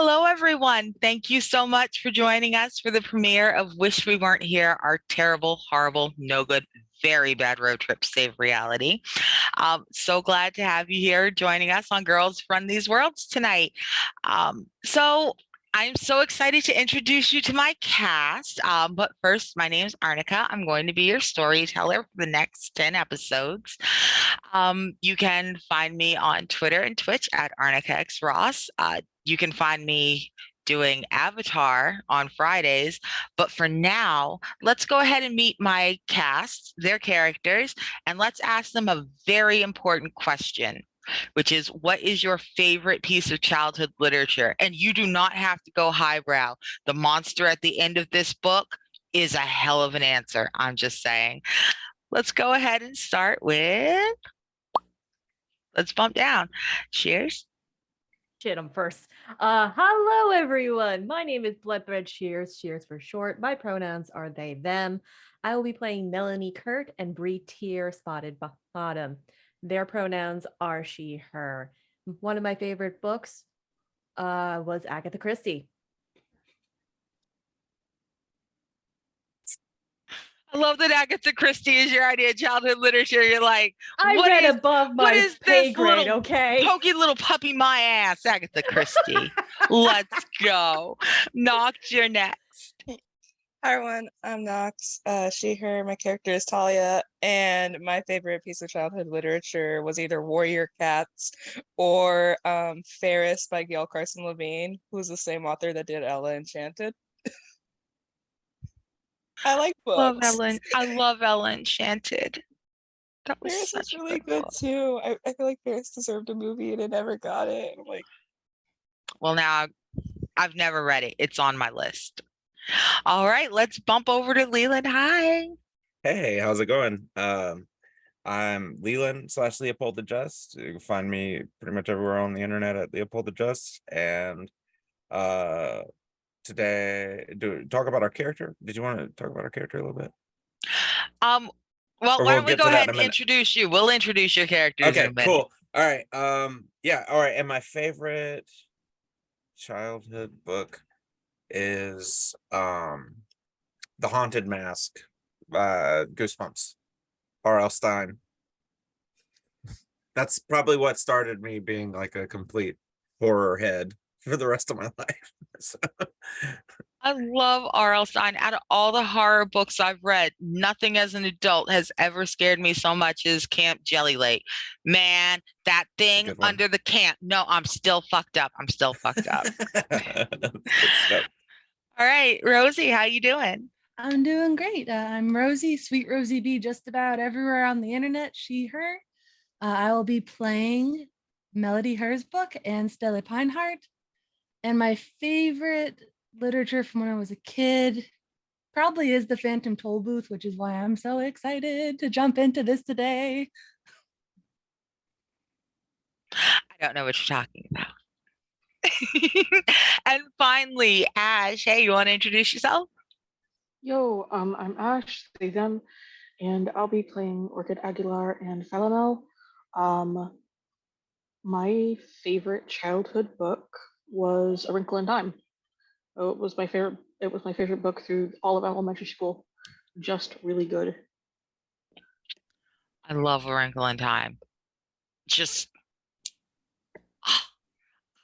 Hello, everyone. Thank you so much for joining us for the premiere of Wish We Weren't Here, our terrible, horrible, no good, very bad road trip save reality. So glad to have you here joining us on Girls Run These Worlds tonight. I'm so excited to introduce you to my cast. But first, my name is Arnica. I'm going to be your storyteller for the next 10 episodes. You can find me on Twitter and Twitch at ArnicaXRoss. You can find me doing Avatar on Fridays. But for now, let's go ahead and meet my cast, their characters, and let's ask them a very important question, which is, what is your favorite piece of childhood literature? And you do not have to go highbrow. The monster at the end of this book is a hell of an answer. I'm just saying. Let's go ahead and start with, let's bump down. Cheers. Shit, I'm first. Hello everyone. My name is Bloodthread Shears, Shears for short. My pronouns are they, them. I will be playing Melanie Kurt and Bree Tier Spotted Bottom. Their pronouns are she, her. One of my favorite books was Agatha Christie. I love that Agatha Christie is your idea of childhood literature. You're like, I read above my pay grade, okay? Pokey little puppy my ass, Agatha Christie. Let's go. Nox, you're next. Hi everyone, I'm Nox, she, her. My character is Talia, and my favorite piece of childhood literature was either Warrior Cats or Ferris by Gail Carson Levine, who's the same author that did Ella Enchanted. I like books. I love Ella Enchanted. That was Ferris such is really a good book. too. I feel like Ferris deserved a movie and it never got it. I'm like, well, now I've never read it. It's on my list. All right, let's bump over to Leland. Hi. Hey, how's it going? I'm Leland / Leopold the Just. You can find me pretty much everywhere on the internet at Leopold the Just. And today, talk about our character. Did you want to talk about our character a little bit? Well, Or why we'll don't we get go to that ahead in a and minute. introduce you? We'll introduce your characters in a Okay, minute. cool. All right. Yeah, all right. And my favorite childhood book is The Haunted Mask by Goosebumps, R.L. Stein. That's probably what started me being like a complete horror head for the rest of my life. So. I love R.L. Stein. Out of all the horror books I've read, nothing as an adult has ever scared me so much as Camp Jelly Lake. Man, that thing under the camp. No, I'm still fucked up. All right, Rosie, how you doing? I'm doing great. I'm Rosie, SweetRosieBee, just about everywhere on the internet, she, her. I will be playing Melody Her's book and Stella Pineheart. And my favorite literature from when I was a kid probably is The Phantom Toll Booth, which is why I'm so excited to jump into this today. I don't know what you're talking about. And finally, Ash, hey, you want to introduce yourself? Yo, I'm Ash, they, them, and I'll be playing Orchid Aguilar and Philomel. My favorite childhood book was A Wrinkle in Time. It was my favorite book through all of elementary school. Just really good. I love A Wrinkle in Time. Just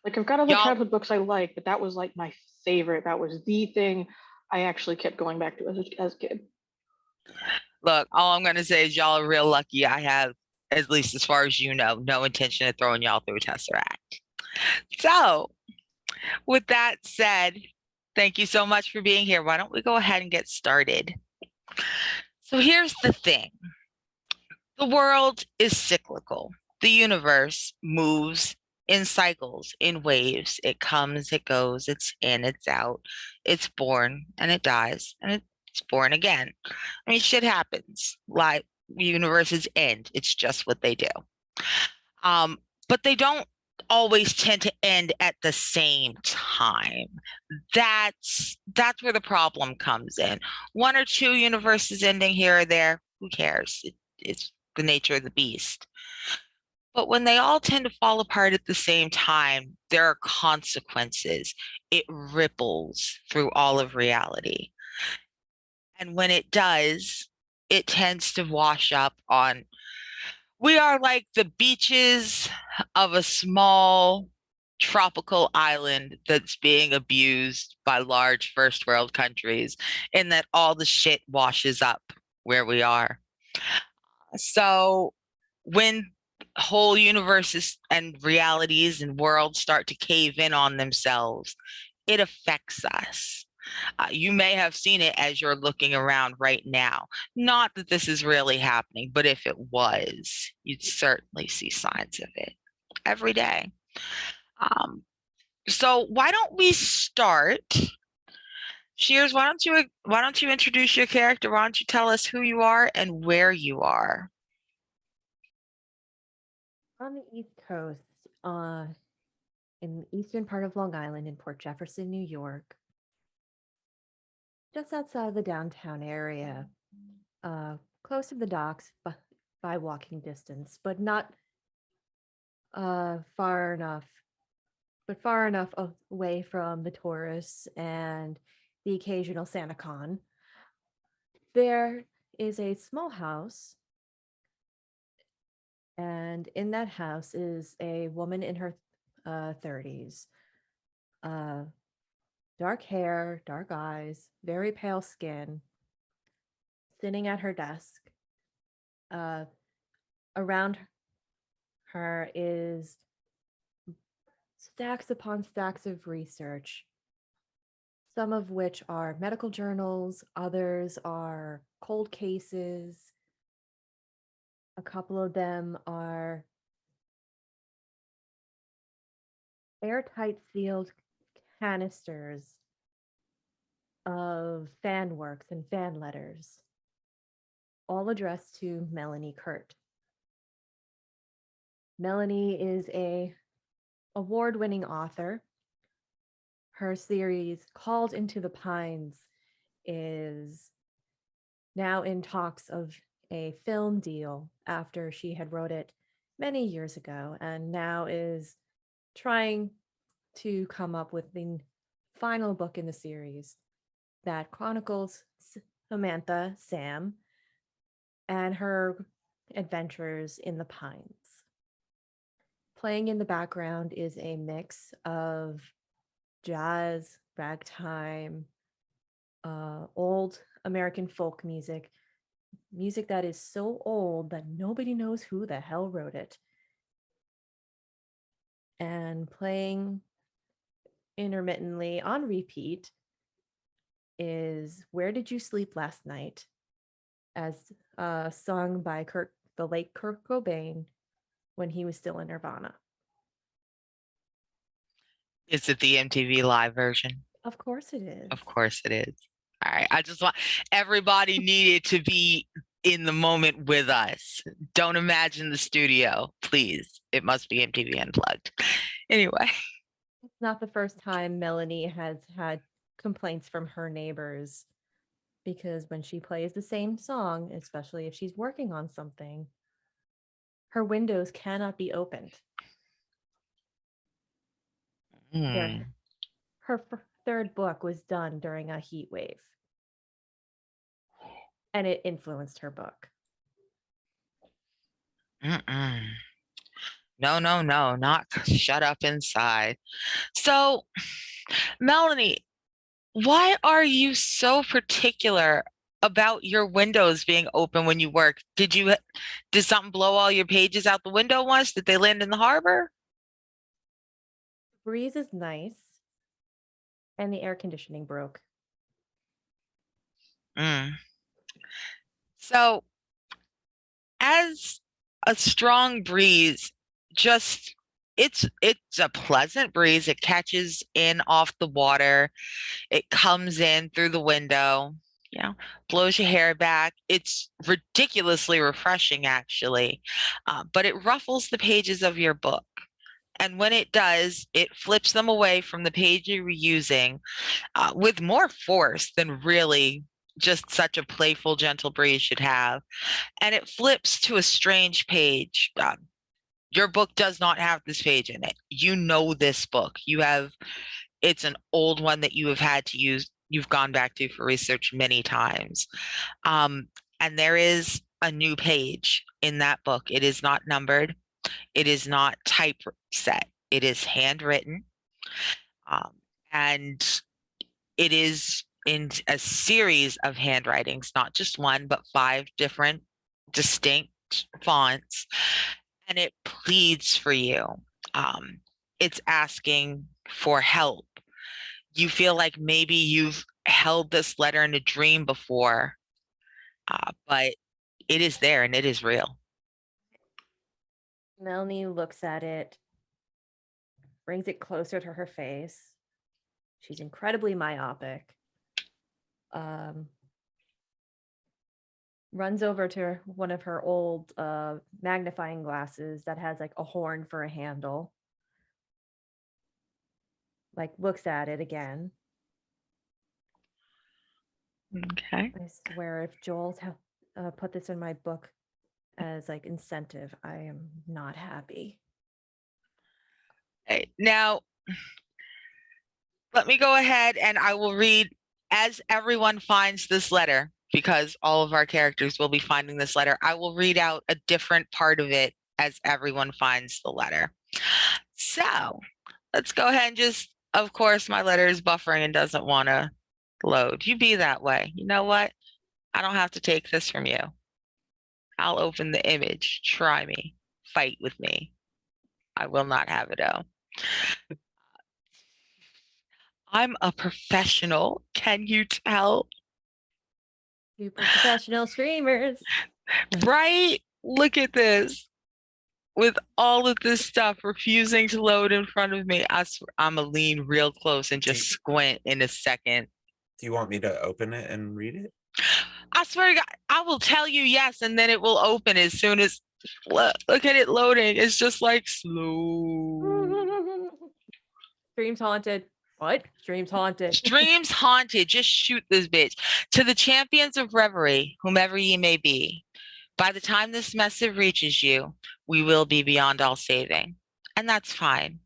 like, I've got other childhood books I like, but that was like my favorite. That was the thing I actually kept going back to as a kid. Look, all I'm going to say is y'all are real lucky. I have, at least as far as you know, no intention of throwing y'all through a Tesseract. So, with that said, thank you so much for being here. Why don't we go ahead and get started? So here's the thing. The world is cyclical. The universe moves in cycles, in waves. It comes, it goes, it's in, it's out. It's born and it dies and it's born again. I mean, shit happens. Like, universes end. It's just what they do. But they don't always tend to end at the same time. That's where the problem comes in. One or two universes ending here or there, who cares? It's the nature of the beast. But when they all tend to fall apart at the same time, there are consequences. It ripples through all of reality. And when it does, it tends to wash up on. We are like the beaches of a small tropical island that's being abused by large first world countries, in that all the shit washes up where we are. So when whole universes and realities and worlds start to cave in on themselves, it affects us. You may have seen it as you're looking around right now. Not that this is really happening, but if it was, you'd certainly see signs of it every day. So why don't we start? Shears, why don't you introduce your character? Why don't you tell us who you are and where you are? On the East Coast, in the eastern part of Long Island in Port Jefferson, New York, just outside of the downtown area, close to the docks by walking distance, but not far enough, but far enough away from the tourists and the occasional Santa Con. There is a small house, and in that house is a woman in her 30s. Dark hair, dark eyes, very pale skin, sitting at her desk. Around her is stacks upon stacks of research, some of which are medical journals, others are cold cases. A couple of them are airtight sealed canisters of fan works and fan letters, all addressed to Melanie Kurt. Melanie is a award-winning author. Her series Called into the Pines is now in talks of a film deal after she had wrote it many years ago, and now is trying to come up with the final book in the series that chronicles Samantha, Sam, and her adventures in the pines. Playing in the background is a mix of jazz, ragtime, old American folk music, music that is so old that nobody knows who the hell wrote it. And playing intermittently on repeat is Where Did You Sleep Last Night, as sung by the late Kurt Cobain when he was still in Nirvana. Is it the MTV Live version? Of course it is. Of course it is. All right. I just want everybody needed to be in the moment with us. Don't imagine the studio, please. It must be MTV Unplugged. Anyway. It's not the first time Melanie has had complaints from her neighbors, because when she plays the same song, especially if she's working on something, her windows cannot be opened. Her third book was done during a heat wave, and it influenced her book. No, not shut up inside. So, Melanie, why are you so particular about your windows being open when you work? Did something blow all your pages out the window once? Did they land in the harbor? The breeze is nice, and the air conditioning broke. So, as a strong breeze, it's a pleasant breeze. It catches in off the water. It comes in through the window, blows your hair back. It's ridiculously refreshing, actually, but it ruffles the pages of your book. And when it does, it flips them away from the page you're using with more force than really just such a playful, gentle breeze should have. And it flips to a strange page. Your book does not have this page in it. You know this book. It's an old one that you have had to use, you've gone back to for research many times. And there is a new page in that book. It is not numbered. It is not typeset. It is handwritten. And it is in a series of handwritings, not just one, but 5 different distinct fonts. And it pleads for you. It's asking for help. You feel like maybe you've held this letter in a dream before, but it is there and it is real. Melanie looks at it, brings it closer to her face. She's incredibly myopic. Runs over to one of her old magnifying glasses that has like a horn for a handle. Like looks at it again. Okay. I swear if Joel's put this in my book as like incentive, I am not happy. Okay. Now, let me go ahead and I will read as everyone finds this letter, because all of our characters will be finding this letter. I will read out a different part of it as everyone finds the letter. So let's go ahead and just, of course, my letter is buffering and doesn't want to load. You be that way. You know what? I don't have to take this from you. I'll open the image. Try me. Fight with me. I will not have it out. I'm a professional. Can you tell? Super professional streamers. Right? Look at this. With all of this stuff refusing to load in front of me, I'm gonna lean real close and just squint in a second. Do you want me to open it and read it? I swear to God, I will tell you yes, and then it will open as soon as, look at it loading. It's just like slow. Streams haunted. What? Streams haunted. Streams haunted. Just shoot this bitch. To the champions of reverie, whomever ye may be, by the time this missive reaches you, we will be beyond all saving. And that's fine.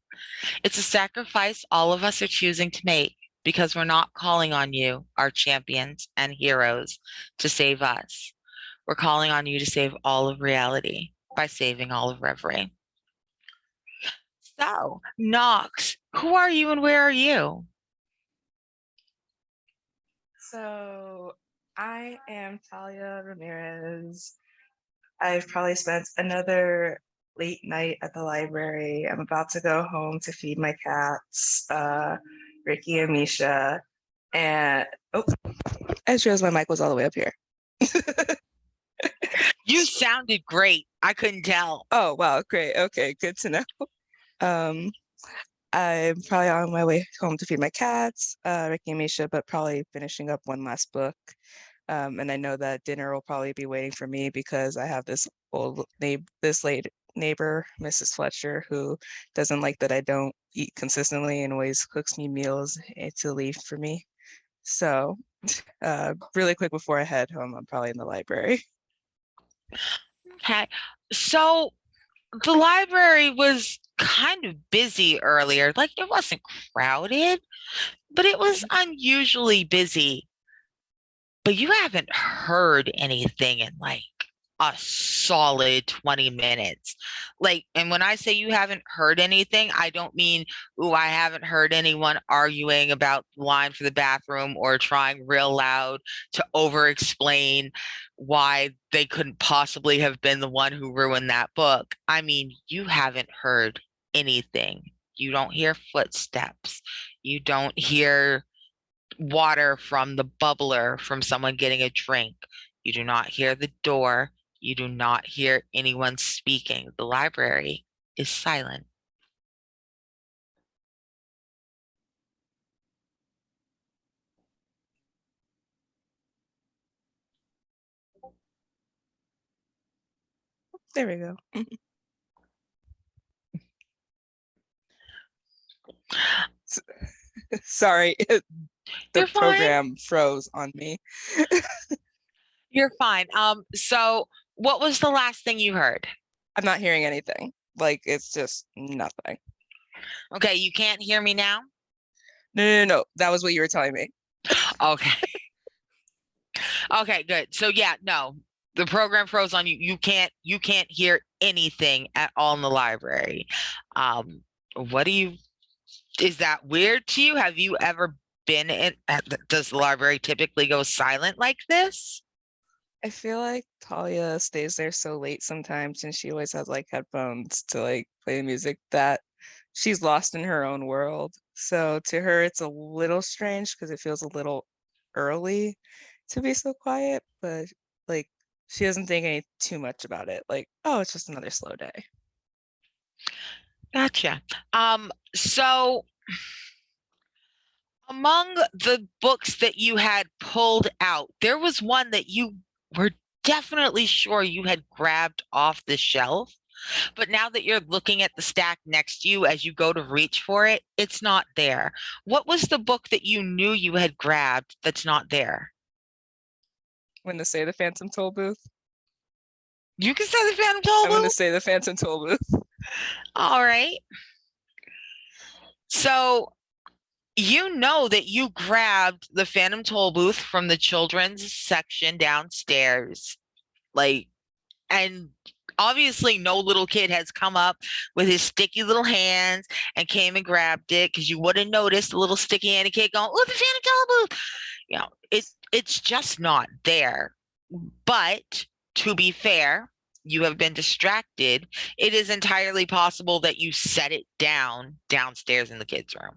It's a sacrifice all of us are choosing to make, because we're not calling on you, our champions and heroes, to save us. We're calling on you to save all of reality by saving all of reverie. So, Nox, who are you and where are you? So I am Talia Ramirez. I've probably spent another late night at the library. I'm about to go home to feed my cats, Ricky and Misha. And oh, I just realized my mic was all the way up here. You sounded great. I couldn't tell. Oh, wow, great. Okay, good to know. I'm probably on my way home to feed my cats, Ricky and Misha, but probably finishing up one last book. And I know that dinner will probably be waiting for me because I have this late neighbor, Mrs. Fletcher, who doesn't like that I don't eat consistently and always cooks me meals to leave for me. So really quick before I head home, I'm probably in the library. Okay. So the library was kind of busy earlier. Like, it wasn't crowded, but it was unusually busy. But you haven't heard anything in like a solid 20 minutes. Like, and when I say you haven't heard anything, I don't mean, oh, I haven't heard anyone arguing about the line for the bathroom or trying real loud to over explain why they couldn't possibly have been the one who ruined that book. I mean, you haven't heard anything. You don't hear footsteps. You don't hear water from the bubbler from someone getting a drink. You do not hear the door. You do not hear anyone speaking. The library is silent. There we go. Sorry, the You're fine. program froze on me. You're fine. So what was the last thing you heard? I'm not hearing anything. Like it's just nothing. Okay, you can't hear me now? No. That was what you were telling me. Okay. Okay, good. So yeah, no. The program froze on you. You can't hear anything at all in the library. What do you is that weird to you? Have you ever been in does the library typically go silent like this? I feel like Talia stays there so late sometimes, and she always has like headphones to like play music that she's lost in her own world. So to her, it's a little strange because it feels a little early to be so quiet, but like she doesn't think any too much about it. Like, oh, it's just another slow day. Gotcha. So among the books that you had pulled out, there was one that you were definitely sure you had grabbed off the shelf. But now that you're looking at the stack next to you as you go to reach for it, it's not there. What was the book that you knew you had grabbed that's not there? When to say the Phantom Toll Booth? You can say the Phantom Toll I'm gonna Booth? say the Phantom Toll Booth. All right. So you know that you grabbed the Phantom Toll Booth from the children's section downstairs. Like, and obviously no little kid has come up with his sticky little hands and came and grabbed it, because you would have noticed a little sticky handed kid going, oh, the Phantom Toll Booth. You know, it's just not there. But to be fair, you have been distracted. It is entirely possible that you set it down downstairs in the kids' room.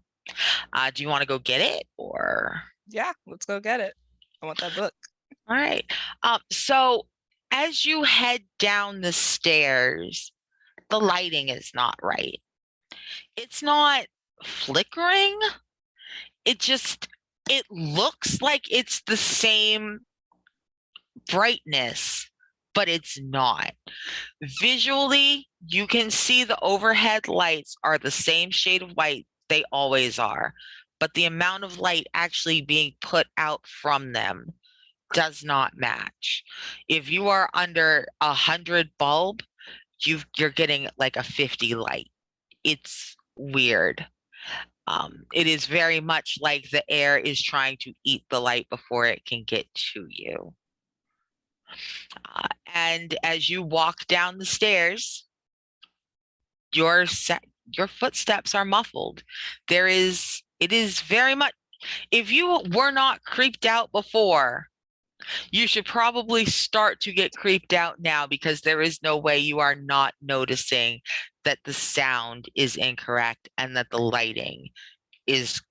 Do you want to go get it, or? Yeah, let's go get it. I want that book. All right. So as you head down the stairs, the lighting is not right. It's not flickering. It looks like it's the same brightness, but it's not. Visually, you can see the overhead lights are the same shade of white they always are, but the amount of light actually being put out from them does not match. If you are under 100 bulb, you're getting like a 50 light. It's weird. It is very much like the air is trying to eat the light before it can get to you. And as you walk down the stairs, your footsteps are muffled. It is very much, if you were not creeped out before, you should probably start to get creeped out now, because there is no way you are not noticing that the sound is incorrect and that the lighting is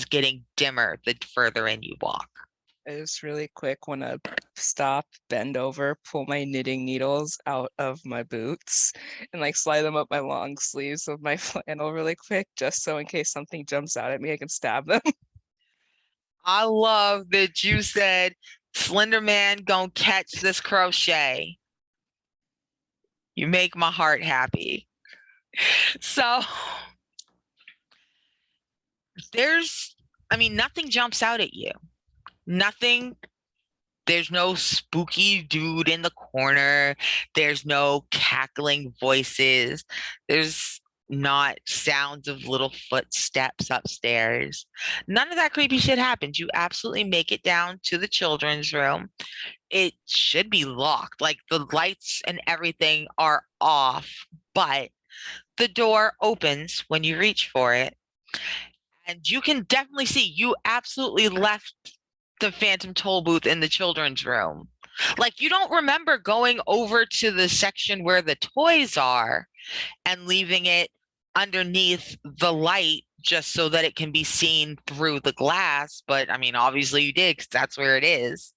getting dimmer the further in you walk. I just really quick want to stop, bend over, pull my knitting needles out of my boots, and like slide them up my long sleeves of my flannel really quick, just so in case something jumps out at me, I can stab them. I love that you said Slender Man gonna catch this crochet. You make my heart happy. So nothing jumps out at you. Nothing. There's no spooky dude in the corner. There's no cackling voices. There's not sounds of little footsteps upstairs. None of that creepy shit happens. You absolutely make it down to the children's room. It should be locked. Like the lights and everything are off, but the door opens when you reach for it. And you can definitely see you absolutely left the Phantom Toll Booth in the children's room. Like, you don't remember going over to the section where the toys are and leaving it underneath the light just so that it can be seen through the glass. But obviously you did, because that's where it is.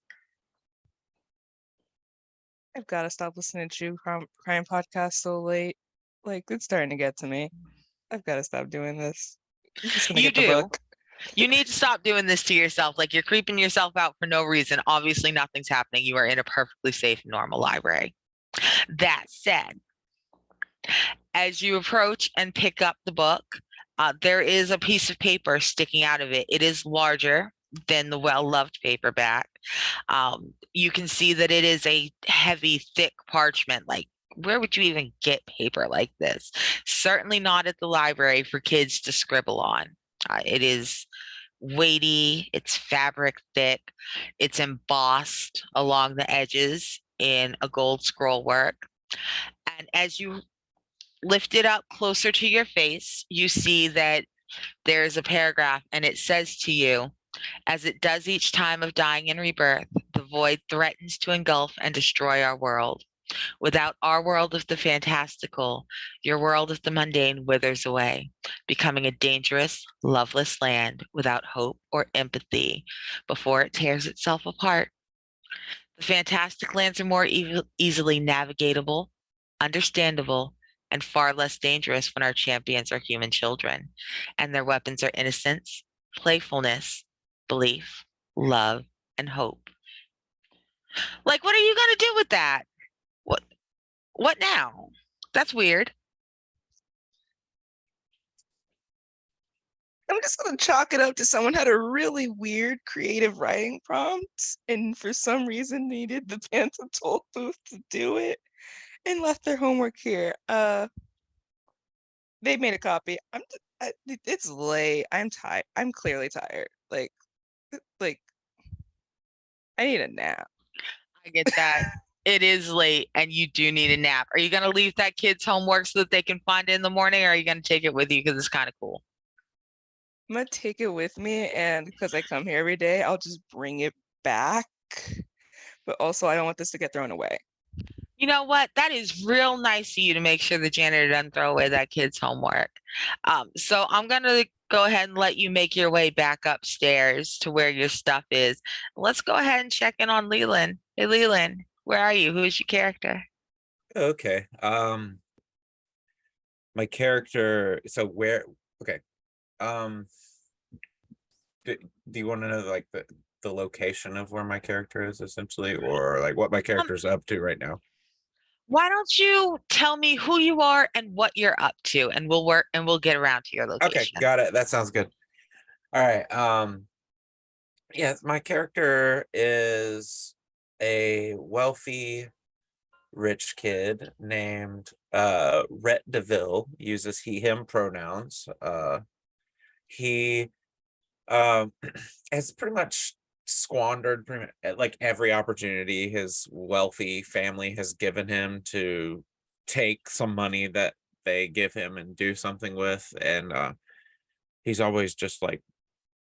I've got to stop listening to true crime podcasts so late. Like, it's starting to get to me. I've got to stop doing this. I'm just gonna You get the do. book. You need to stop doing this to yourself. Like, you're creeping yourself out for no reason. Obviously, nothing's happening. You are in a perfectly safe, normal library. That said, as you approach and pick up the book, there is a piece of paper sticking out of it. It is larger than the well-loved paperback. You can see that it is a heavy, thick parchment, like where would you even get paper like this? Certainly not at the library for kids to scribble on. It is weighty, it's fabric thick, it's embossed along the edges in a gold scroll work. And as you lift it up closer to your face, you see that there's a paragraph and it says to you, as it does each time of dying and rebirth, the void threatens to engulf and destroy our world. Without our world of the fantastical, your world of the mundane withers away, becoming a dangerous, loveless land without hope or empathy before it tears itself apart. The fantastic lands are more easily navigatable, understandable, and far less dangerous when our champions are human children, and their weapons are innocence, playfulness, belief, love, and hope. Like, what are you going to do with that? What now? That's weird. I'm just gonna chalk it up to someone had a really weird creative writing prompt and for some reason needed the Phantom Toll booth to do it and left their homework here. They made a copy. It's late. I'm tired. I'm clearly tired. Like I need a nap. I get that. It is late and you do need a nap. Are you going to leave that kid's homework so that they can find it in the morning, or are you going to take it with you because it's kind of cool? I'm gonna take it with me, and because I come here every day, I'll just bring it back. But also, I don't want this to get thrown away. You know what? That is real nice of you to make sure the janitor doesn't throw away that kid's homework. So I'm going to go ahead and let you make your way back upstairs to where your stuff is. Let's go ahead and check in on Leland. Hey, Leland, where are you? Who is your character? Okay. My character. So where? Okay. Do you want to know like the location of where my character is essentially, or like what my character's up to right now? Why don't you tell me who you are and what you're up to, and we'll get around to your location. Okay, got it. That sounds good. All right. Yes, my character is a wealthy, rich kid named Rhett DeVille, uses he, him pronouns. He has pretty much squandered like every opportunity his wealthy family has given him to take some money that they give him and do something with. And he's always just like,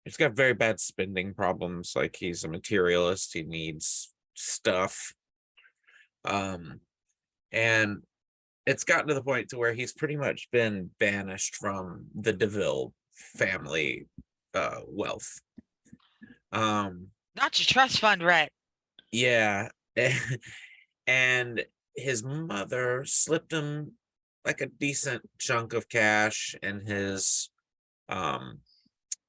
he's got very bad spending problems. Like he's a materialist, he needs stuff. And it's gotten to the point to where he's pretty much been banished from the DeVille family wealth. Not your trust fund, right? Yeah. And his mother slipped him like a decent chunk of cash in his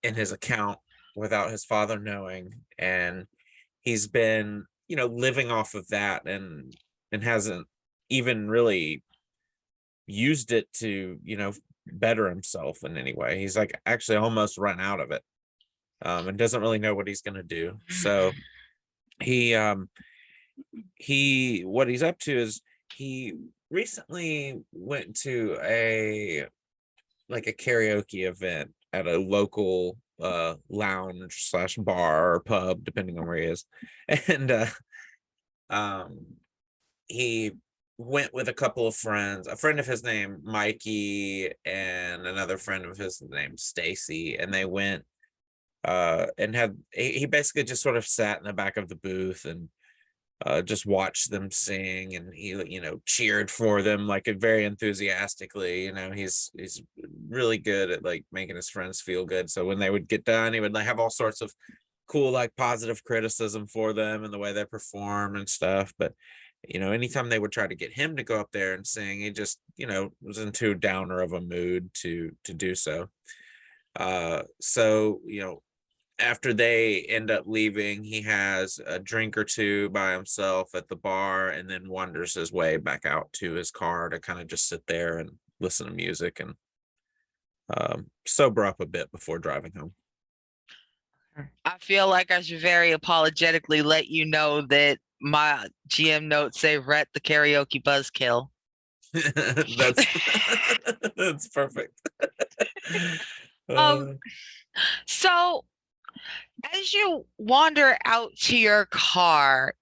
account without his father knowing, and he's been living off of that and hasn't even really used it to better himself in any way. He's like actually almost run out of it, and doesn't really know what he's going to do. So what he's up to is he recently went to a karaoke event at a local lounge / bar or pub, depending on where he is. And he went with a couple of friends, a friend of his named Mikey and another friend of his named Stacy, and they went and he basically just sort of sat in the back of the booth and just watched them sing, and he cheered for them like very enthusiastically. He's really good at like making his friends feel good, so when they would get done, he would like have all sorts of cool like positive criticism for them and the way they perform and stuff. But anytime they would try to get him to go up there and sing, he just was in too downer of a mood to do so. So after they end up leaving, he has a drink or two by himself at the bar and then wanders his way back out to his car to kind of just sit there and listen to music and sober up a bit before driving home. I feel like I should very apologetically let you know that my GM notes say Rhett the karaoke buzzkill. That's that's perfect. Um, so as you wander out to your car,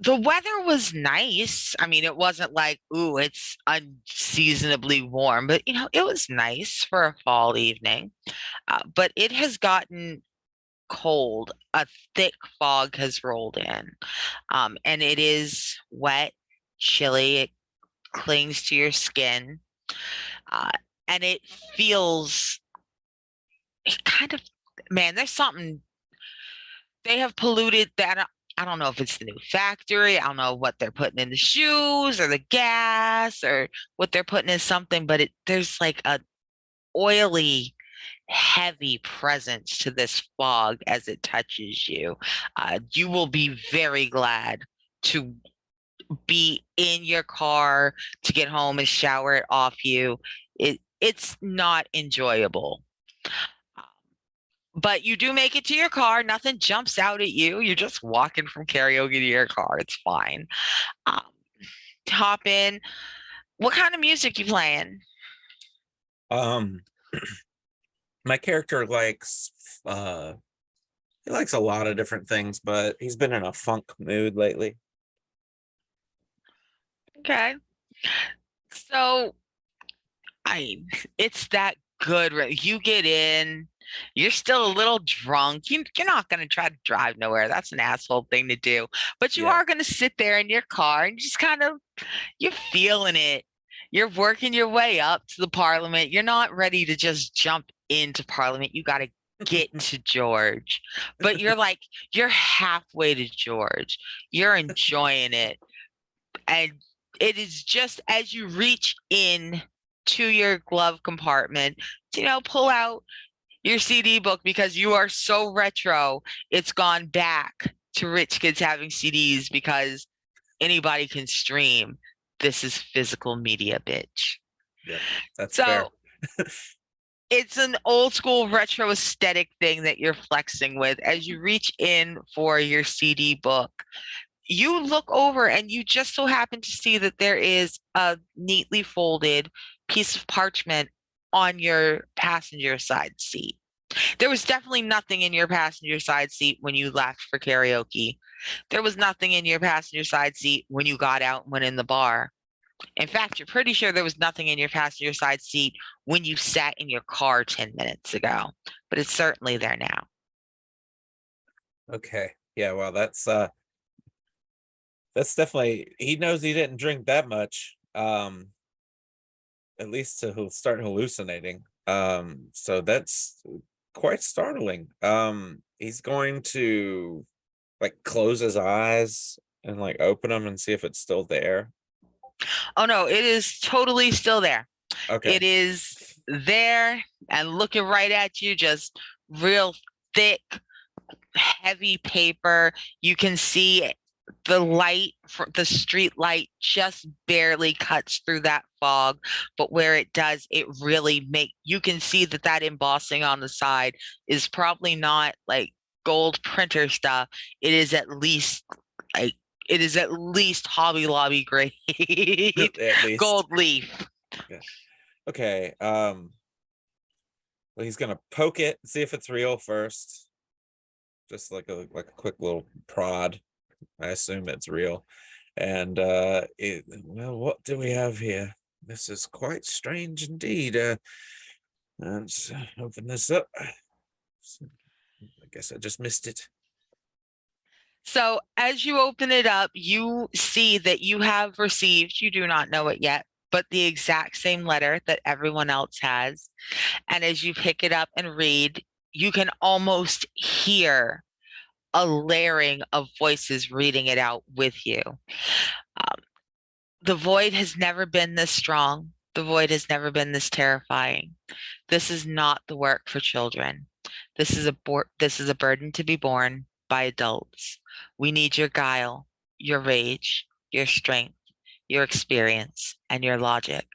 the weather was nice. I mean, it wasn't like, ooh, it's unseasonably warm, but it was nice for a fall evening. But it has gotten cold. A thick fog has rolled in, and it is wet, chilly. It clings to your skin, uh, and it feels kind of, man, there's something they have polluted that. I don't know if it's the new factory. I don't know what they're putting in the shoes or the gas or what they're putting in something, but there's like a oily, heavy presence to this fog as it touches you. You will be very glad to be in your car, to get home and shower it off you. It's not enjoyable. But you do make it to your car. Nothing jumps out at you. You're just walking from karaoke to your car. It's fine. Um, Hop in. What kind of music you playing? Um, my character likes he likes a lot of different things, but he's been in a funk mood lately. Okay. So, it's that good. You get in, you're still a little drunk. You're not going to try to drive nowhere. That's an asshole thing to do. But you Yeah. are going to sit there in your car and just kind of, you're feeling it. You're working your way up to the parliament. You're not ready to just jump into parliament. You got to get to George. But you're halfway to George. You're enjoying it. And it is just as you reach in to your glove compartment, pull out your CD book because you are so retro. It's gone back to rich kids having CDs because anybody can stream. This is physical media, bitch. Yeah, that's So fair. it's an old school retro aesthetic thing that you're flexing with as you reach in for your CD book. You look over and you just so happen to see that there is a neatly folded piece of parchment on your passenger side seat. There was definitely nothing in your passenger side seat when you left for karaoke. There was nothing in your passenger side seat when you got out and went in the bar. In fact, you're pretty sure there was nothing in your passenger side seat when you sat in your car 10 minutes ago, but it's certainly there now. Okay. Yeah, well, that's definitely, he knows he didn't drink that much. At least to start hallucinating. So that's quite startling. He's going to like close his eyes and like open them and see if it's still there. Oh no, it is totally still there. Okay. It is there and looking right at you, just real thick, heavy paper. You can see the light, the street light just barely cuts through that fog, but where it does, it really you can see that embossing on the side is probably not like gold printer stuff. It is at least like Hobby Lobby grade At least. gold leaf. Okay. Well, he's gonna poke it, see if it's real first. Just like a quick little prod. I assume it's real. And well, what do we have here? This is quite strange indeed. Let's open this up. I guess I just missed it. So as you open it up, you see that you have received, you do not know it yet, but the exact same letter that everyone else has. And as you pick it up and read, you can almost hear a layering of voices reading it out with you. The void has never been this strong. The void has never been this terrifying. This is not the work for children. This is a burden to be borne by adults. We need your guile, your rage, your strength, your experience, and your logic.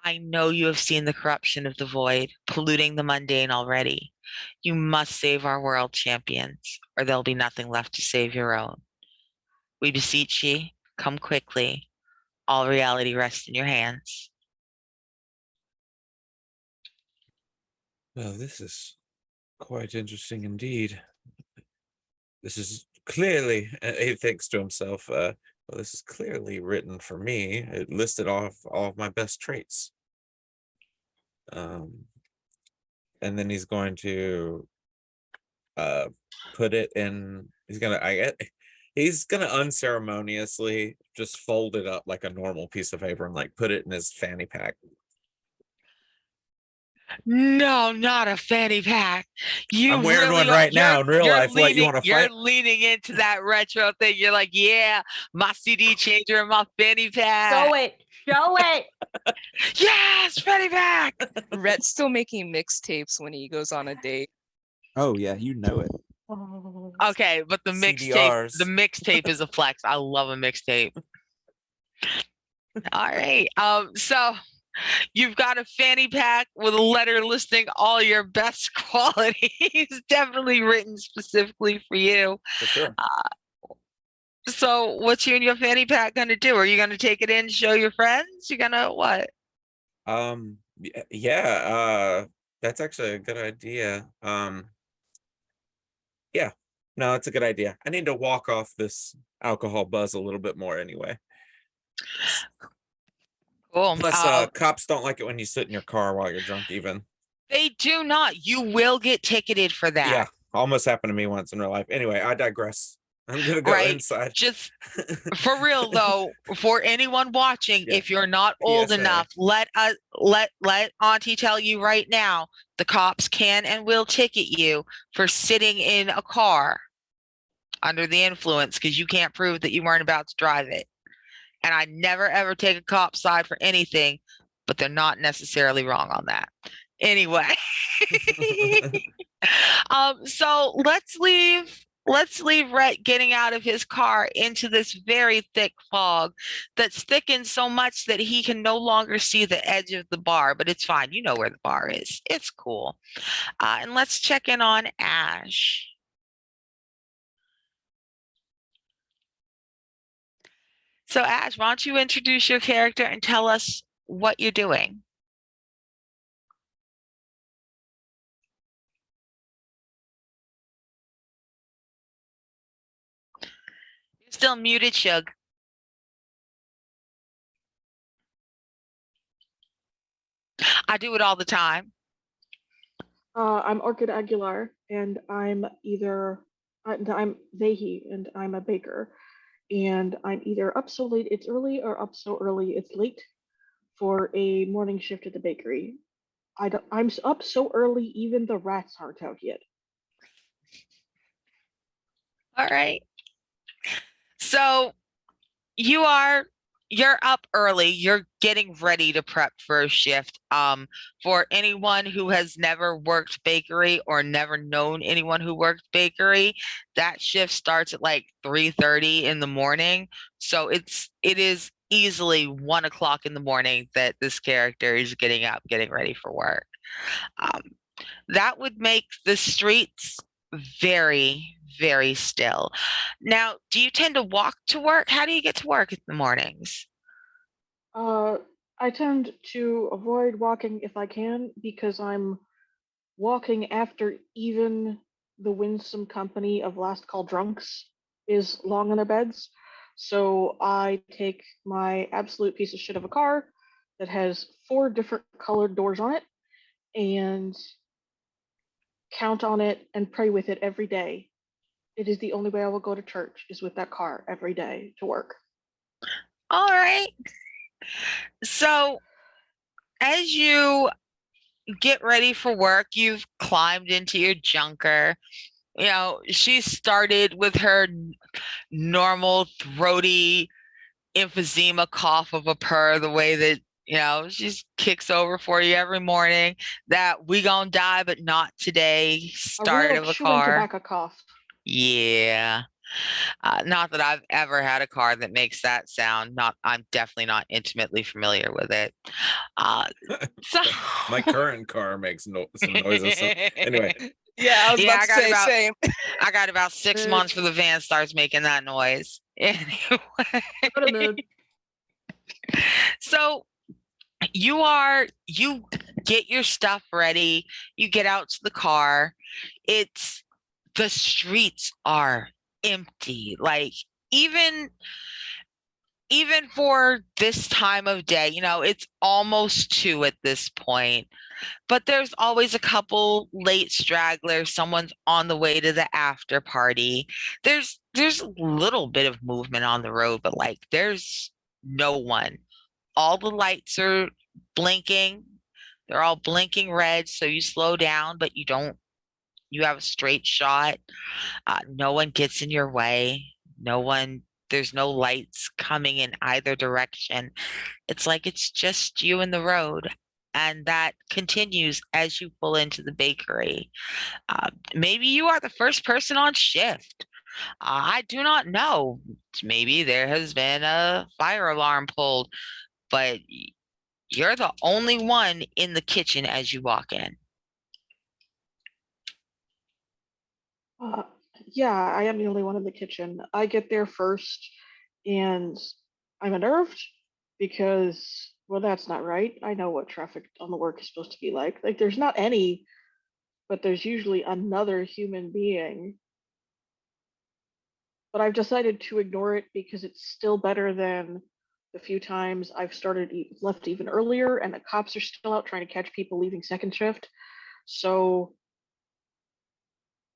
I know you have seen the corruption of the void, polluting the mundane already. You must save our world, champions, or there'll be nothing left to save your own. We beseech ye, Come quickly. All reality rests in your hands. Well, this is quite interesting indeed. This is clearly, he thinks to himself, well, this is clearly written for me. It listed off all of my best traits. And then he's going to put it in, he's gonna unceremoniously just fold it up like a normal piece of paper and like put it in his fanny pack. No, not a fanny pack. I'm wearing one right now in real life. What, you want to You're fight? leaning into that retro thing. You're like, yeah, my CD changer and my fanny pack. Show it. Show it. Yes, fanny pack. Rhett's still making mixtapes when he goes on a date. Oh yeah, you know it. Oh. Okay, but the CDRs. mixtape is a flex. I love a mixtape. All right. So you've got a fanny pack with a letter listing all your best qualities, definitely written specifically for you. For sure. So what's you and your fanny pack gonna do? Are you gonna take it in, show your friends? You gonna what? Yeah, that's actually a good idea. Yeah, no, it's a good idea. I need to walk off this alcohol buzz a little bit more anyway. Cool. Plus, cops don't like it when you sit in your car while you're drunk even. They do not. You will get ticketed for that. Yeah, almost happened to me once in real life. Anyway, I digress. I'm gonna go Right. inside. Just for real though, for anyone watching, Yeah. if you're not old PSA. enough, let Auntie tell you right now, the cops can and will ticket you for sitting in a car under the influence because you can't prove that you weren't about to drive it. And I never ever take a cop's side for anything, but they're not necessarily wrong on that. Anyway. So let's leave Rhett getting out of his car into this very thick fog that's thickened so much that he can no longer see the edge of the bar, but it's fine. You know where the bar is. It's cool. And let's check in on Ash. So Ash, why don't you introduce your character and tell us what you're doing? You're still muted, Shug. I do it all the time. I'm Orchid Aguilar, and I'm Vehi, and I'm a baker. And I'm either up so late it's early or up so early it's late for a morning shift at the bakery. I'm up so early even the rats aren't out yet. All right. So you're up early. You're getting ready to prep for a shift. For anyone who has never worked bakery or never known anyone who worked bakery, that shift starts at like 3:30 in the morning. So it is easily 1 o'clock in the morning that this character is getting up, getting ready for work. That would make the streets very, very still. Now, do you tend to walk to work? How do you get to work in the mornings? I tend to avoid walking if I can because I'm walking after even the winsome company of Last Call Drunks is long in their beds. So I take my absolute piece of shit of a car that has 4 different colored doors on it and count on it and pray with it every day. It is the only way I will go to church is with that car every day to work. All right. So as you get ready for work, you've climbed into your junker. You know, she started with her normal throaty emphysema cough of a purr, the way that, you know, she kicks over for you every morning. That we gonna die, but not today. Start a real of a chewing car. tobacco cough. Yeah. Not that I've ever had a car that makes that sound. I'm definitely not intimately familiar with it. So My current car makes some noises. So anyway, Yeah, I was Yeah, about to say same. I got about 6 months for the van starts making that noise. Anyway, Go to mood. so you get your stuff ready, you get out to the car. The streets are empty. Like even for this time of day, it's almost 2 at this point, but there's always a couple late stragglers. Someone's on the way to the after party. There's a little bit of movement on the road, but like there's no one. All the lights are blinking. They're all blinking red, so you slow down, but you have a straight shot. No one gets in your way. There's no lights coming in either direction. It's like it's just you and the road. And that continues as you pull into the bakery. Maybe you are the first person on shift. I do not know. Maybe there has been a fire alarm pulled, but you're the only one in the kitchen as you walk in. Uh, yeah, I am the only one in the kitchen. I get there first, and I'm unnerved because, well, that's not right. I know what traffic on the work is supposed to be like. Like, there's not any, but there's usually another human being. But I've decided to ignore it because it's still better than the few times I've left even earlier, and the cops are still out trying to catch people leaving second shift. So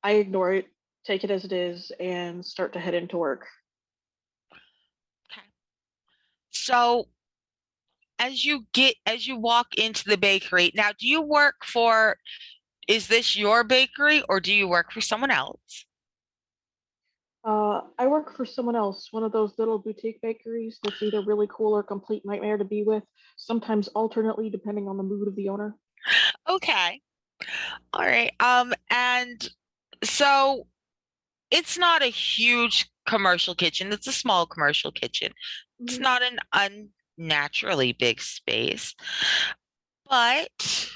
I ignore it, take it as it is, and start to head into work. Okay. So as you walk into the bakery, now is this your bakery or do you work for someone else? I work for someone else, one of those little boutique bakeries that's either really cool or complete nightmare to be with, sometimes alternately depending on the mood of the owner. Okay. All right. And so it's not a huge commercial kitchen. It's a small commercial kitchen. It's Mhm. not an unnaturally big space, but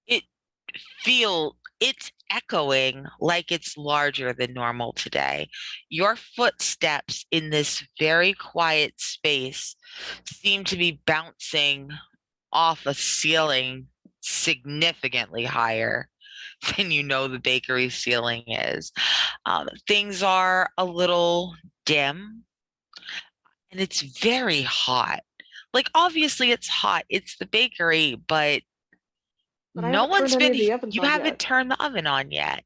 it it's echoing like it's larger than normal today. Your footsteps in this very quiet space seem to be bouncing off a ceiling significantly higher than the bakery ceiling is. Things are a little dim and it's very hot. Like, obviously, it's hot. It's the bakery, but But I haven't turned any of the ovens you on haven't yet. turned the oven on yet.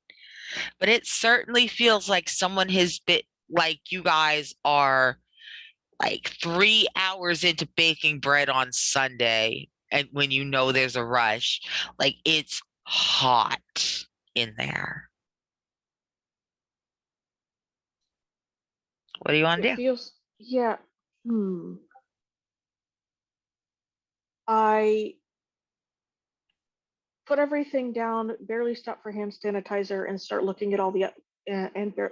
But it certainly feels like someone has been, like, you guys are like 3 hours into baking bread on Sunday, and when there's a rush, like it's hot in there. What do you want to It do? feels, yeah. Hmm. I put everything down, barely stop for hand sanitizer, and start looking at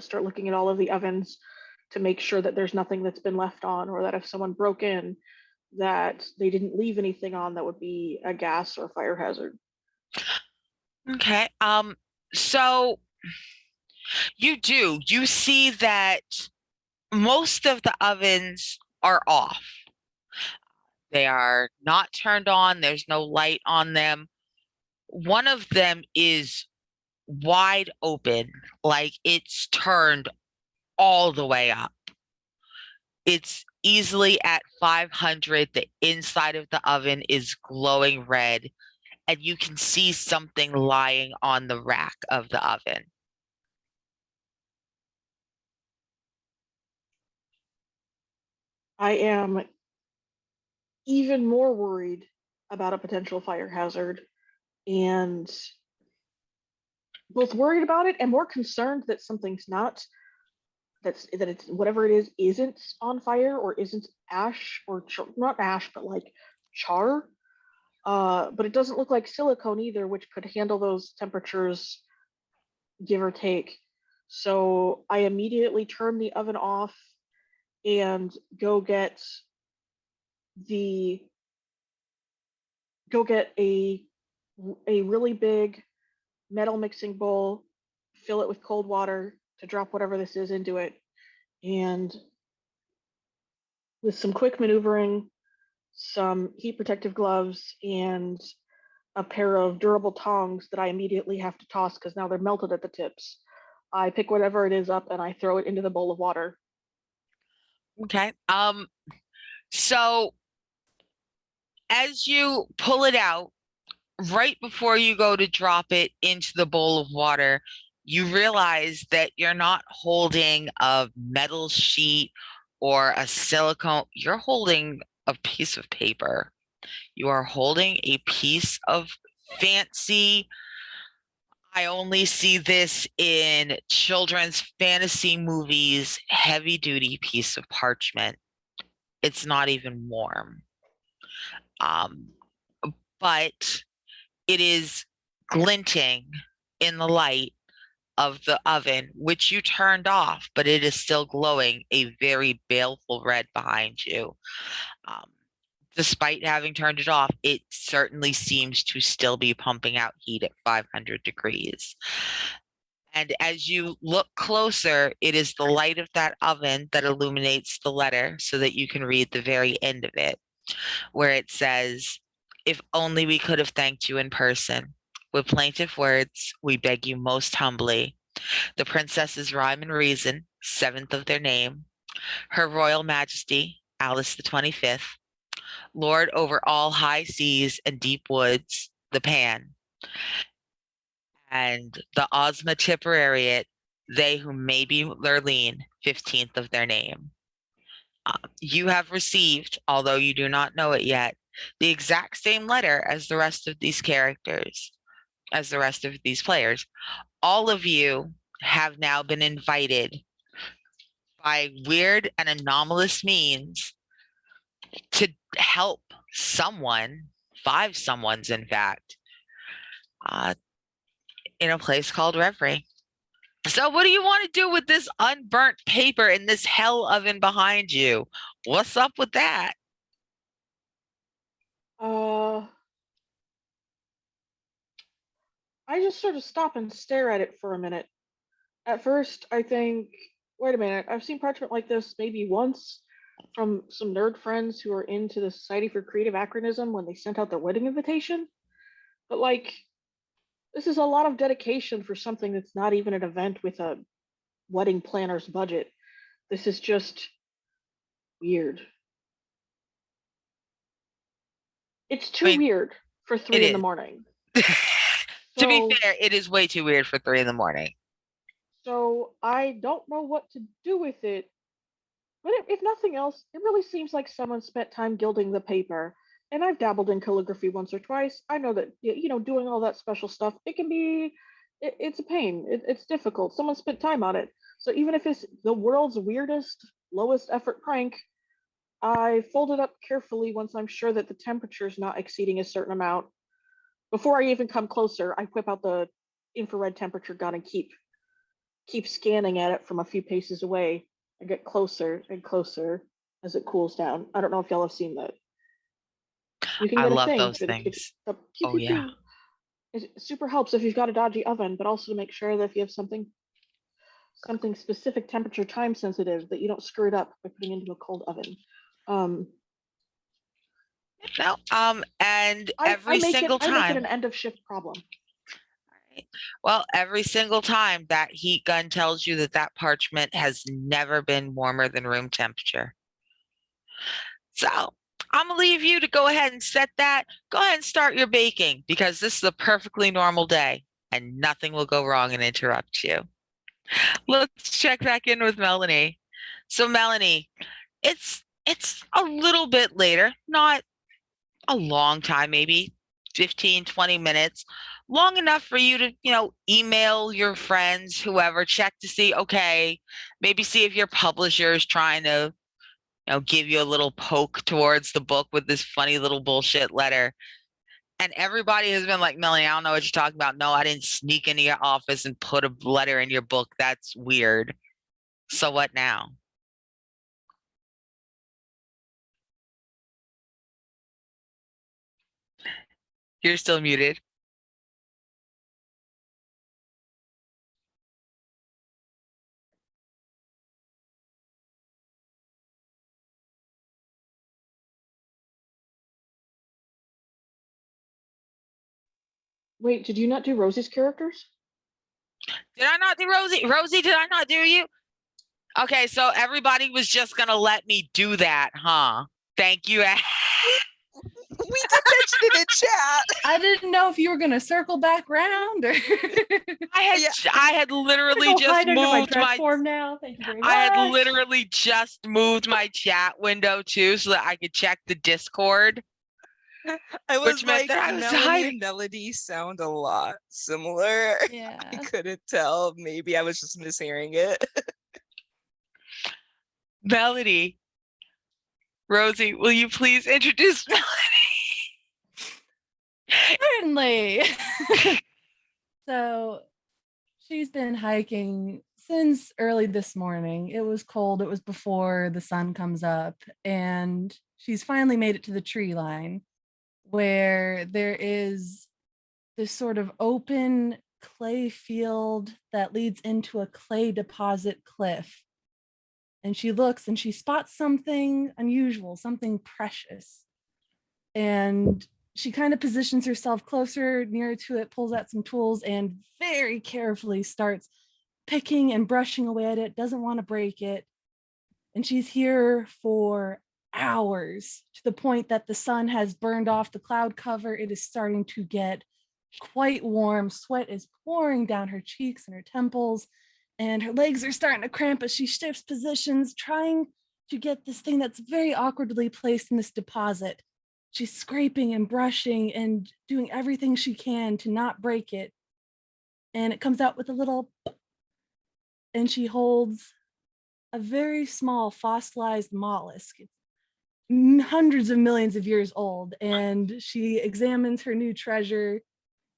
start looking at all of the ovens to make sure that there's nothing that's been left on, or that if someone broke in, that they didn't leave anything on that would be a gas or fire hazard. Okay. So you see that most of the ovens are off. They are not turned on. There's no light on them. One of them is wide open, like it's turned all the way up. It's easily at 500. The inside of the oven is glowing red, and you can see something lying on the rack of the oven. I am even more worried about a potential fire hazard, and both worried about it and more concerned that something's not that it's whatever it is isn't on fire or isn't ash or not ash but like char. But it doesn't look like silicone either, which could handle those temperatures, give or take. So I immediately turn the oven off and the go get a really big metal mixing bowl, fill it with cold water to drop whatever this is into it, and with some quick maneuvering, some heat protective gloves, and a pair of durable tongs that I immediately have to toss because now they're melted at the tips. I pick whatever it is up and I throw it into the bowl of water. Okay. So as you pull it out, right before you go to drop it into the bowl of water, you realize that you're not holding a metal sheet or a silicone. You're holding a piece of paper. You are holding a piece of fancy. I only see this in children's fantasy movies, heavy duty piece of parchment. It's not even warm. Um, but it is glinting in the light of the oven, which you turned off, but it is still glowing a very baleful red behind you. Um, Despite having turned it off, it certainly seems to still be pumping out heat at 500 degrees. And as you look closer, it is the light of that oven that illuminates the letter so that you can read the very end of it, where it says, "If only we could have thanked you in person. With plaintive words, we beg you most humbly. The princesses Rhyme and Reason, 7th of their name, Her Royal Majesty, Alice the 25th, Lord over all high seas and deep woods, the Pan, and the Ozma Tipperariat, they who may be Lurleen, 15th of their name. You have received, although you do not know it yet, the exact same letter as the rest of these characters, as the rest of these players. All of you have now been invited by weird and anomalous means to help someone, 5 someones in fact, in a place called Reverie. So what do you want to do with this unburnt paper in this hell oven behind you? What's up with that? I just sort of stop and stare at it for a minute. At first, I think, wait a minute, I've seen parchment like this maybe once from some nerd friends who are into the Society for Creative Acronym when they sent out their wedding invitation. But like, this is a lot of dedication for something that's not even an event with a wedding planner's budget. This is just weird. It's I too mean, weird for it 3 in the is. morning. To be So, fair, it is way too weird for 3 in the morning. so I don't know what to do with it. But if nothing else, it really seems like someone spent time gilding the paper. And I've dabbled in calligraphy once or twice. I know that doing all that special stuff, it can be, it's a pain. It's difficult. Someone spent time on it. So even if it's the world's weirdest, lowest effort prank, I fold it up carefully once I'm sure that the temperature is not exceeding a certain amount. Before I even come closer, I whip out the infrared temperature gun and keep scanning at it from a few paces away. I get closer and closer as it cools down. I don't know if y'all have seen that. You can I get a love thing those that it's things. the pew Oh pew yeah. pew. It super helps if you've got a dodgy oven, but also to make sure that if you have something specific temperature time sensitive that you don't screw it up by putting it into a cold oven. Um, No, and I every single make it time, an end of shift problem. well, every single time that heat gun tells you that that parchment has never been warmer than room temperature. So I'm gonna leave you to go ahead and set that. Go ahead and start your baking because this is a perfectly normal day and nothing will go wrong and interrupt you. Let's check back in with Melanie. So Melanie, it's a little bit later, not a long time, maybe 15, 20 minutes, long enough for you to, email your friends, whoever, check to see, okay, maybe see if your publisher is trying to, give you a little poke towards the book with this funny little bullshit letter. And everybody has been like, Melanie, I don't know what you're talking about. No, I didn't sneak into your office and put a letter in your book. That's weird. So what now? You're still muted. Wait, did you not do Rosie's characters? Did I not do Rosie? Rosie, did I not do you? Okay, so everybody was just gonna let me do that, huh? Thank you. We did mention it in chat. I didn't know if you were gonna circle back round or I had literally Go just hide under my moved dress my form now. Thank you very much. I had literally just moved my chat window too so that I could check the Discord. I was Which meant like, that I was Melanie hiding. and Melody sound a lot similar. I yeah. couldn't tell. Maybe I was just mishearing it. Melody. Rosie, will you please introduce Melody? Certainly. So she's been hiking since early this morning. It was cold. It was before the sun comes up. And she's finally made it to the tree line where there is this sort of open clay field that leads into a clay deposit cliff. And she looks and she spots something unusual, something precious. And she kind of positions herself closer, nearer to it, pulls out some tools, and very carefully starts picking and brushing away at it, doesn't want to break it. And she's here for hours to the point that the sun has burned off the cloud cover. It is starting to get quite warm. Sweat is pouring down her cheeks and her temples, and her legs are starting to cramp as she shifts positions, trying to get this thing that's very awkwardly placed in this deposit. She's scraping and brushing and doing everything she can to not break it. And it comes out with a little, and she holds a very small fossilized mollusk. It's hundreds of millions of years old. And she examines her new treasure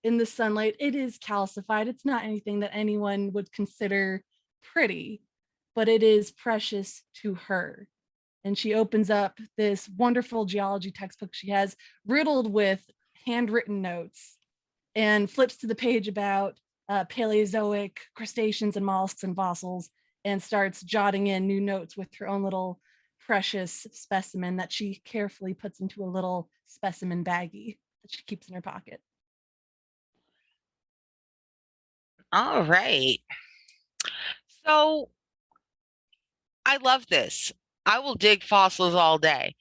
in the sunlight. It is calcified. It's not anything that anyone would consider pretty, but it is precious to her. And she opens up this wonderful geology textbook she has, riddled with handwritten notes, and flips to the page about Paleozoic crustaceans and mollusks and fossils, and starts jotting in new notes with her own little precious specimen that she carefully puts into a little specimen baggie that she keeps in her pocket. All right. So I love this. I will dig fossils all day.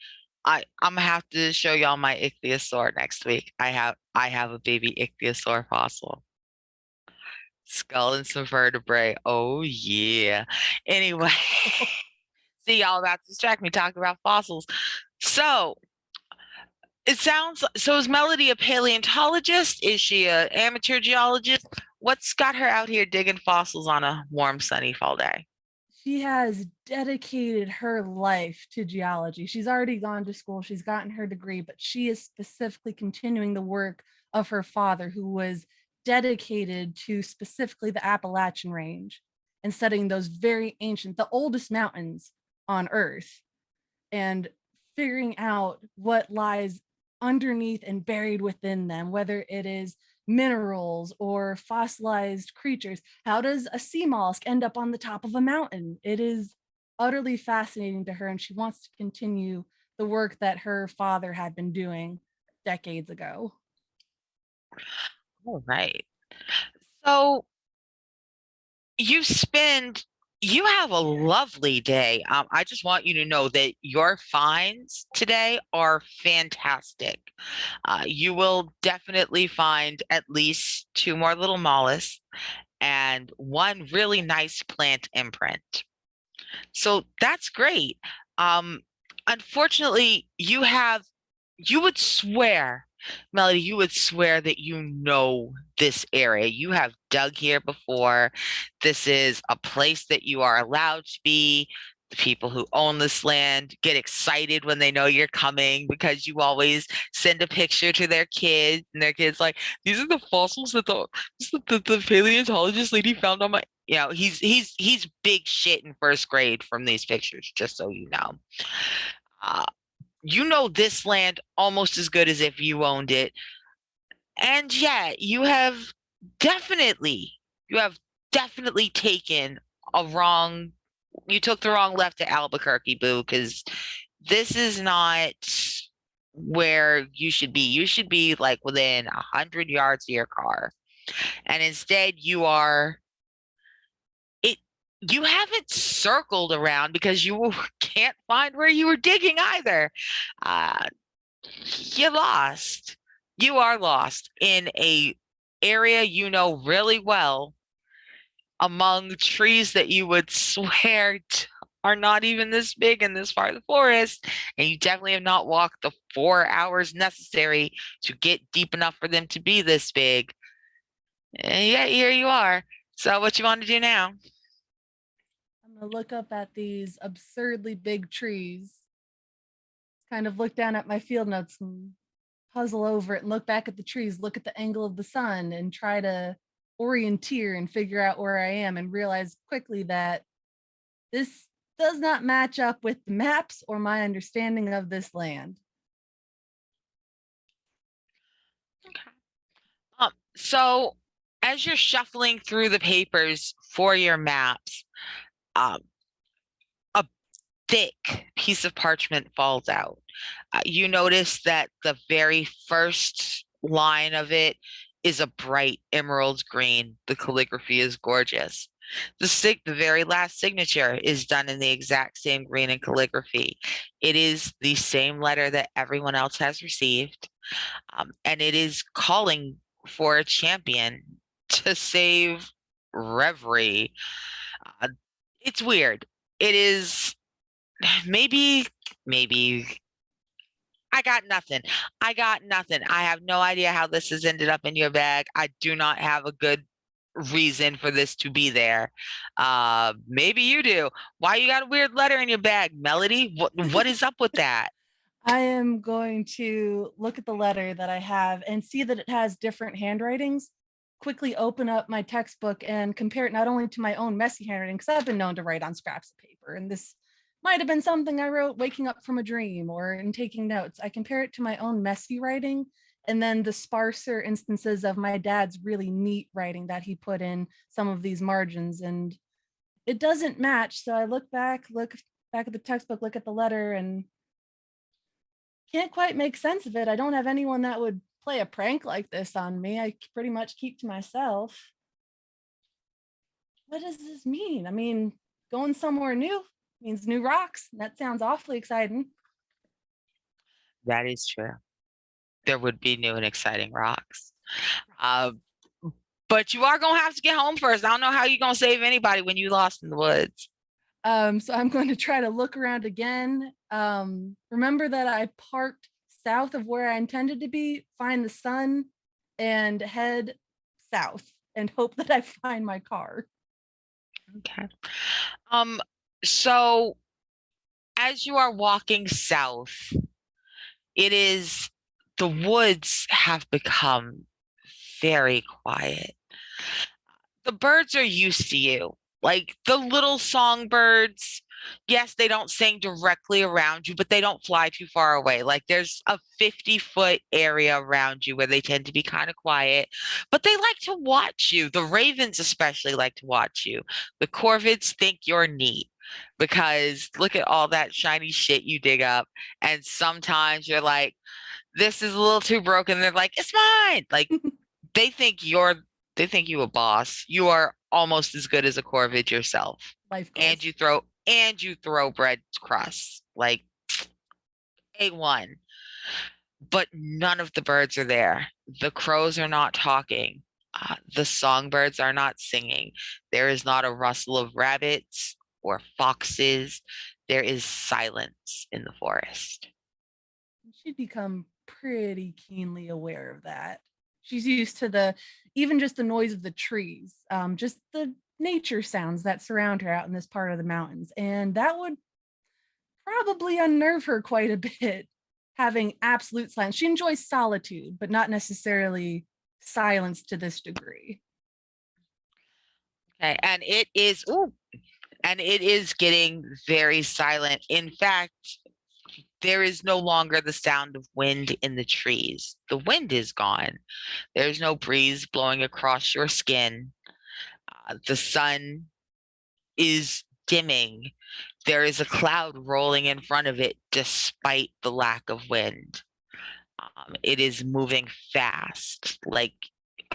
I'm gonna have to show y'all my ichthyosaur next week. I have a baby ichthyosaur fossil. Skull and some vertebrae. Oh yeah. Anyway, see y'all about to distract me talking about fossils. So it sounds so is Melody a paleontologist? Is she an amateur geologist? What's got her out here digging fossils on a warm, sunny fall day? She has dedicated her life to geology. She's already gone to school, she's gotten her degree, but she is specifically continuing the work of her father, who was dedicated to specifically the Appalachian Range and studying those very ancient, the oldest mountains on Earth, and figuring out what lies underneath and buried within them, whether it is minerals or fossilized creatures. How does a sea mollusk end up on the top of a mountain? It is utterly fascinating to her, and she wants to continue the work that her father had been doing decades ago. All right. So you have a lovely day. I just want you to know that your finds today are fantastic. You will definitely find at least 2 more little mollusks and 1 really nice plant imprint. So that's great. Unfortunately, you would swear, Melody, you would swear that you know this area. You have dug here before. This is a place that you are allowed to be. The people who own this land get excited when they know you're coming because you always send a picture to their kids, and their kids like, these are the fossils that the paleontologist lady found on my, he's big shit in 1st grade from these pictures, just so you know. You know this land almost as good as if you owned it. And yet definitely, you have definitely taken you took the wrong left to Albuquerque, boo, because this is not where you should be. You should be like within 100 yards of your car. And instead you haven't circled around because you can't find where you were digging either. Uh, you lost. You are lost in a area you know really well among trees that you would swear are not even this big in this part of the forest, and you definitely have not walked the 4 hours necessary to get deep enough for them to be this big. And yet here you are. So what you want to do now? I'm gonna look up at these absurdly big trees, kind of look down at my field notes and puzzle over it and look back at the trees, look at the angle of the sun and try to orienteer and figure out where I am, and realize quickly that this does not match up with the maps or my understanding of this land. So as you're shuffling through the papers for your maps, a thick piece of parchment falls out. You notice that the very first line of it is a bright emerald green. The calligraphy is gorgeous. The very last signature is done in the exact same green and calligraphy. It is the same letter that everyone else has received, and it is calling for a champion to save Reverie. Uh, it's weird. It is maybe I got nothing. I got nothing. I have no idea how this has ended up in your bag. I do not have a good reason for this to be there. Maybe you do. Why you got a weird letter in your bag, Melody? What is up with that? I am going to look at the letter that I have and see that it has different handwritings. Quickly open up my textbook and compare it not only to my own messy handwriting, because I've been known to write on scraps of paper, and this might have been something I wrote waking up from a dream or in taking notes. I compare it to my own messy writing and then the sparser instances of my dad's really neat writing that he put in some of these margins, and it doesn't match. So I look back at the textbook, look at the letter, and can't quite make sense of it. I don't have anyone that would play a prank like this on me. I pretty much keep to myself. What does this mean? I mean, going somewhere new means new rocks. That sounds awfully exciting. That is true. There would be new and exciting rocks. But you are gonna have to get home first. I don't know how you're gonna save anybody when you lost in the woods. So I'm going to try to look around again. Remember that I parked south of where I intended to be, find the sun, and head south and hope that I find my car. Okay. So as you are walking south, the woods have become very quiet. The birds are used to you. Like the little songbirds, yes, they don't sing directly around you, but they don't fly too far away. Like there's a 50-foot area around you where they tend to be kind of quiet, but they like to watch you. The ravens especially like to watch you. The corvids think you're neat because look at all that shiny shit you dig up. And sometimes you're like, this is a little too broken. They're like, it's mine. Like they think you a boss. You are almost as good as a corvid yourself. Life And goals. you throw bread crusts. Like A1. But none of the birds are there. The crows are not talking. The songbirds are not singing. There is not a rustle of rabbits or foxes. There is silence in the forest. She'd become pretty keenly aware of that. She's used to even just the noise of the trees, just the nature sounds that surround her out in this part of the mountains. And that would probably unnerve her quite a bit, having absolute silence. She enjoys solitude, but not necessarily silence to this degree. Okay, and it is getting very silent. In fact, there is no longer the sound of wind in the trees. The wind is gone. There's no breeze blowing across your skin. The sun is dimming. There is a cloud rolling in front of it despite the lack of wind. It is moving fast, like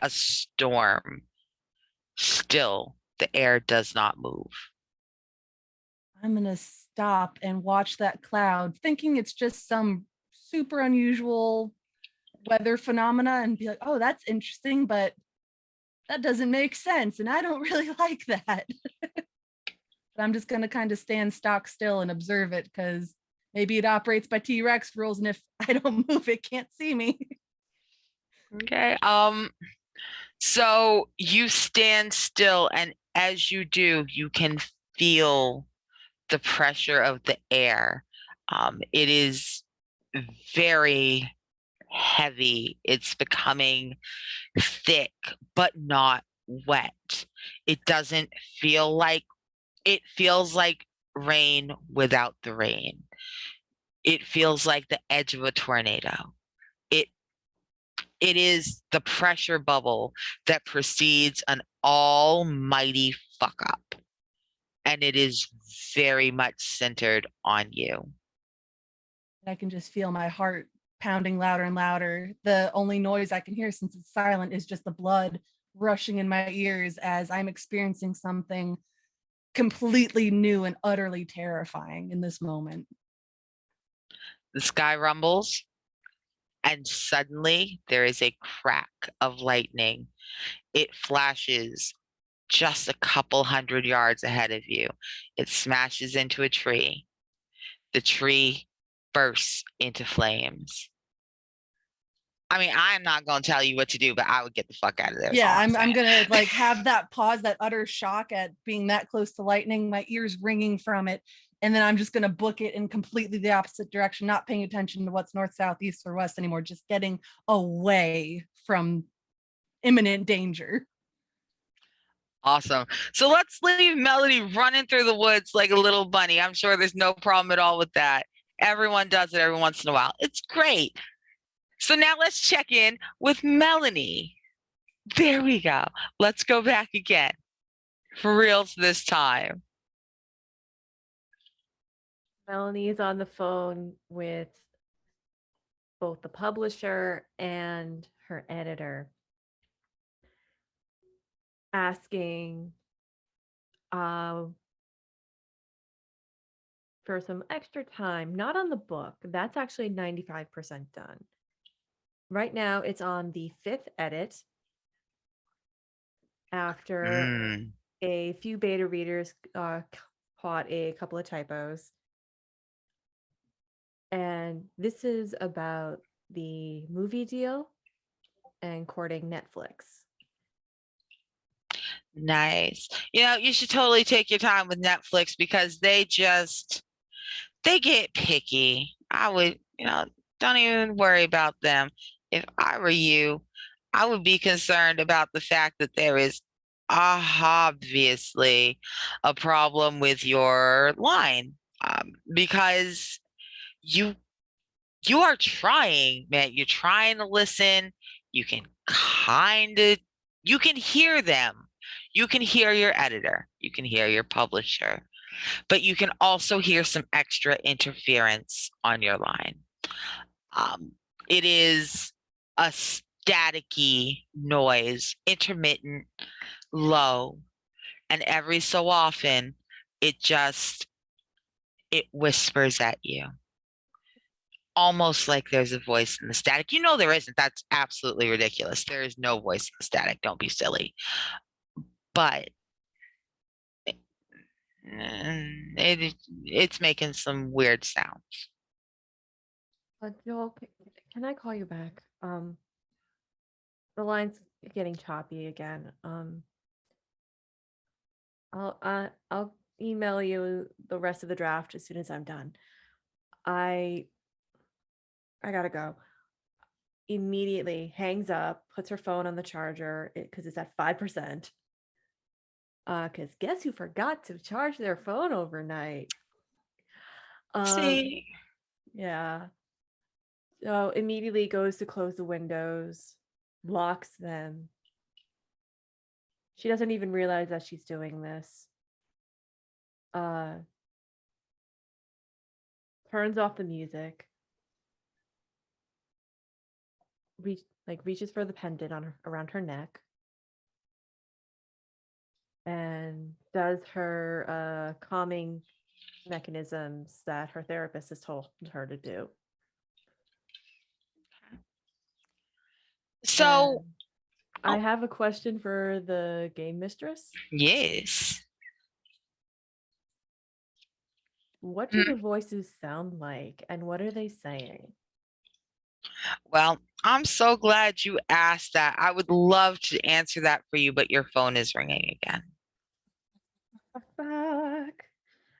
a storm. Still, the air does not move. I'm going to stop and watch that cloud, thinking it's just some super unusual weather phenomena and be like, oh, that's interesting, but that doesn't make sense. And I don't really like that. But I'm just going to kind of stand stock still and observe it because maybe it operates by T-Rex rules. And if I don't move, it can't see me. Okay. So you stand still, and as you do, you can feel the pressure of the air. It is very heavy. It's becoming thick, but not wet. It doesn't feel like it feels like rain without the rain. It feels like the edge of a tornado. It it is the pressure bubble that precedes an almighty fuck up. And it is very much centered on you. I can just feel my heart pounding louder and louder. The only noise I can hear since it's silent is just the blood rushing in my ears as I'm experiencing something completely new and utterly terrifying in this moment. The sky rumbles, and suddenly there is a crack of lightning. It flashes just a couple 100 yards ahead of you. It smashes into a tree. The tree bursts into flames. I mean, I'm not going to tell you what to do, but I would get the fuck out of there. Yeah, I'm gonna like have that pause, that utter shock at being that close to lightning, my ears ringing from it, and then I'm just gonna book it in completely the opposite direction, not paying attention to what's north, south, east, or west anymore, just getting away from imminent danger. Awesome. So let's leave Melody running through the woods like a little bunny. I'm sure there's no problem at all with that. Everyone does it every once in a while. It's great. So now let's check in with Melanie. There we go. Let's go back again. For reals this time. Melanie is on the phone with both the publisher and her editor, asking for some extra time, not on the book. That's actually 95% done. Right now, it's on the 5th edit after a few beta readers caught a couple of typos. And this is about the movie deal and courting Netflix. Nice. You know, you should totally take your time with Netflix because they get picky. I would, don't even worry about them. If I were you, I would be concerned about the fact that there is obviously a problem with your line, because you are trying, man. You're trying to listen. You can you can hear them. You can hear your editor. You can hear your publisher, but you can also hear some extra interference on your line. It is a staticky noise, intermittent, low, and every so often it whispers at you, almost like there's a voice in the static. You know there isn't. That's absolutely ridiculous. There is no voice in the static. Don't be silly. But it's making some weird sounds. Joel, can I call you back? The line's getting choppy again. I'll email you the rest of the draft as soon as I'm done. I gotta go. Immediately hangs up, puts her phone on the charger because it's at 5%. Because guess who forgot to charge their phone overnight? See, Yeah. So immediately goes to close the windows, locks them. She doesn't even realize that she's doing this. Turns off the music. reaches for the pendant around her neck and does her calming mechanisms that her therapist has told her to do. So, And I have a question for the game mistress. yes. What do the voices sound like, and what are they saying? Well, I'm so glad you asked that. I would love to answer that for you, but your phone is ringing again. Fuck.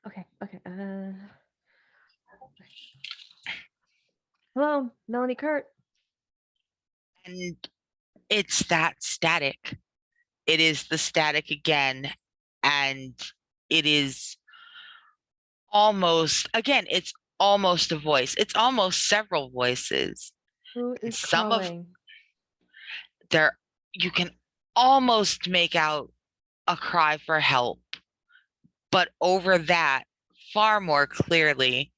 Okay. Hello, Melanie Kurt. And it's that static. It is the static again. And it is almost, again, it's almost a voice. It's almost several voices. Who is Some of calling? there, you can almost make out a cry for help. But over that, far more clearly,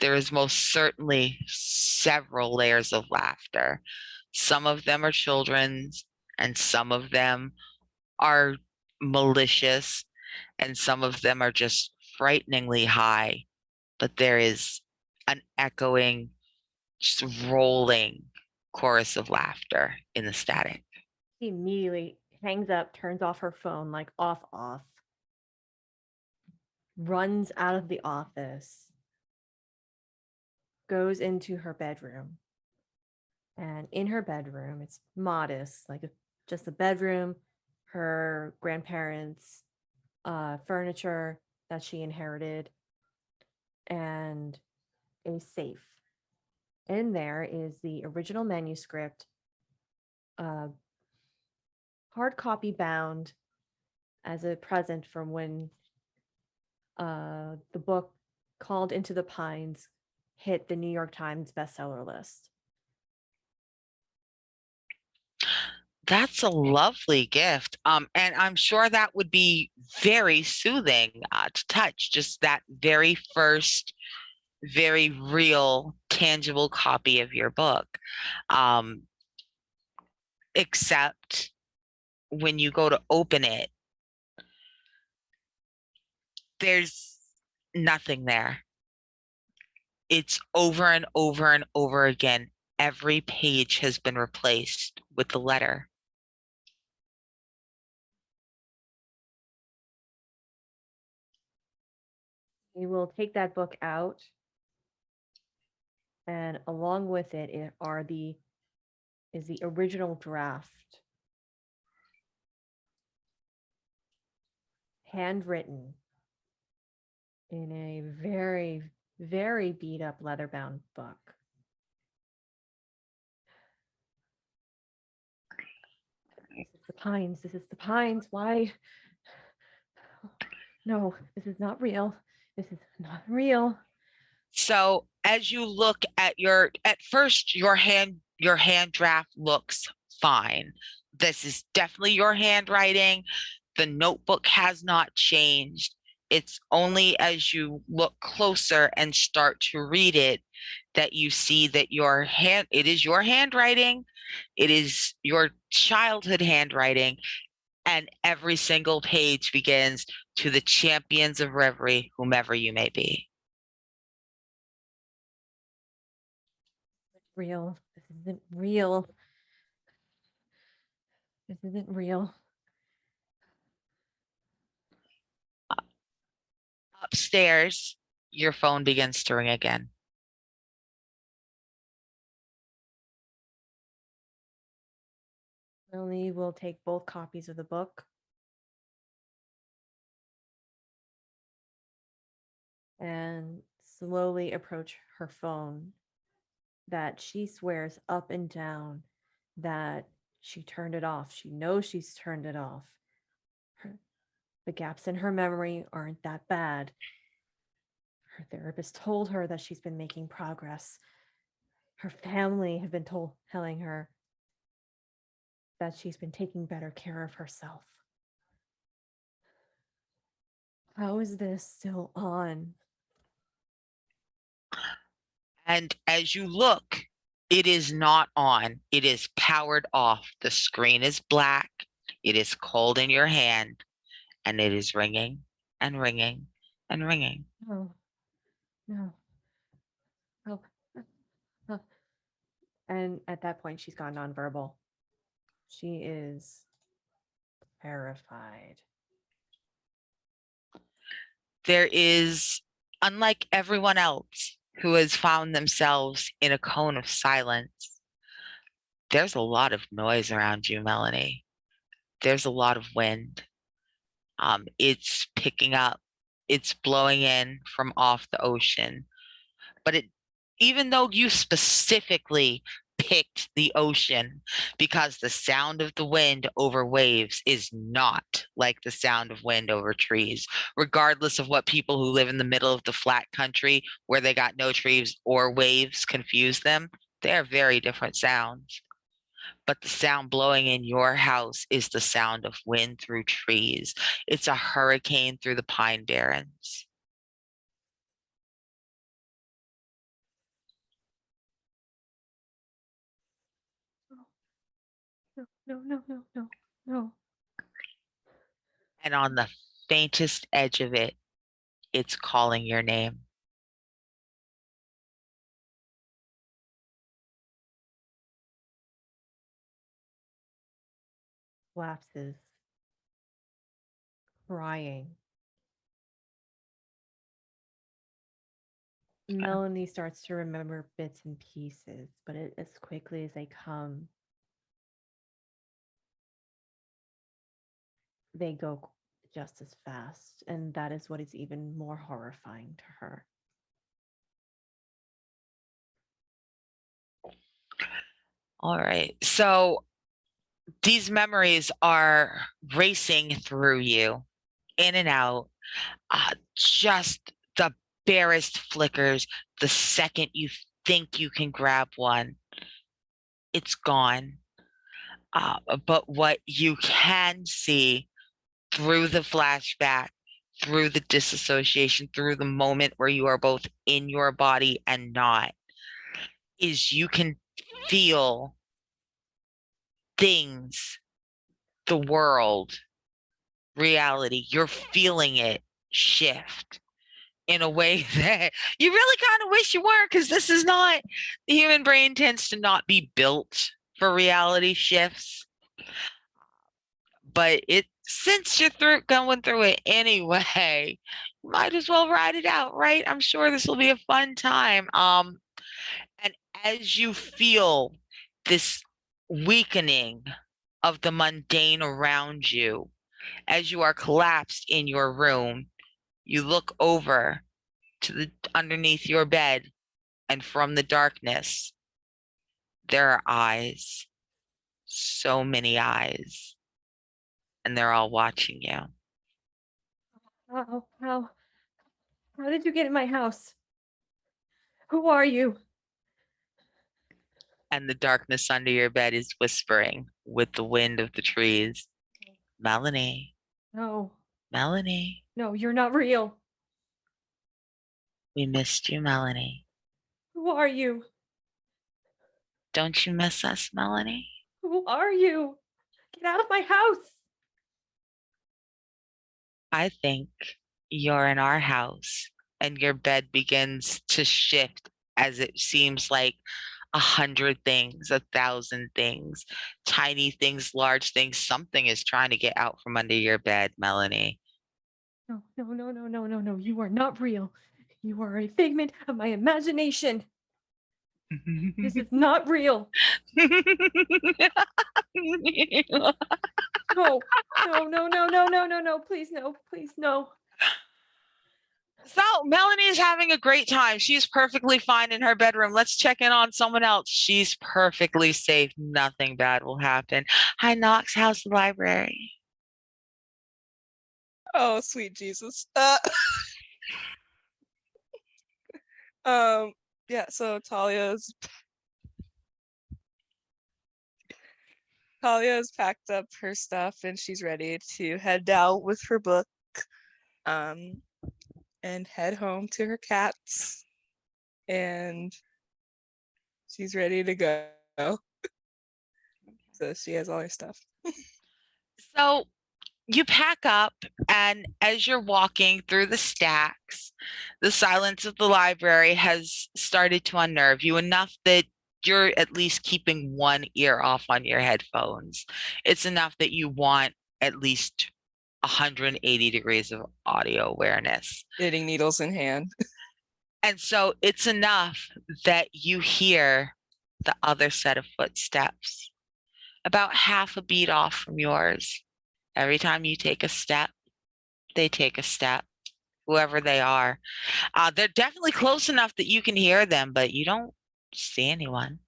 there is most certainly several layers of laughter. Some of them are children's, and some of them are malicious, and some of them are just frighteningly high. But there is an echoing, just rolling chorus of laughter in the static. He immediately hangs up, turns off her phone, like off, runs out of the office, goes into her bedroom. And in her bedroom, it's modest, like just a bedroom, her grandparents' furniture that she inherited, and a safe. In there is the original manuscript, hard copy bound as a present from when the book called Into the Pines hit the New York Times bestseller list. That's a lovely gift. And I'm sure that would be very soothing to touch, just that very first, very real, tangible copy of your book. Except when you go to open it, there's nothing there. It's over and over and over again. Every page has been replaced with the letter. You will take that book out, and along with it is the original draft, handwritten in a very, very beat up leather-bound book. This is the Pines. This is the Pines. Why? No, this is not real. This is not real. So as you look at at first, your hand draft looks fine. This is definitely your handwriting. The notebook has not changed. It's only as you look closer and start to read it that you see that it is your handwriting. It is your childhood handwriting. And every single page begins to the champions of reverie, whomever you may be. Real. This isn't real. This isn't real. Upstairs, your phone begins to ring again. Melanie will take both copies of the book and slowly approach her phone that she swears up and down that she turned it off. She knows she's turned it off. The gaps in her memory aren't that bad. Her therapist told her that she's been making progress. Her family have been telling her that she's been taking better care of herself. How is this still on? And as you look, It is not on. It is powered off. The screen is black. It is cold in your hand, and it is ringing and ringing and ringing. No. No. Oh. Oh. And at that point, she's gone nonverbal. She is terrified. There is, unlike everyone else who has found themselves in a cone of silence, there's a lot of noise around you, Melanie. There's a lot of wind. It's picking up. It's blowing in from off the ocean. But even though you specifically picked the ocean, because the sound of the wind over waves is not like the sound of wind over trees, regardless of what people who live in the middle of the flat country where they got no trees or waves confuse them, they're very different sounds. But the sound blowing in your house is the sound of wind through trees. It's a hurricane through the pine barrens. No, no, no, no, no, no. And on the faintest edge of it, it's calling your name. Collapses. Crying. Melanie starts to remember bits and pieces, but as quickly as they come, they go just as fast. And that is what is even more horrifying to her. All right. So these memories are racing through you, in and out. Just the barest flickers. The second you think you can grab one, it's gone. But what you can see through the flashback, through the disassociation, through the moment where you are both in your body and not, is you can feel things, the world, reality. You're feeling it shift in a way that you really kind of wish you weren't, because this is not, the human brain tends to not be built for reality shifts. But since you're going through it anyway, you might as well ride it out, right? I'm sure this will be a fun time. And as you feel this weakening of the mundane around you, as you are collapsed in your room, you look over to the underneath your bed, and from the darkness, there are eyes, so many eyes, and they're all watching you. How did you get in my house? Who are you? And the darkness under your bed is whispering with the wind of the trees, Melanie, No, Melanie, no, you're not real. we missed you, Melanie. Who are you? Don't you miss us, Melanie? Who are you? Get out of my house. I think you're in our house, and your bed begins to shift as it seems like 100 things, 1,000 things, tiny things, large things. Something is trying to get out from under your bed, Melanie. No, no, no, no, no, no, no. You are not real. You are a figment of my imagination. This is not real. No, no, no, no, no, no, no, no. Please, no, please, no. So Melanie is having a great time. She's perfectly fine in her bedroom. Let's check in on someone else. She's perfectly safe. Nothing bad will happen. Hi, Knox. How's the library? Oh, sweet Jesus. Yeah, so Talia's packed up her stuff and she's ready to head down with her book, and head home to her cats. And She's ready to go. So she has all her stuff. So you pack up, and as you're walking through the stacks, the silence of the library has started to unnerve you enough that you're at least keeping one ear off on your headphones. It's enough that you want at least 180 degrees of audio awareness. Knitting needles in hand. And so it's enough that you hear the other set of footsteps about half a beat off from yours. Every time you take a step, they take a step, whoever they are. They're definitely close enough that you can hear them, but you don't see anyone.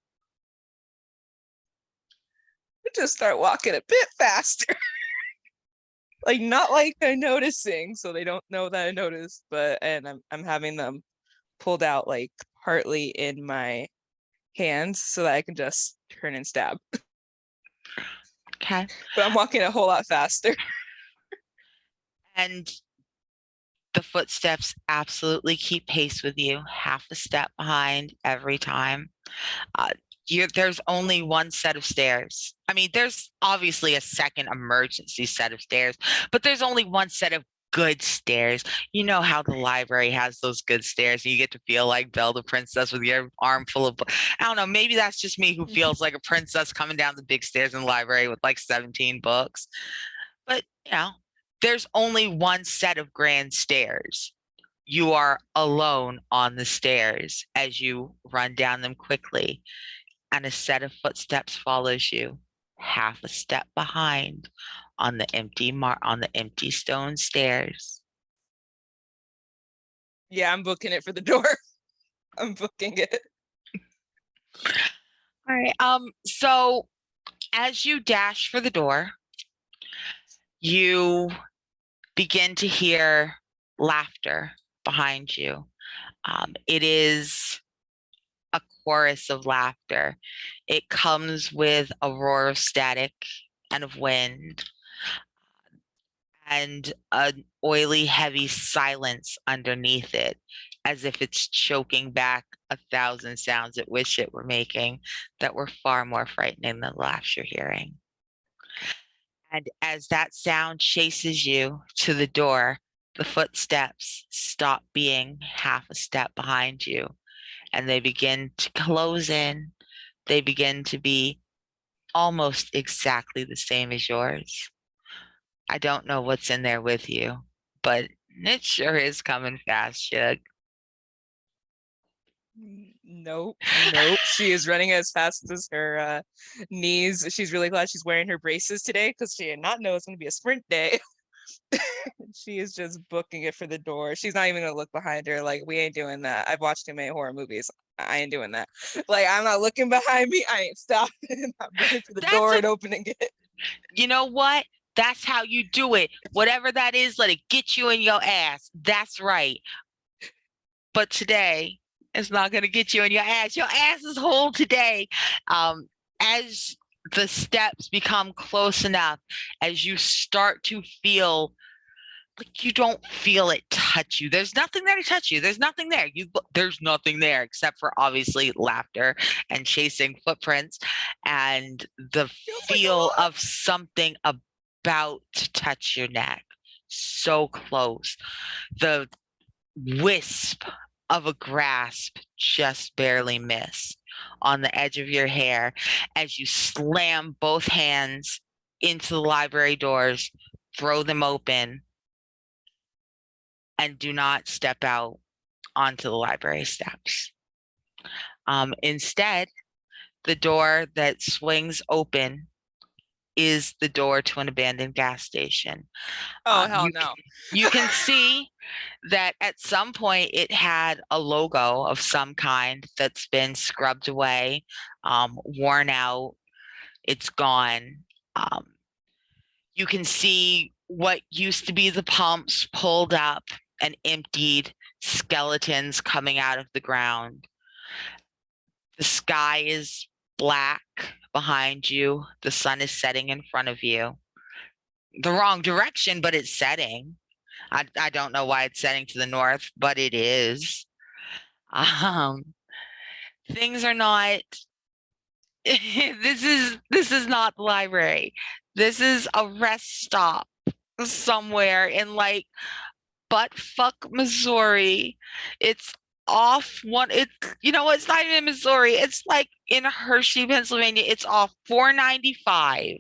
Just start walking a bit faster. Like, not like I'm noticing, so they don't know that I noticed, but I'm having them pulled out like partly in my hands so that I can just turn and stab. Okay. But I'm walking a whole lot faster. And the footsteps absolutely keep pace with you, half a step behind every time. There's only one set of stairs. I mean, there's obviously a second emergency set of stairs, but there's only one set of good stairs. You know how the library has those good stairs, and you get to feel like Belle the princess with your arm full of. I don't know. Maybe that's just me who feels like a princess coming down the big stairs in the library with like 17 books. But there's only one set of grand stairs. You are alone on the stairs as you run down them quickly, and a set of footsteps follows you, half a step behind on the empty stone stairs. Yeah, I'm booking it for the door. I'm booking it. All right. So as you dash for the door, you begin to hear laughter behind you. It is a chorus of laughter. It comes with a roar of static and of wind, and an oily, heavy silence underneath it, as if it's choking back 1,000 sounds it wish it were making that were far more frightening than the laughs you're hearing. And as that sound chases you to the door, the footsteps stop being half a step behind you, and they begin to close in. They begin to be almost exactly the same as yours. I don't know what's in there with you, but it sure is coming fast, Shug. Nope. She is running as fast as her knees. She's really glad she's wearing her braces today because she did not know it's going to be a sprint day. She is just booking it for the door. She's not even going to look behind her. Like, we ain't doing that. I've watched too many horror movies. I ain't doing that. Like, I'm not looking behind me. I ain't stopping. I'm running to the door and opening it. You know what? That's how you do it. Whatever that is, let it get you in your ass. That's right. But today, it's not going to get you in your ass. Your ass is whole today. As the steps become close enough, as you start to feel like you don't feel it touch you. There's nothing there to touch you. There's nothing there. There's nothing there except for obviously laughter and chasing footprints and the feel of something about to touch your neck. So close. The wisp of a grasp just barely missed on the edge of your hair as you slam both hands into the library doors, throw them open, and do not step out onto the library steps. Instead, the door that swings open is the door to an abandoned gas station. Oh, hell no. You can see that at some point it had a logo of some kind that's been scrubbed away, worn out, it's gone. You can see what used to be the pumps pulled up and emptied, skeletons coming out of the ground. The sky is black behind you. The sun is setting in front of you. The wrong direction, but it's setting. I don't know why it's setting to the north, but it is. The things are not this is not the library. This is a rest stop somewhere in like butt fuck Missouri. It's off one it you know what, it's not even in Missouri. It's like in Hershey, Pennsylvania. It's off 495.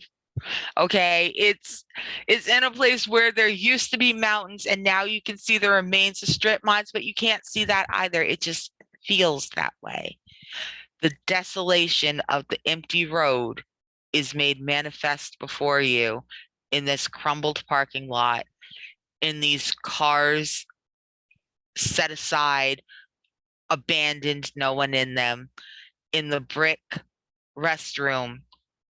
Okay, it's in a place where there used to be mountains and now you can see the remains of strip mines, but you can't see that either. It just feels that way. The desolation of the empty road is made manifest before you in this crumbled parking lot, in these cars set aside, abandoned, no one in them, in the brick restroom,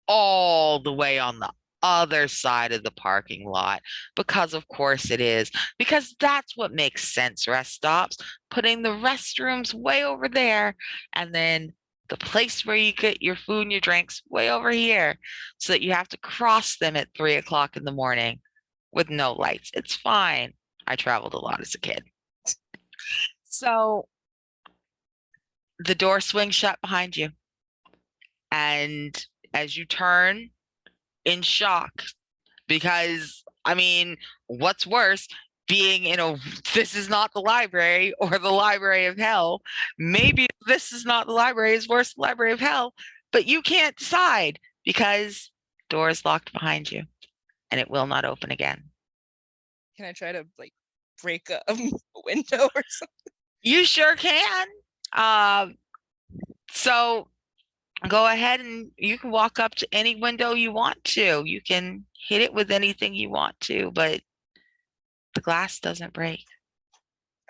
all the way on the other side of the parking lot, because of course it is, because that's what makes sense. Rest stops, putting the restrooms way over there, and then the place where you get your food and your drinks way over here, so that you have to cross them at 3 o'clock in the morning with no lights. It's fine. I traveled a lot as a kid. So the door swings shut behind you, and as you turn in shock, because I mean, what's worse, being in a this is not the library or the library of hell? Maybe this is not the library is worse, the library of hell, but you can't decide because door is locked behind you and it will not open again. Can I try to like break a window or something? You sure can. So go ahead and you can walk up to any window you want to. You can hit it with anything you want to, but the glass doesn't break.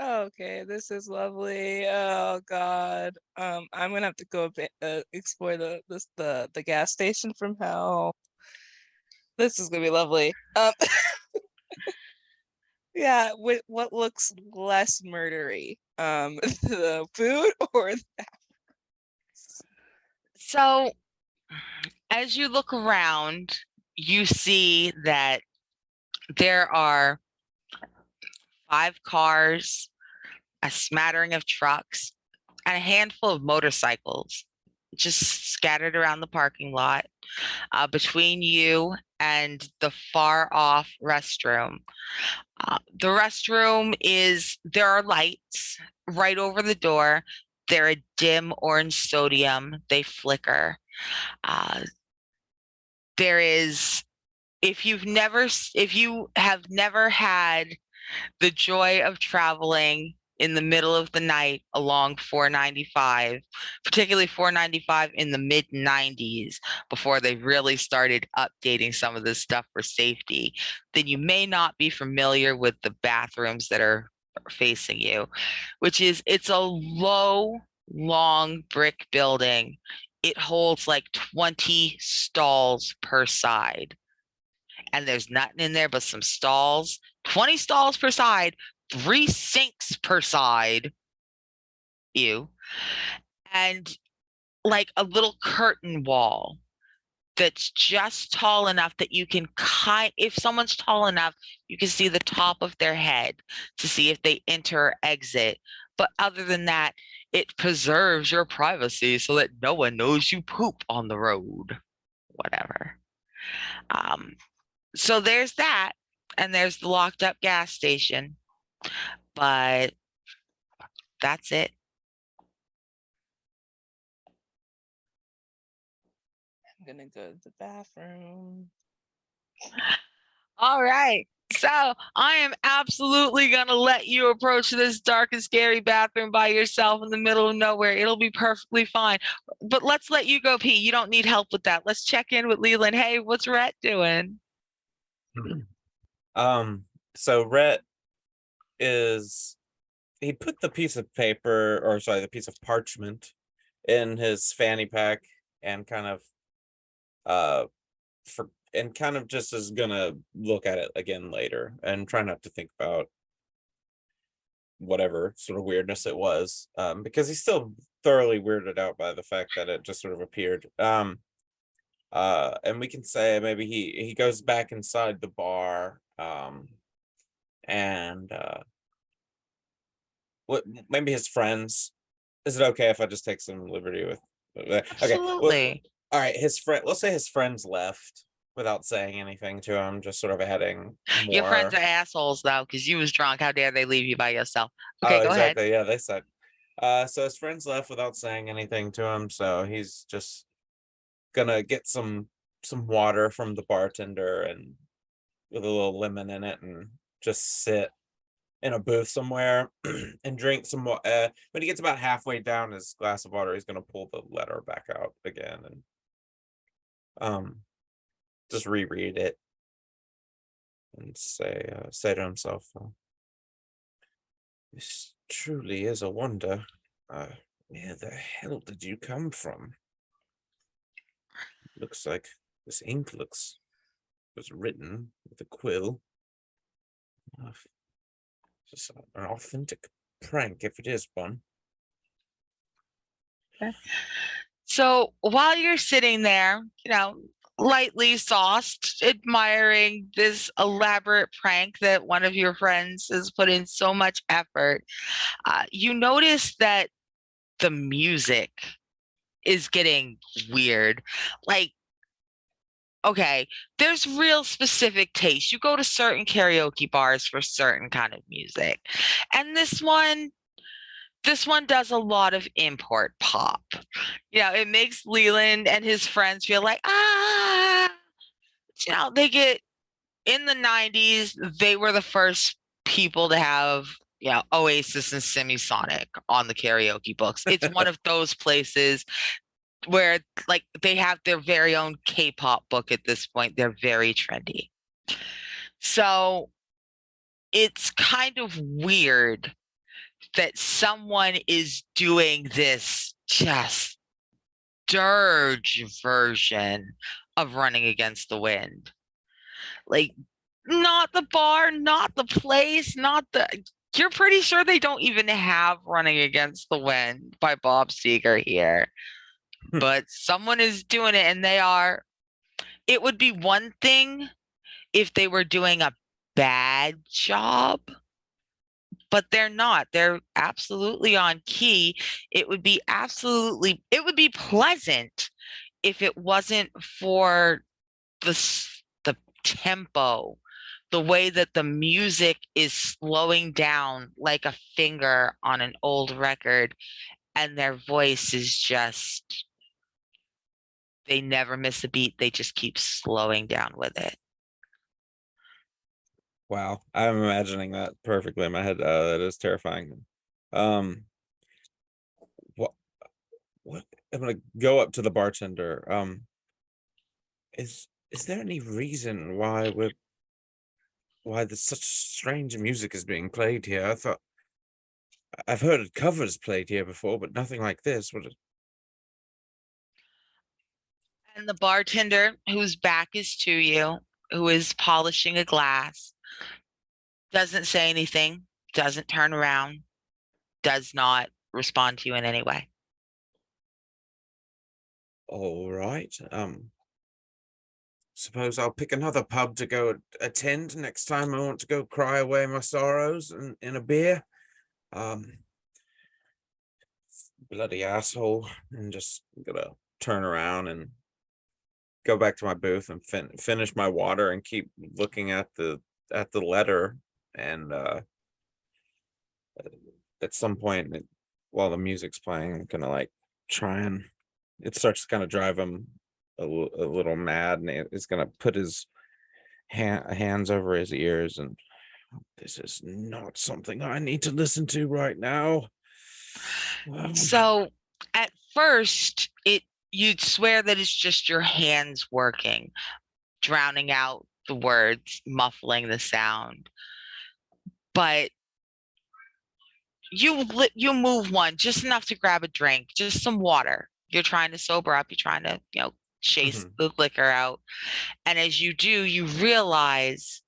Okay, this is lovely. Oh God. I'm gonna have to go explore the gas station from hell. This is gonna be lovely. Yeah, what looks less murdery? The food or So as you look around, you see that there are 5 cars, a smattering of trucks, and a handful of motorcycles just scattered around the parking lot, between you and the far off restroom. The restroom there are lights right over the door. They're a dim orange sodium. They flicker. There is, if you have never had the joy of traveling in the middle of the night along 495, particularly 495 in the mid 90s, before they really started updating some of this stuff for safety, then you may not be familiar with the bathrooms that are facing you, which is it's a low, long brick building. It holds like 20 stalls per side. And there's nothing in there but some stalls, 20 stalls per side, 3 sinks per side. Ew. And like a little curtain wall that's just tall enough that you can if someone's tall enough, you can see the top of their head to see if they enter or exit. But other than that, it preserves your privacy so that no one knows you poop on the road. Whatever. So there's that, and there's the locked up gas station, but that's it. I'm gonna go to the bathroom. All right. So I am absolutely going to let you approach this dark and scary bathroom by yourself in the middle of nowhere. It'll be perfectly fine. But let's let you go pee. You don't need help with that. Let's check in with Leland. Hey, what's Rhett doing? So Rhett he put the piece of paper, or sorry, the piece of parchment in his fanny pack and kind of just is gonna look at it again later and try not to think about whatever sort of weirdness it was, because he's still thoroughly weirded out by the fact that it just sort of appeared. And we can say maybe he goes back inside the bar, and what maybe his friends Is it okay if I just take some liberty with? Okay. Well, Absolutely. all right. His friend. Let's say his friends left without saying anything to him, just sort of heading Your friends more. are assholes though, because you was drunk. How dare they leave you by yourself? Okay, Oh, go ahead. exactly. Yeah, they said. So his friends left without saying anything to him, so he's just gonna get some water from the bartender and with a little lemon in it, and just sit in a booth somewhere and drink some more. When he gets about halfway down his glass of water, he's gonna pull the letter back out again and just reread it and say to himself, "This truly is a wonder. Where the hell did you come from? Looks like this ink was written with a quill. Just an authentic prank, if it is one." So while you're sitting there, lightly sauced, admiring this elaborate prank that one of your friends has put in so much effort, you notice that the music is getting weird. Like, okay, there's real specific taste. You go to certain karaoke bars for certain kind of music. And this one does a lot of import pop. It makes Leland and his friends feel like, they get in the 90s, they were the first people to have Oasis and Semisonic on the karaoke books. It's one of those places where like they have their very own K-pop book at this point. They're very trendy. So it's kind of weird that someone is doing this just dirge version of Running Against the Wind. Like, not the bar, not the place, you're pretty sure they don't even have Running Against the Wind by Bob Seger here. But someone is doing it, and it would be one thing if they were doing a bad job, but they're not. They're absolutely on key. It would be pleasant if it wasn't for the tempo, the way that the music is slowing down like a finger on an old record, and their voice is just, they never miss a beat. They just keep slowing down with it. Wow, I'm imagining that perfectly in my head. That is terrifying. What? What? I'm gonna go up to the bartender. Is there any reason why this such strange music is being played here? I thought I've heard covers played here before, but nothing like this. And the bartender, whose back is to you, who is polishing a glass, doesn't say anything, doesn't turn around, does not respond to you in any way. All right. Suppose I'll pick another pub to go attend next time I want to go cry away my sorrows in a beer. Bloody asshole. And just gonna turn around and go back to my booth and finish my water and keep looking at the letter. And at some point, while the music's playing, I'm gonna like try and it starts to kind of drive him a little mad, and he's gonna put his hands over his ears, and this is not something I need to listen to right now. So at first, you'd swear that it's just your hands working, drowning out the words, muffling the sound. But you move one just enough to grab a drink, just some water. You're trying to sober up. You're trying to, chase the liquor out. And as you do, you realize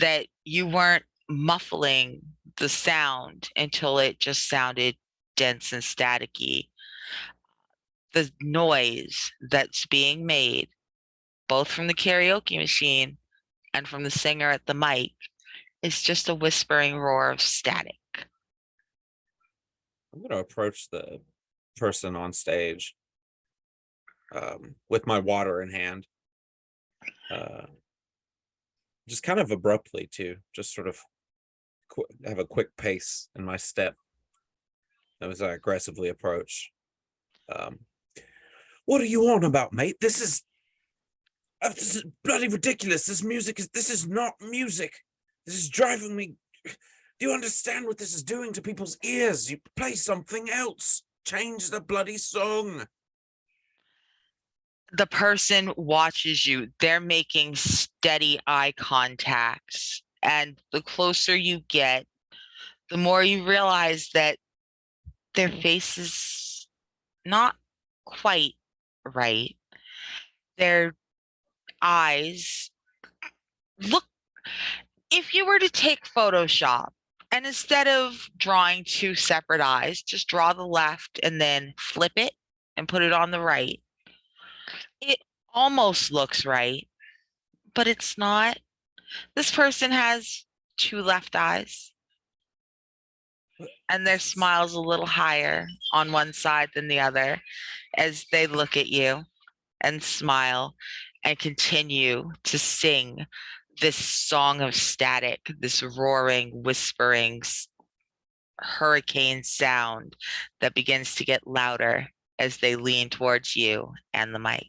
that you weren't muffling the sound until it just sounded dense and staticky. The noise that's being made, both from the karaoke machine and from the singer at the mic, is just a whispering roar of static. I'm gonna approach the person on stage, with my water in hand. Just kind of abruptly too, just sort of have a quick pace in my step as I aggressively approach. What are you on about, mate? This is bloody ridiculous. This is not music. This is driving me. Do you understand what this is doing to people's ears? You play something else. Change the bloody song. The person watches you. They're making steady eye contacts. And the closer you get, the more you realize that their face is not quite right. Their eyes look, if you were to take Photoshop and instead of drawing two separate eyes, just draw the left and then flip it and put it on the right. It almost looks right, but it's not. This person has two left eyes, and their smile's a little higher on one side than the other as they look at you and smile and continue to sing this song of static, this roaring, whispering, hurricane sound that begins to get louder as they lean towards you and the mic.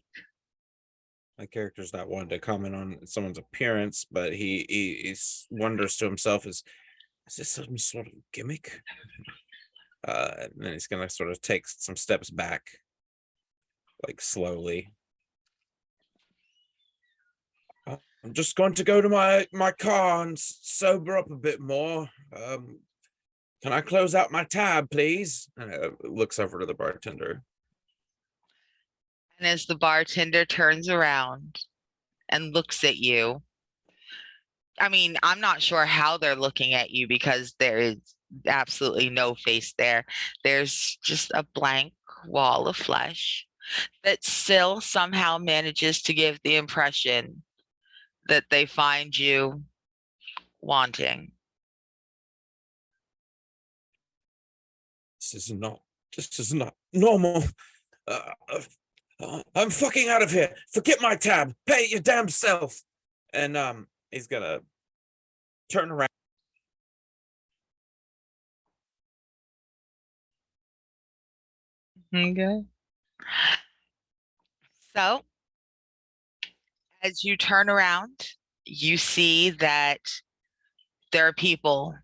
My character's not one to comment on someone's appearance, but he wonders to himself, is this some sort of gimmick? And then he's gonna sort of take some steps back, like slowly. I'm just going to go to my car and sober up a bit more. Can I close out my tab, please? And looks over to the bartender. And as the bartender turns around and looks at you, I mean, I'm not sure how they're looking at you because there is absolutely no face there. There's just a blank wall of flesh that still somehow manages to give the impression that they find you wanting. This is not normal. I'm fucking out of here. Forget my tab. Pay it your damn self. And he's gonna turn around. Okay. So, as you turn around, you see that there are people,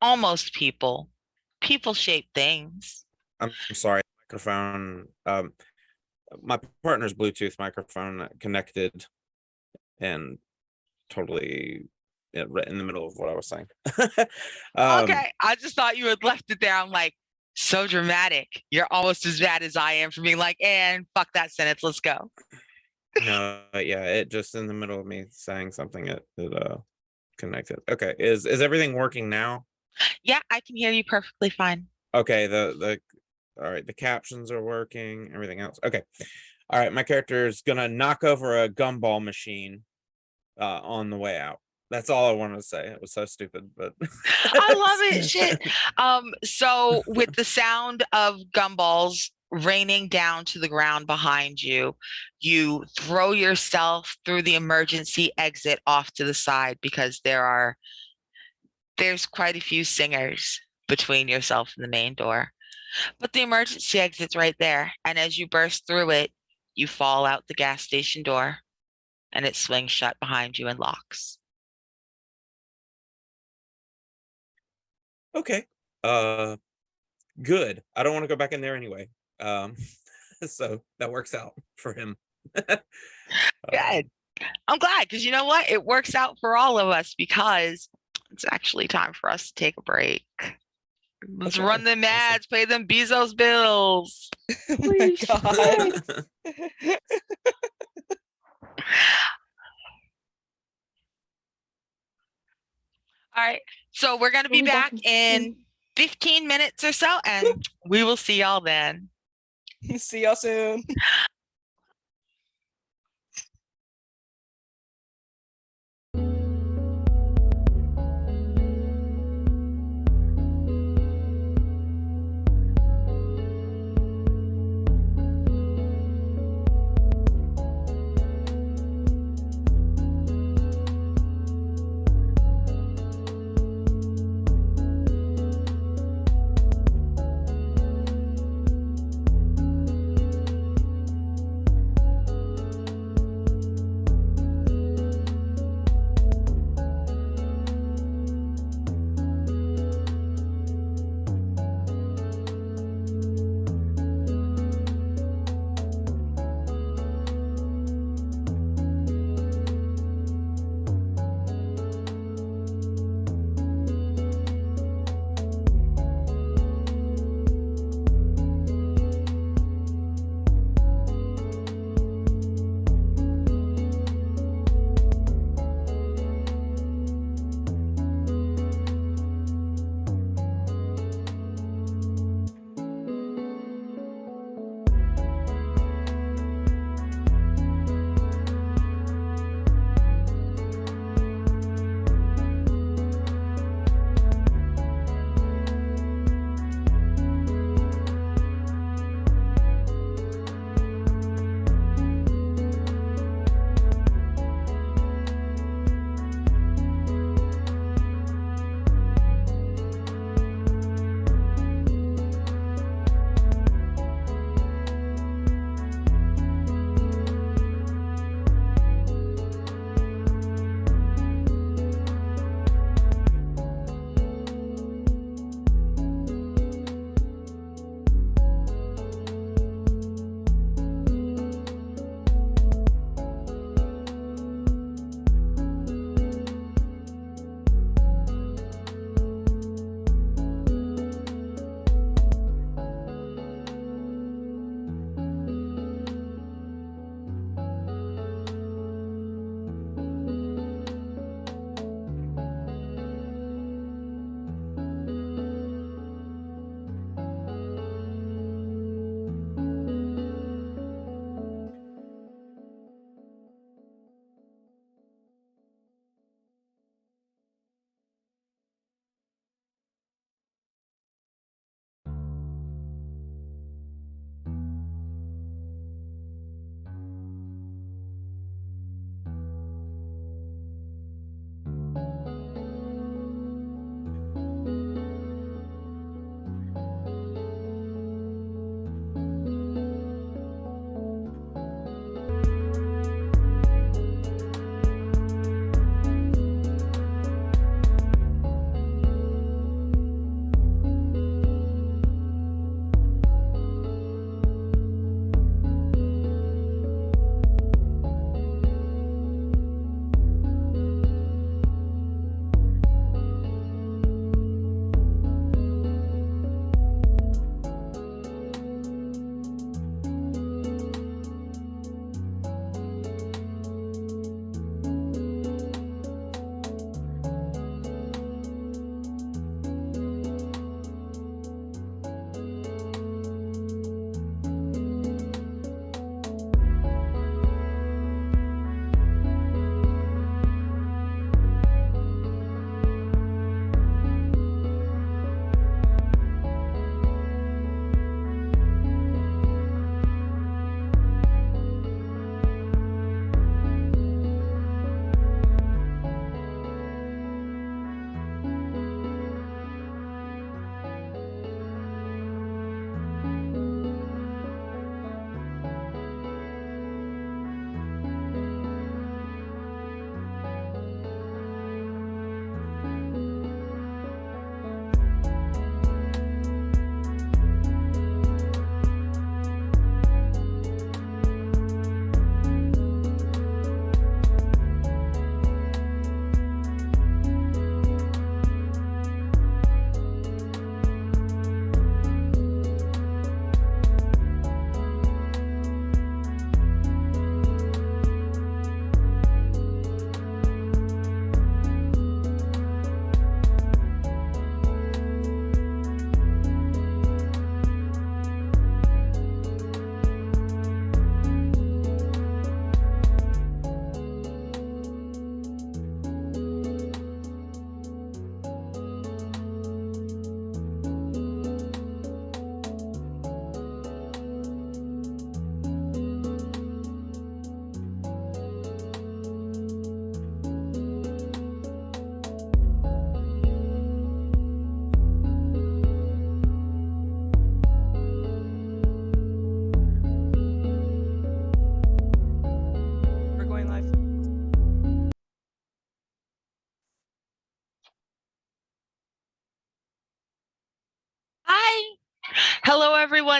almost people-shaped things. I'm sorry, microphone. My partner's Bluetooth microphone connected and totally right in the middle of what I was saying. Okay, I just thought you had left it there. I'm like, so dramatic. You're almost as bad as I am for being like, and fuck that sentence, let's go. No, yeah, it just in the middle of me saying something, it connected. Okay, is everything working now? Yeah, I can hear you perfectly fine. Okay, all right, the captions are working, everything else. Okay. All right, my character is gonna knock over a gumball machine on the way out. That's all I wanted to say. It was so stupid, but I love it. Shit. So with the sound of gumballs raining down to the ground behind you, you throw yourself through the emergency exit off to the side because there's quite a few singers between yourself and the main door. But the emergency exit's right there. And as you burst through it, you fall out the gas station door and it swings shut behind you and locks. okay. Good. I don't want to go back in there anyway. So that works out for him. Good. I'm glad because you know what? It works out for all of us because it's actually time for us to take a break. Let's Okay, run them ads, pay them Bezos bills. Oh my Please. God. All right. So we're going to be We'll be back back in in 15 minutes or so, and we will see y'all then. See y'all soon.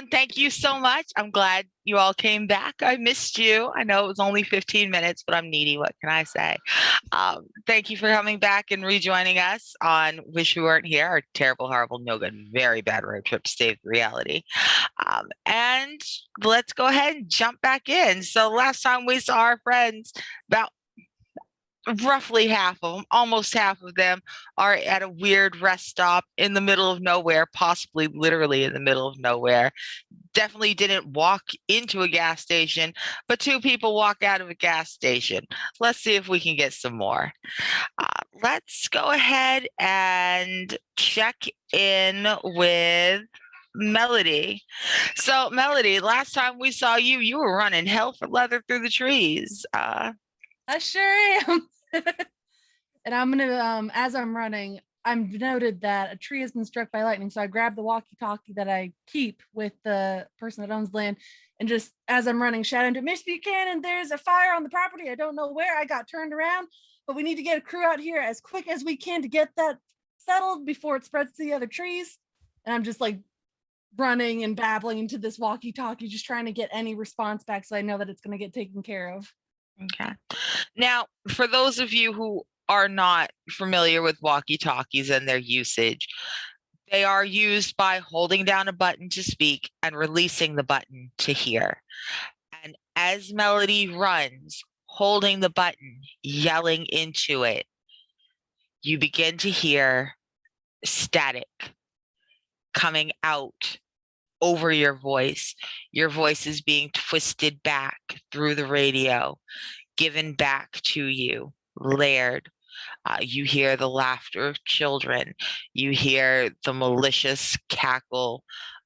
everyone, thank you so much. I'm glad you all came back. I missed you. I know it was only 15 minutes, but I'm needy. What can I say? Thank you for coming back and rejoining us on Wish We Weren't Here, our terrible, horrible, no good, very bad road trip to save reality. And let's go ahead and jump back in. So last time we saw our friends, about roughly half of them, almost half of them, are at a weird rest stop in the middle of nowhere, possibly literally in the middle of nowhere. Definitely didn't walk into a gas station, but two people walk out of a gas station. Let's see if we can get some more. Let's go ahead and check in with Melody. So, Melody, last time we saw you, you were running hell for leather through the trees. I sure am. And I'm gonna, as I'm running, I'm noted that a tree has been struck by lightning. So I grab the walkie-talkie that I keep with the person that owns land, and just as I'm running, shouting to Miss Buchanan, there's a fire on the property. I don't know where. I got turned around, but we need to get a crew out here as quick as we can to get that settled before it spreads to the other trees. And I'm just like running and babbling into this walkie-talkie, just trying to get any response back so I know that it's going to get taken care of. Okay. Now, for those of you who are not familiar with walkie-talkies and their usage, they are used by holding down a button to speak and releasing the button to hear. And as Melody runs, holding the button, yelling into it, you begin to hear static coming out over your voice. Your voice is being twisted back through the radio, given back to you, layered. You hear the laughter of children. You hear the malicious cackle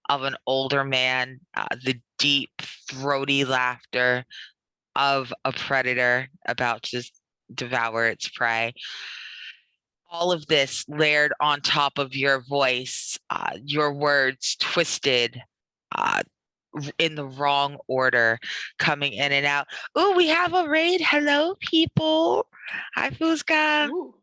of an older man, the deep, throaty laughter of a predator about to devour its prey. All of this layered on top of your voice, your words twisted in the wrong order, coming in and out. Oh, we have a raid. Hello, people. Hi, Fuzka. Ooh.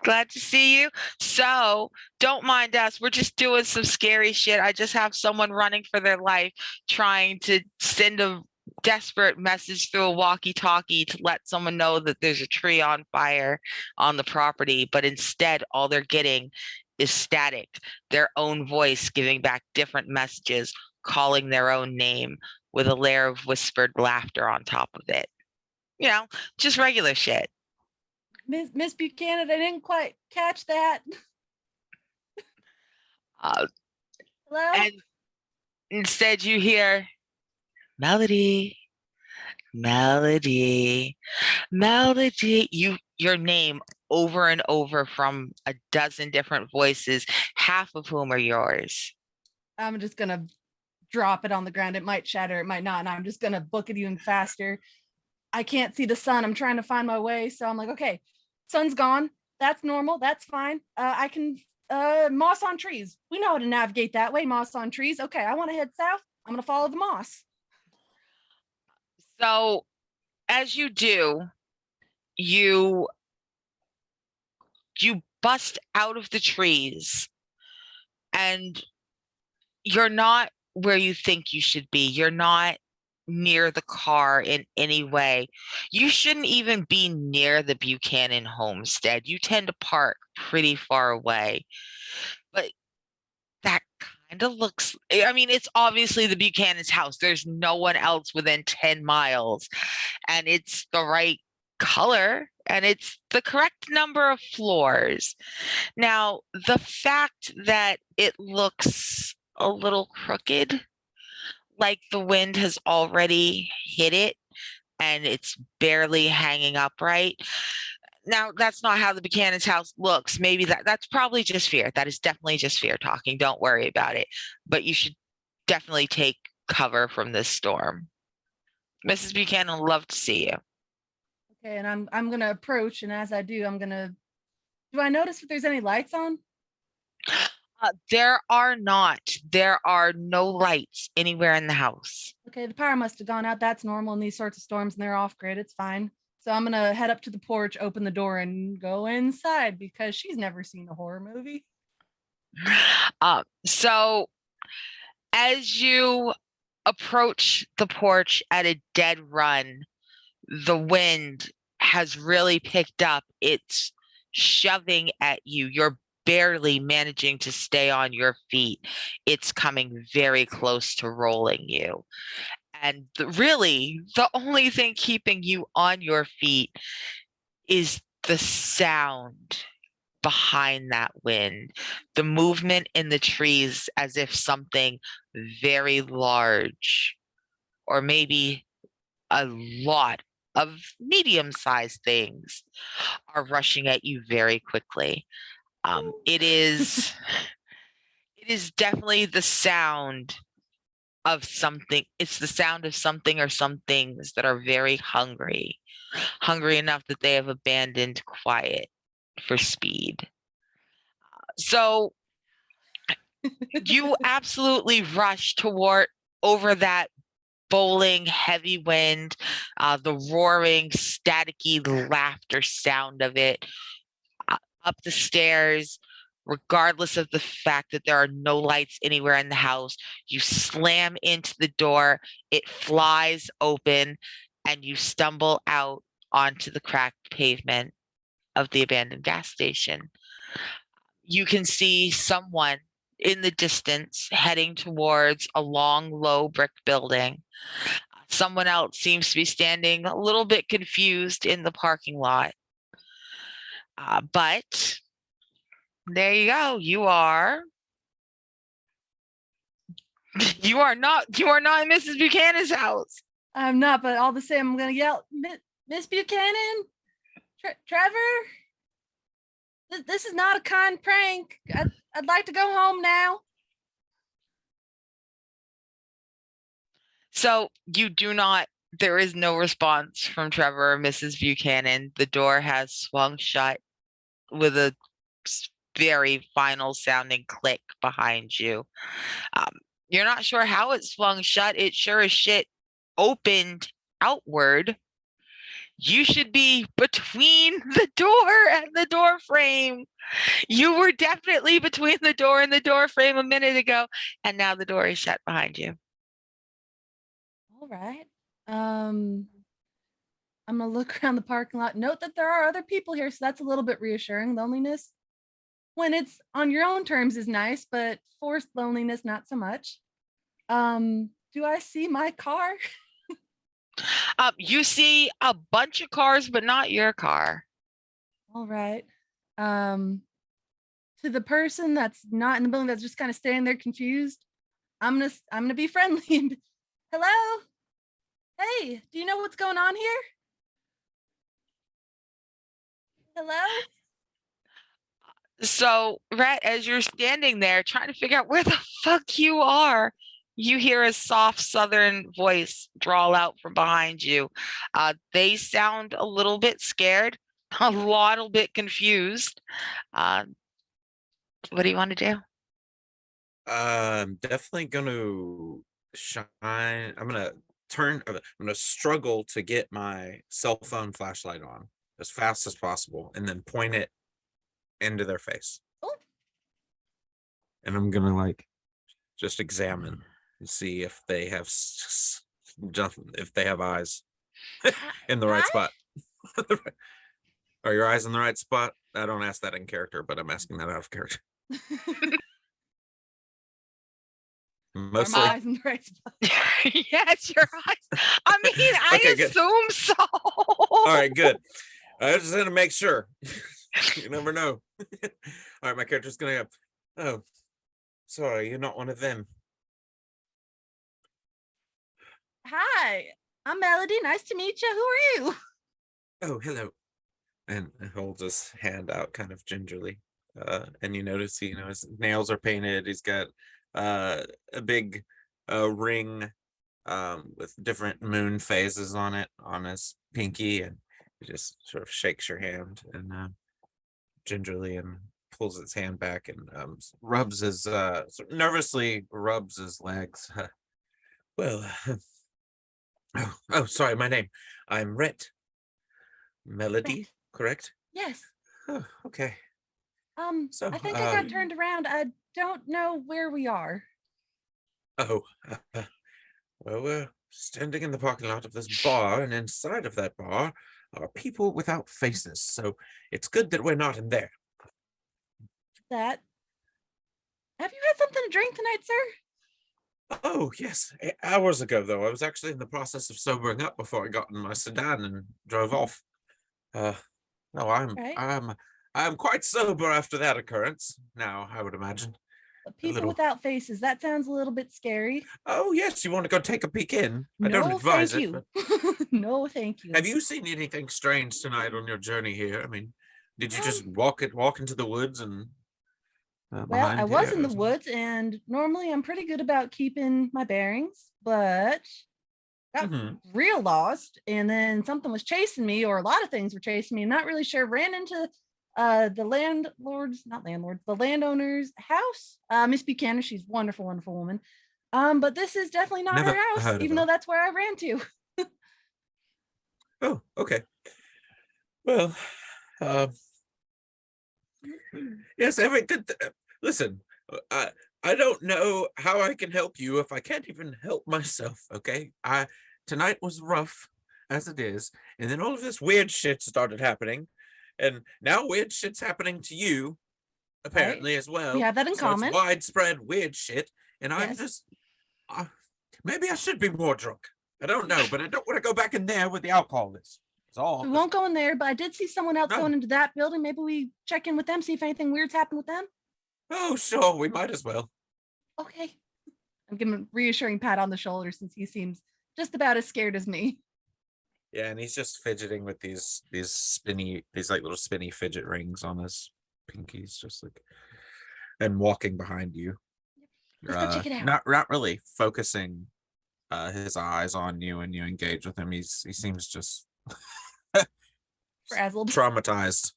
Glad to see you. So don't mind us. We're just doing some scary shit. I just have someone running for their life, trying to send a desperate message through a walkie-talkie to let someone know that there's a tree on fire on the property. But instead, all they're getting is static, their own voice giving back different messages, calling their own name with a layer of whispered laughter on top of it. You know, just regular shit. Miss Buchanan, I didn't quite catch that. Hello? And instead you hear Melody, Melody, Melody, your name over and over from a dozen different voices, half of whom are yours. I'm just gonna drop it on the ground. It might shatter, it might not, and I'm just gonna book it even faster. I can't see the sun. I'm trying to find my way, so I'm like, okay, sun's gone. That's normal. That's fine. I can moss on trees. We know how to navigate that way. Moss on trees. Okay, I want to head south. I'm gonna follow the moss. So as you do, you bust out of the trees, and you're not where you think you should be. You're not near the car in any way. You shouldn't even be near the Buchanan homestead. You tend to park pretty far away. But that kind of looks, I mean, it's obviously the Buchanan's house. There's no one else within 10 miles. And it's the right color, and it's the correct number of floors. Now, the fact that it looks a little crooked, like the wind has already hit it and it's barely hanging upright. Now, that's not how the Buchanan's house looks. Maybe that's probably just fear. That is definitely just fear talking. Don't worry about it. But you should definitely take cover from this storm. Mrs. Buchanan would love to see you. Okay, and I'm gonna approach, and as I do, do I notice if there's any lights on? There are not. There are no lights anywhere in the house. Okay, the power must have gone out. That's normal in these sorts of storms, and they're off grid. It's fine. So I'm gonna head up to the porch, open the door, and go inside because she's never seen a horror movie. So As you approach the porch at a dead run, the wind has really picked up. It's shoving at you. You're barely managing to stay on your feet. It's coming very close to rolling you. And really, the only thing keeping you on your feet is the sound behind that wind, the movement in the trees as if something very large, or maybe a lot of medium-sized things, are rushing at you very quickly. It is definitely the sound of something. It's the sound of something or some things that are very hungry enough that they have abandoned quiet for speed. So you absolutely rush toward over that bowling heavy wind, the roaring, staticky laughter sound of it, up the stairs, regardless of the fact that there are no lights anywhere in the house. You slam into the door, it flies open, and you stumble out onto the cracked pavement of the abandoned gas station. You can see someone in the distance heading towards a long, low brick building. Someone else seems to be standing a little bit confused in the parking lot. But there you go. You are not in Mrs. Buchanan's house. I'm not, but all the same, I'm gonna yell, Miss Buchanan, Trevor. This is not a kind prank. I'd like to go home now. So there is no response from Trevor or Mrs. Buchanan. The door has swung shut with a very final sounding click behind you. You're not sure how it swung shut. It sure as shit opened outward. You should be between the door and the door frame. You were definitely between the door and the door frame a minute ago, and now the door is shut behind you. All right. I'm gonna look around the parking lot. Note that there are other people here, so that's a little bit reassuring. Loneliness, when it's on your own terms, is nice, but forced loneliness, not so much. Do I see my car? You see a bunch of cars, but not your car. All right. To the person that's not in the building, that's just kind of standing there confused, I'm gonna be friendly. Hello? Hey, do you know what's going on here? Hello? So, Rhett, as you're standing there trying to figure out where the fuck you are, you hear a soft southern voice drawl out from behind you. They sound a little bit scared, a little bit confused. What do you want to do? I'm definitely gonna shine. I'm gonna struggle to get my cell phone flashlight on as fast as possible and then point it into their face. Oh. And I'm gonna like just examine and see if they have if they have eyes in the right spot. Are your eyes in the right spot? I don't ask that in character, but I'm asking that out of character. Mostly. Are my eyes in the right spot? Yes, your eyes. I mean, I Okay, assume so. All right, good. I was just gonna make sure. You never know. All right, my character's gonna go, oh, sorry, you're not one of them. Hi, I'm Melody. Nice to meet you. Who are you? Oh, hello. And holds his hand out kind of gingerly. And you notice, his nails are painted. He's got a big ring with different moon phases on it on his pinky, and he just sort of shakes your hand and gingerly and pulls his hand back and rubs his nervously rubs his legs. Well, oh, sorry, my name. I'm Rhett. Melody, correct? Yes. Oh, okay. I think I got turned around. I don't know where we are. Oh, well, we're standing in the parking lot of this bar, and inside of that bar are people without faces. So it's good that we're not in there. That. Have you had something to drink tonight, sir? Oh, yes. Hours ago, though, I was actually in the process of sobering up before I got in my sedan and drove off. Uh, no, Right. I'm quite sober after that occurrence. Now, I would imagine. People little- without faces. That sounds a little bit scary. Oh, yes. You want to go take a peek in? I don't No, advise thank it. you. But No, thank you. have you seen anything strange tonight on your journey here? I mean, did you just Um, walk into the woods and Well, behind I was here in or the something? woods, and normally I'm pretty good about keeping my bearings, but got Mhm. real lost. And then something was chasing me, or a lot of things were chasing me. Not really sure. Ran into the the landowner's house. Miss Buchanan, she's wonderful, wonderful woman. But this is definitely not Never her house, heard of even her. though that's where I ran to. Oh, okay. Well, um, yes, every good. Listen, I don't know how I can help you if I can't even help myself. Okay, tonight was rough as it is, and then all of this weird shit started happening, and now weird shit's happening to you, apparently as well. We have that in So it's common. widespread weird shit, and I'm Yes. just maybe I should be more drunk. I don't know, but I don't want to go back in there with the alcohol. That's all. We won't go in there, but I did see someone else No. going into that building. Maybe we check in with them, see if anything weird's happened with them. Oh, sure, we might as well. Okay. I'm giving him a reassuring pat on the shoulder since he seems just about as scared as me. Yeah, and he's just fidgeting with these like little spinny fidget rings on his pinkies, just like, and walking behind you. Let's go check it out. Not really focusing his eyes on you, and you engage with him. He seems just Frazzled. traumatized,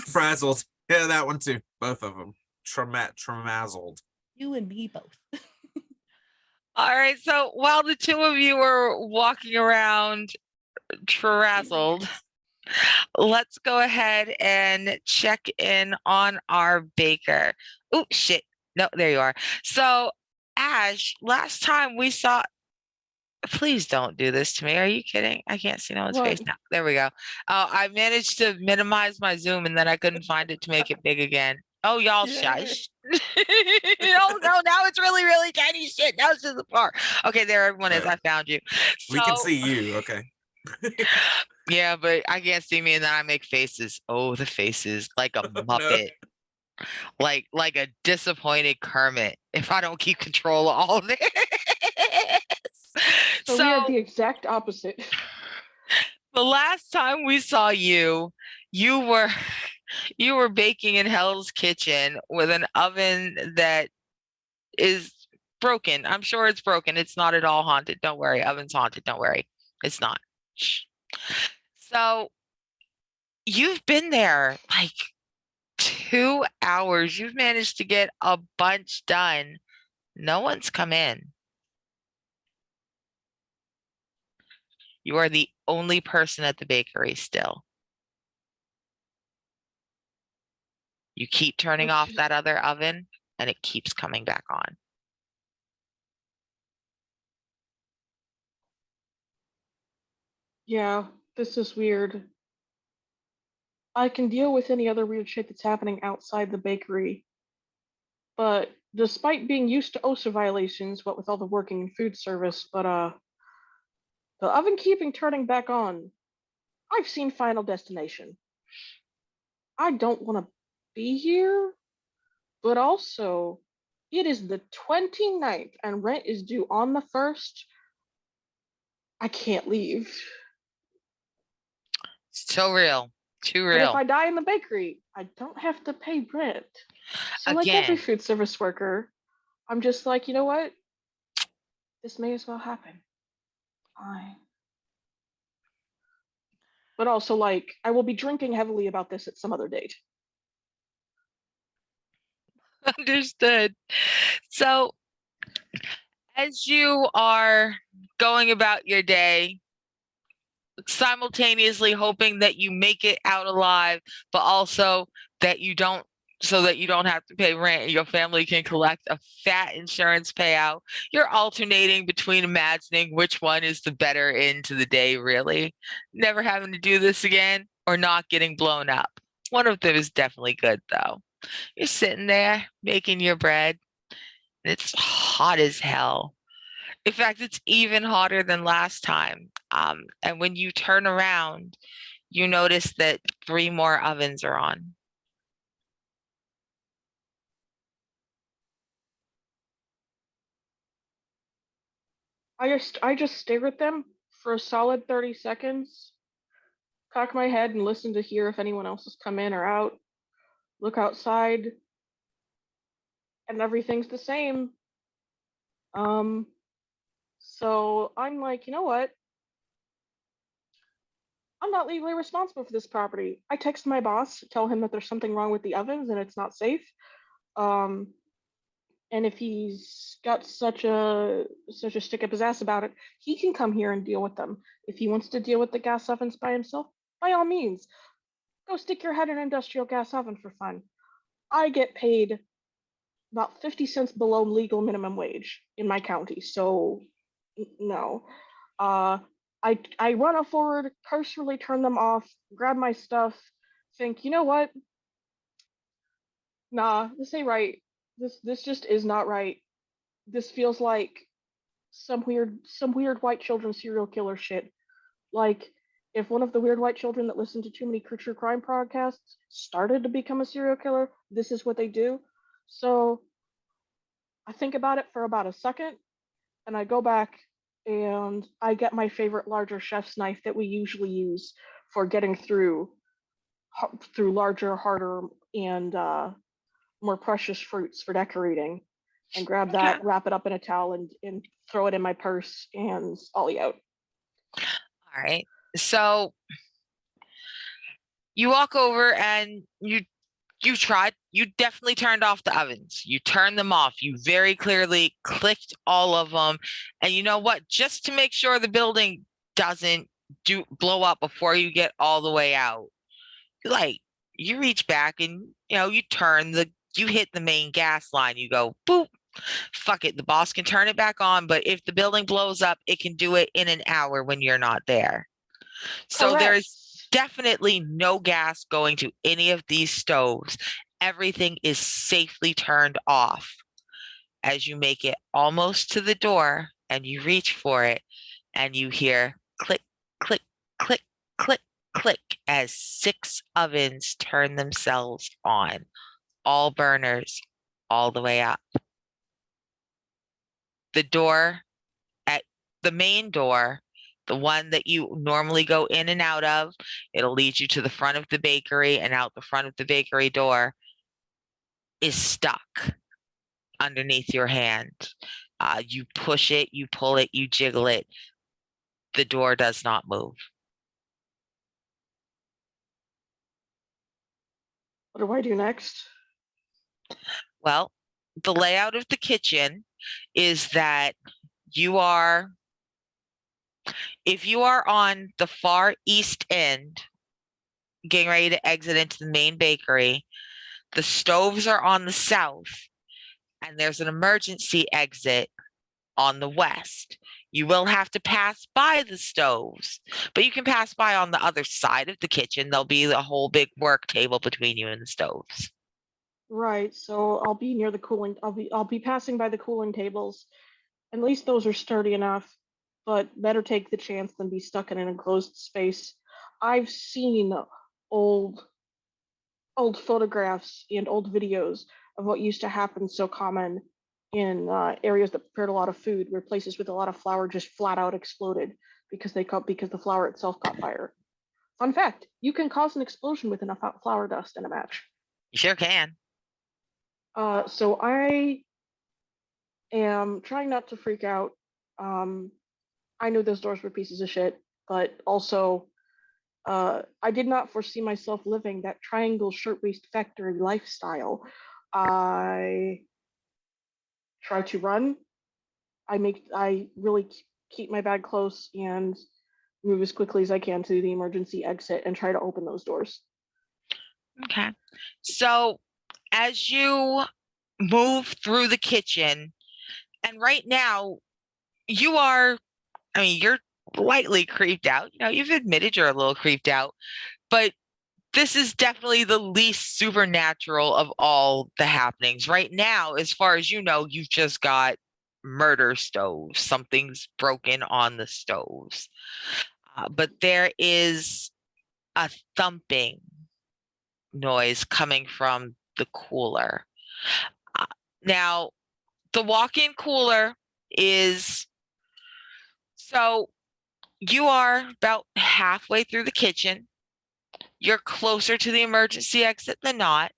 frazzled. Yeah, that one too. Both of them. Traumazzled. You and me both. All right. So while the two of you were walking around frazzled, let's go ahead and check in on our baker. Oh, shit. No, there you are. So, Ash, last time we saw. Please don't do this to me. Are you kidding? I can't see no one's face What? now. There we go. Oh, I managed to minimize my Zoom and then I couldn't find it to make it big again. Oh, y'all Yay. shush. Oh, no, now it's really, really tiny shit. Now it's just a bar. Okay, there everyone is. I found you. We can So- see you, okay. Yeah, but I can't see me and then I make faces. Oh, the faces like a no. Muppet. Like a disappointed Kermit if I don't keep control of all this. So we are the exact opposite. The last time we saw you, you were baking in Hell's Kitchen with an oven that is broken. I'm sure it's broken. It's not at all haunted. Don't worry. Oven's haunted. Don't worry. It's not. Shh. So you've been there like 2 hours. You've managed to get a bunch done. No one's come in. You are the only person at the bakery still. You keep turning off that other oven and it keeps coming back on. Yeah, this is weird. I can deal with any other weird shit that's happening outside the bakery. But despite being used to OSHA violations, what with all the working in food service, the oven keeping turning back on. I've seen Final Destination. I don't want to be here, but also it is the 29th and rent is due on the 1st. I can't leave. So real. Too And if real. I die in the bakery, I don't have to pay rent. So like every Again. food service worker, I'm just like, you know what? This may as well happen. Fine. But also, like, I will be drinking heavily about this at some other date. Understood. So as you are going about your day, simultaneously hoping that you make it out alive, but also that you don't so that you don't have to pay rent and your family can collect a fat insurance payout. You're alternating between imagining which one is the better end to the day, really. Never having to do this again or not getting blown up. One of them is definitely good, though. You're sitting there making your bread, and it's hot as hell. In fact, it's even hotter than last time. And when you turn around, you notice that 3 more ovens are on. I just stare at them for a solid 30 seconds, cock my head and listen to hear if anyone else has come in or out, look outside, and everything's the same. So I'm like, you know what? I'm not legally responsible for this property. I text my boss, tell him that there's something wrong with the ovens and it's not safe. Um, and if he's got such a stick up his ass about it, he can come here and deal with them. If he wants to deal with the gas ovens by himself, by all means, go stick your head in an industrial gas oven for fun. I get paid about 50 cents below legal minimum wage in my county, so no. I run forward, cursorily turn them off, grab my stuff, think, you know what? Nah, this ain't right. This just is not right. This feels like some weird white children serial killer shit. Like if one of the weird white children that listen to too many true crime podcasts started to become a serial killer, this is what they do. So I think about it for about a second, and I go back and I get my favorite larger chef's knife that we usually use for getting through larger, harder, and more precious fruits for decorating, and grab Okay. that, wrap it up in a towel, and throw it in my purse and ollie out. All right. So you walk over and you definitely turned off the ovens. You turned them off. You very clearly clicked all of them. And you know what? Just to make sure the building doesn't blow up before you get all the way out, you reach back and you hit the main gas line. You go boop. Fuck it. The boss can turn it back on, but if the building blows up, it can do it in an hour when you're not there. So there is definitely no gas going to any of these stoves. Everything is safely turned off. As you make it almost to the door and you reach for it, and you hear click, click, click, click, click as 6 ovens turn themselves on, all burners, all the way up. The door at the main door, the one that you normally go in and out of, it'll lead you to the front of the bakery and out the front of the bakery door, is stuck underneath your hand. You push it, you pull it, you jiggle it. The door does not move. What do I do next? Well, the layout of the kitchen is that if you are on the far east end, getting ready to exit into the main bakery, the stoves are on the south, and there's an emergency exit on the west. You will have to pass by the stoves, but you can pass by on the other side of the kitchen. There'll be a whole big work table between you and the stoves. Right, so I'll be near the cooling. I'll be passing by the cooling tables. At least those are sturdy enough, but better take the chance than be stuck in an enclosed space. I've seen old photographs and old videos of what used to happen so common in areas that prepared a lot of food, where places with a lot of flour just flat out exploded because the flour itself caught fire. Fun fact: you can cause an explosion with enough flour dust in a match. You sure can. So I am trying not to freak out. I knew those doors were pieces of shit, but also I did not foresee myself living that triangle shirtwaist factory lifestyle. I try to run. I really keep my bag close and move as quickly as I can to the emergency exit and try to open those doors. Okay. So as you move through the kitchen, and right now you are, I mean, you're lightly creeped out. You know, you've admitted you're a little creeped out, but this is definitely the least supernatural of all the happenings. Right now, as far as you know, you've just got murder stoves. Something's broken on the stoves. But there is a thumping noise coming from the cooler. Uh, Now, the walk-in cooler is, so you are about halfway through the kitchen. You're closer to the emergency exit than not.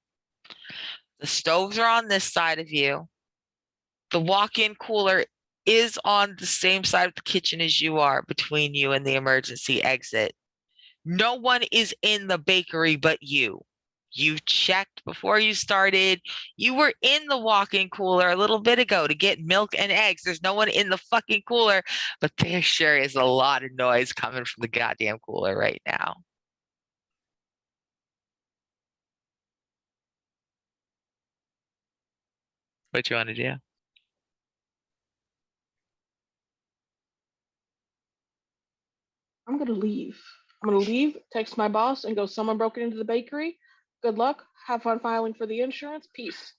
The stoves are on this side of you. The walk-in cooler is on the same side of the kitchen as you are, between you and the emergency exit. No one is in the bakery but you. You checked before you started. You were in the walk-in cooler a little bit ago to get milk and eggs. There's no one in the fucking cooler, but there sure is a lot of noise coming from the goddamn cooler right now. What you want to do? I'm gonna leave. I'm gonna leave, text my boss, and go, someone broke into the bakery. Good luck. Have fun filing for the insurance. Peace.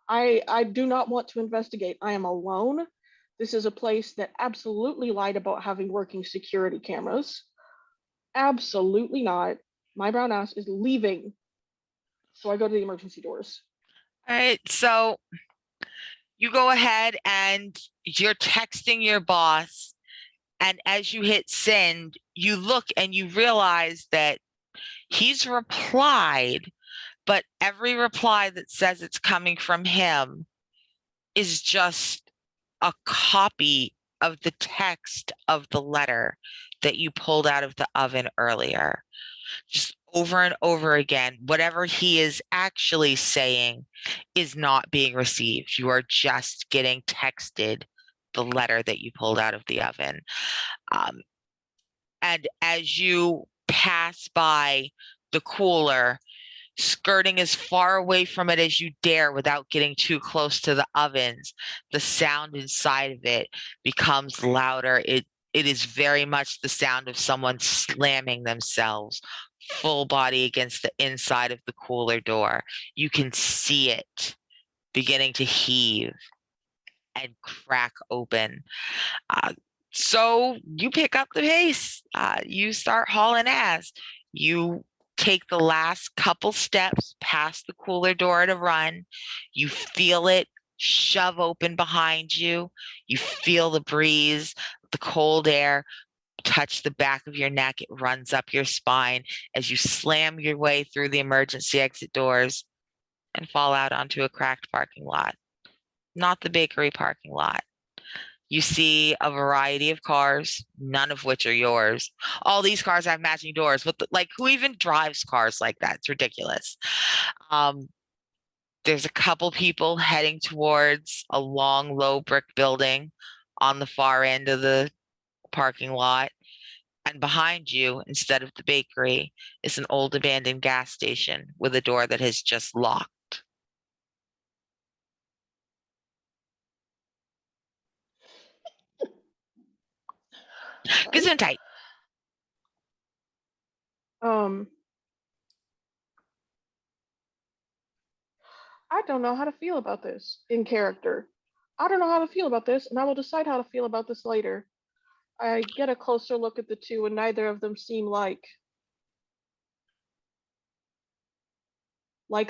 I do not want to investigate. I am alone. This is a place that absolutely lied about having working security cameras. Absolutely not. My brown ass is leaving. So I go to the emergency doors. All right, so you go ahead and you're texting your boss, and as you hit send, you look and you realize that he's replied, but every reply that says it's coming from him is just a copy of the text of the letter that you pulled out of the oven earlier. Just over and over again, whatever he is actually saying is not being received. You are just getting texted the letter that you pulled out of the oven. And as you pass by the cooler, skirting as far away from it as you dare without getting too close to the ovens, the sound inside of it becomes louder. It is very much the sound of someone slamming themselves full body against the inside of the cooler door. You can see it beginning to heave and crack open. So you pick up the pace. You start hauling ass. You take the last couple steps past the cooler door to run. You feel it shove open behind you. You feel the breeze, the cold air touch the back of your neck. It runs up your spine as you slam your way through the emergency exit doors and fall out onto a cracked parking lot. Not the bakery parking lot. You see a variety of cars, none of which are yours. All these cars have matching doors, but like, who even drives cars like that? It's ridiculous. There's a couple people heading towards a long, low brick building on the far end of the parking lot. And behind you, instead of the bakery, is an old abandoned gas station with a door that has just locked. Gesundheit. I don't know how to feel about this in character. I don't know how to feel about this, and I will decide how to feel about this later. I get a closer look at the two, and neither of them seem like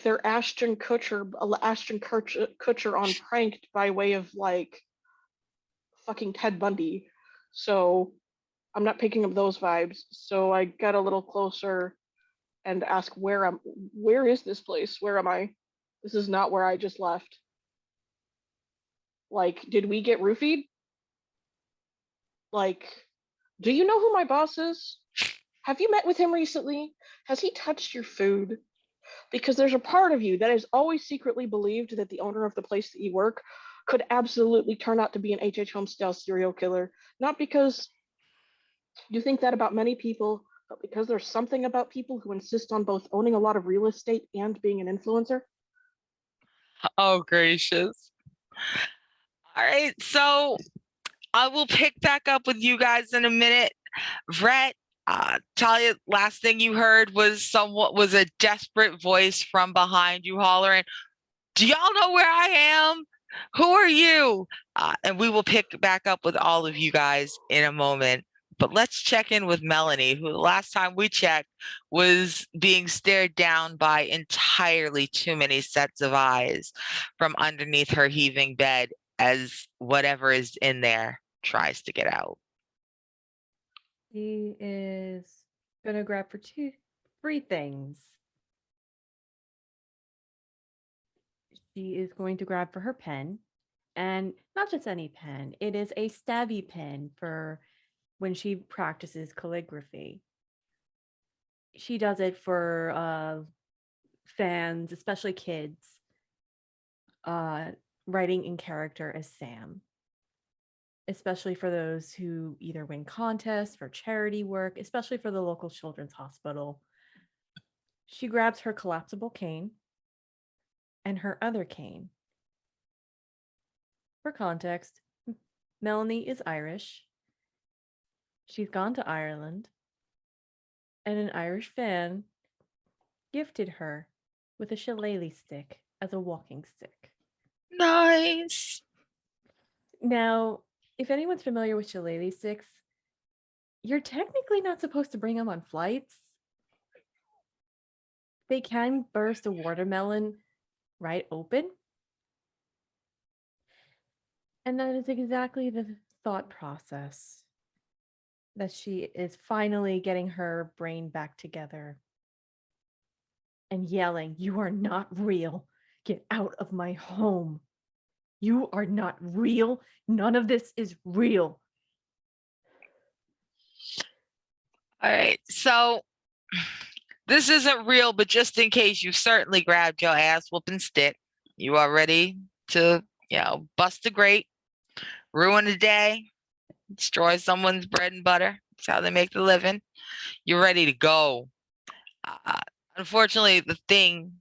they're Ashton Kutcher on Pranked by way of like fucking Ted Bundy. So I'm not picking up those vibes. So I get a little closer and ask where is this place? Where am I? This is not where I just left. Like, did we get roofied? Like, do you know who my boss is? Have you met with him recently? Has he touched your food? Because there's a part of you that has always secretly believed that the owner of the place that you work could absolutely turn out to be an H.H. Holmes style serial killer. Not because you think that about many people, but because there's something about people who insist on both owning a lot of real estate and being an influencer. Oh, gracious. All right, so I will pick back up with you guys in a minute. Vret, Talia, last thing you heard was a desperate voice from behind you hollering, "Do y'all know where I am? Who are you?" And we will pick back up with all of you guys in a moment. But let's check in with Melanie, who the last time we checked was being stared down by entirely too many sets of eyes from underneath her heaving bed as whatever is in there tries to get out. She is gonna grab for three things. She is going to grab for her pen, and not just any pen. It is a stabby pen for when she practices calligraphy. She does it for fans, especially kids, writing in character as Sam, especially for those who either win contests for charity work, especially for the local children's hospital. She grabs her collapsible cane and her other cane. For context, Melanie is Irish. She's gone to Ireland, and an Irish fan gifted her with a shillelagh stick as a walking stick. Nice. Now, if anyone's familiar with shillelagh sticks, you're technically not supposed to bring them on flights. They can burst a watermelon right open. And that is exactly the thought process that she is finally getting her brain back together and yelling, "You are not real. Get out of my home. You are not real. None of this is real." All right, so this isn't real, but just in case, you certainly grabbed your ass whooping stick. You are ready to, bust a grape, ruin a day, destroy someone's bread and butter. That's how they make the living. You're ready to go. Unfortunately, the thing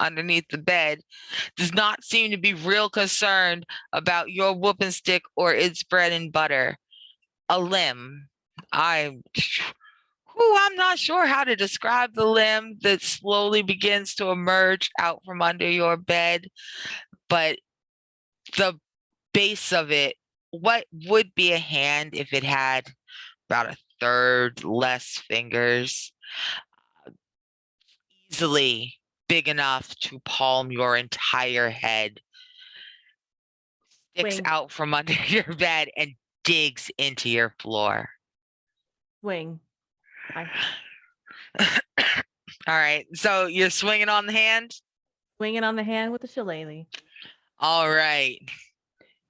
underneath the bed does not seem to be real concerned about your whooping stick or its bread and butter. A limb. I'm not sure how to describe the limb that slowly begins to emerge out from under your bed, but the base of it, what would be a hand if it had about a third less fingers, easily big enough to palm your entire head, sticks Swing. out from under your bed and digs into your floor. Swing. All right, so you're swinging on the hand? Swinging on the hand with the shillelagh. All right.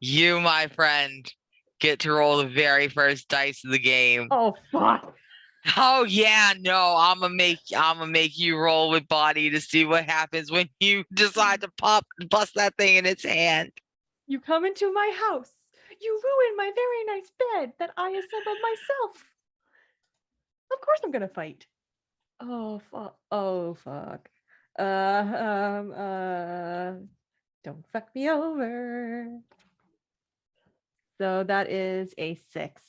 You, my friend, get to roll the very first dice of the game. Oh, fuck. Oh yeah, no, I'm gonna make you roll with body to see what happens when you decide to bust that thing in its hand. You come into my house. You ruin my very nice bed that I assembled myself. Of course I'm gonna fight. Oh fuck. Oh fuck. Don't fuck me over. So that is a 6.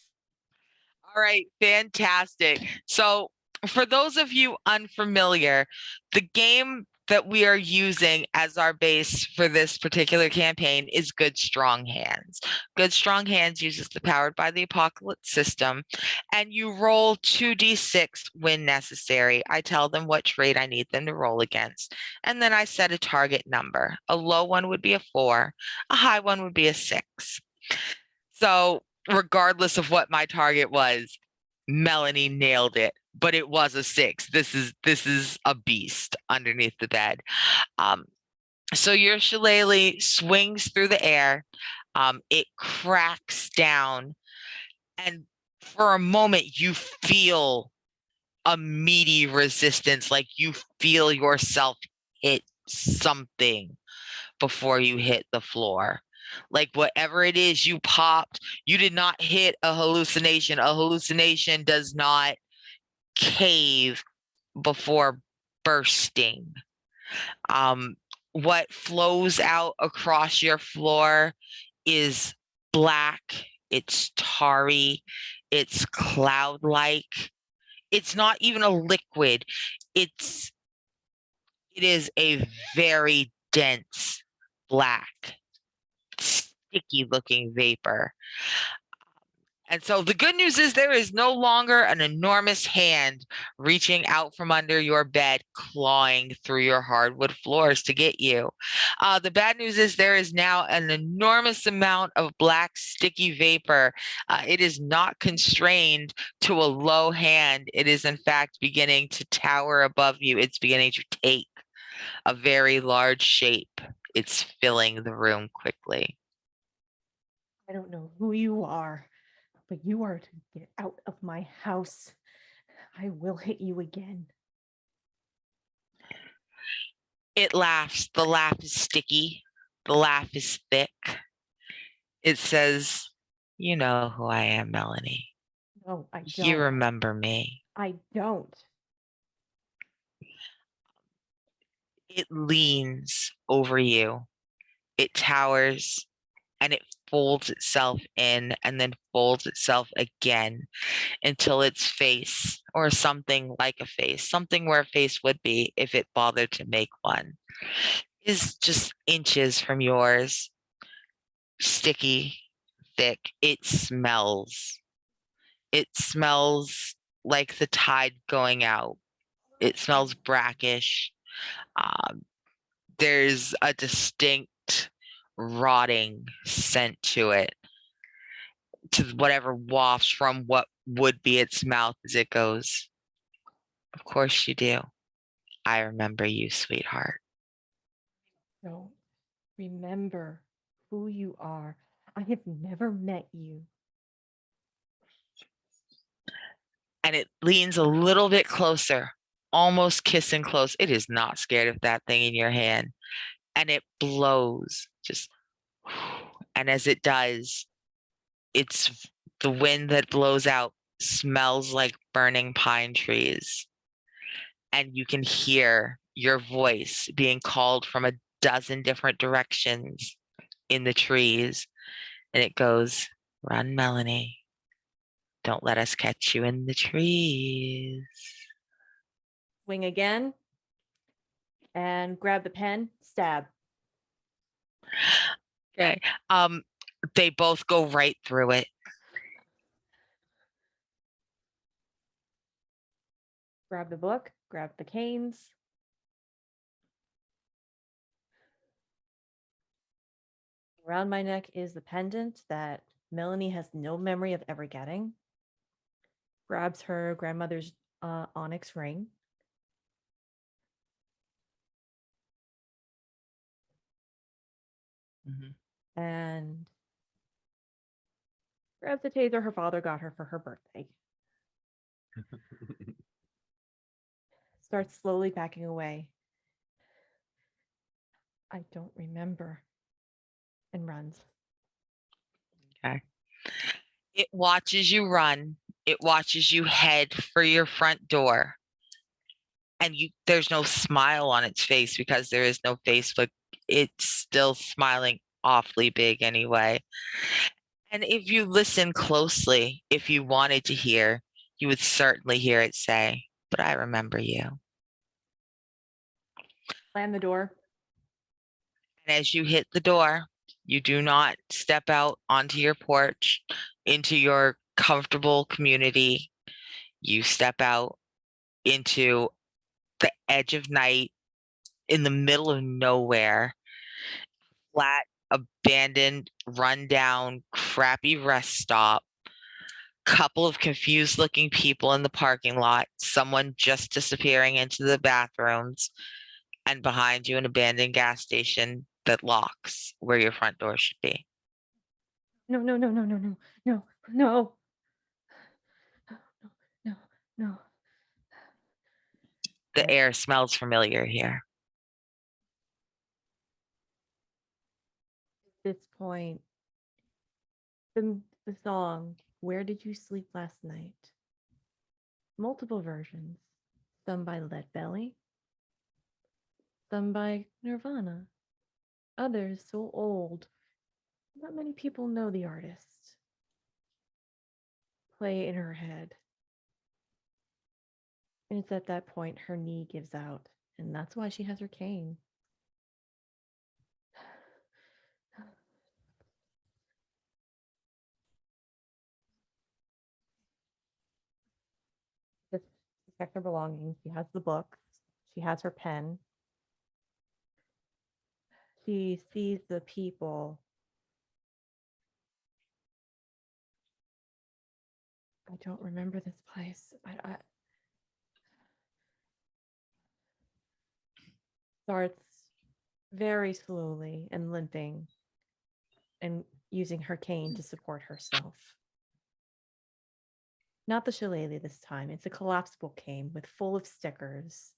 All right, fantastic. So for those of you unfamiliar, the game that we are using as our base for this particular campaign is Good Strong Hands. Good Strong Hands uses the Powered by the Apocalypse system, and you roll 2d6 when necessary. I tell them what trait I need them to roll against, and then I set a target number. A low one would be a 4, a high one would be a 6. So regardless of what my target was, Melanie nailed it, but it was a 6. This is a beast underneath the bed. So your shillelagh swings through the air. It cracks down, and for a moment you feel a meaty resistance, like you feel yourself hit something before you hit the floor. Like whatever it is you popped, you did not hit a hallucination. A hallucination does not cave before bursting. what flows out across your floor is black, it's tarry, it's cloud-like. It's not even a liquid. It is a very dense black, sticky looking vapor. And so the good news is there is no longer an enormous hand reaching out from under your bed, clawing through your hardwood floors to get you. The bad news is there is now an enormous amount of black, sticky vapor. It is not constrained to a low hand. It is, in fact, beginning to tower above you. It's beginning to take a very large shape. It's filling the room quickly. I don't know who you are, but you are to get out of my house. I will hit you again. It laughs. The laugh is sticky. The laugh is thick. It says, "You know who I am, Melanie. No, I don't. You remember me." I don't. It leans over you. It towers and it folds itself in and then folds itself again until its face, or something like a face, something where a face would be if it bothered to make one, is just inches from yours. Sticky, thick. It smells. It smells like the tide going out. It smells brackish. There's a distinct rotting scent to it, to whatever wafts from what would be its mouth as it goes. Of course you do. I remember you, sweetheart. Don't remember who you are. I have never met you. And it leans a little bit closer, almost kissing close. It is not scared of that thing in your hand. And it blows, just, and as it does, it's the wind that blows out smells like burning pine trees. And you can hear your voice being called from a dozen different directions in the trees. And it goes, "Run, Melanie. Don't let us catch you in the trees." Swing again. And grab the pen. Stab. Okay. They both go right through it. Grab the book. Grab the canes. Around my neck is the pendant that Melanie has no memory of ever getting. Grabs her grandmother's onyx ring. And grabs the taser her father got her for her birthday. Starts slowly backing away. I don't remember. And runs. Okay. It watches you run. It watches you head for your front door. And there's no smile on its face because there is no face, but it's still smiling awfully big anyway. And if you listen closely, if you wanted to hear, you would certainly hear it say, "But I remember you." Slam the door. And as you hit the door, you do not step out onto your porch, into your comfortable community. You step out into the edge of night, in the middle of nowhere, flat, abandoned, rundown, crappy rest stop. Couple of confused looking people in the parking lot, someone just disappearing into the bathrooms, and behind you an abandoned gas station that locks where your front door should be. No, no, no, no, no, no, no, no. No, no. The air smells familiar here. At this point, the song, Where Did You Sleep Last Night? Multiple versions, some by Leadbelly, Some by Nirvana. Others so old. Not many people know the artist. Play in her head. And it's at that point her knee gives out. And that's why she has her cane. Just protect her belongings. She has the books. She has her pen. She sees the people. I don't remember this place. I starts very slowly and limping and using her cane to support herself. Not the shillelagh this time. It's a collapsible cane with full of stickers.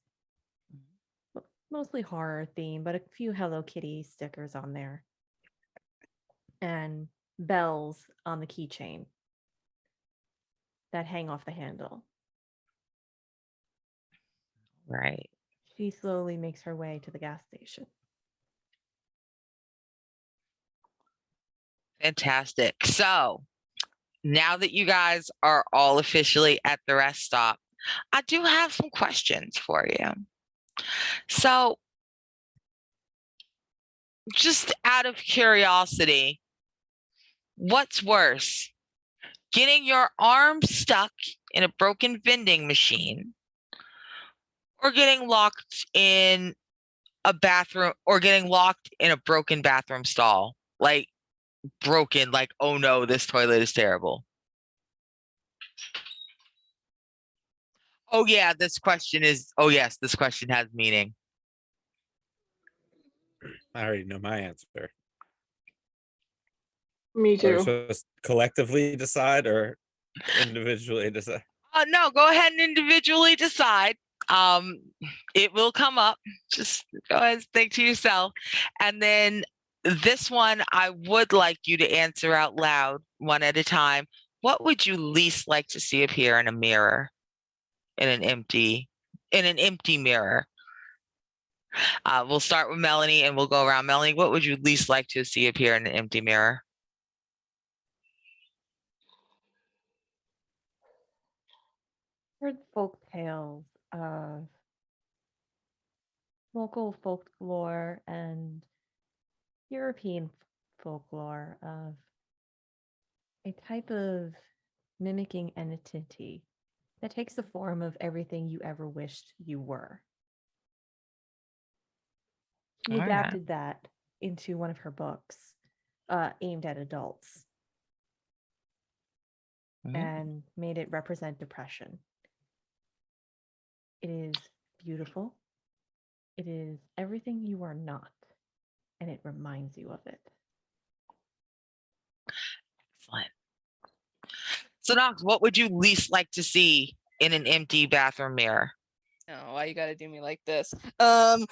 Mostly horror theme, but a few Hello Kitty stickers on there. And bells on the keychain that hang off the handle. Right. She slowly makes her way to the gas station. Fantastic. So now that you guys are all officially at the rest stop, I do have some questions for you. So, just out of curiosity, what's worse, getting your arm stuck in a broken vending machine or getting locked in a bathroom or getting locked in a broken bathroom stall? Like, broken, like, oh no, this toilet is terrible. Oh yeah, this question is, oh yes, this question has meaning. I already know my answer. Me Are we too. supposed to collectively decide or individually decide? No, go ahead and individually decide. It will come up. Just go ahead and think to yourself. And then this one, I would like you to answer out loud, one at a time. What would you least like to see appear in a mirror? In an empty mirror. We'll start with Melanie and we'll go around. Melanie, what would you least like to see appear in an empty mirror? Heard folk tales of local folklore and European folklore of a type of mimicking entity that takes the form of everything you ever wished you were. She All right. adapted that into one of her books aimed at adults and made it represent depression. It is beautiful. It is everything you are not, and it reminds you of it. Excellent. So, Knox, what would you least like to see in an empty bathroom mirror? Oh, why you gotta do me like this? I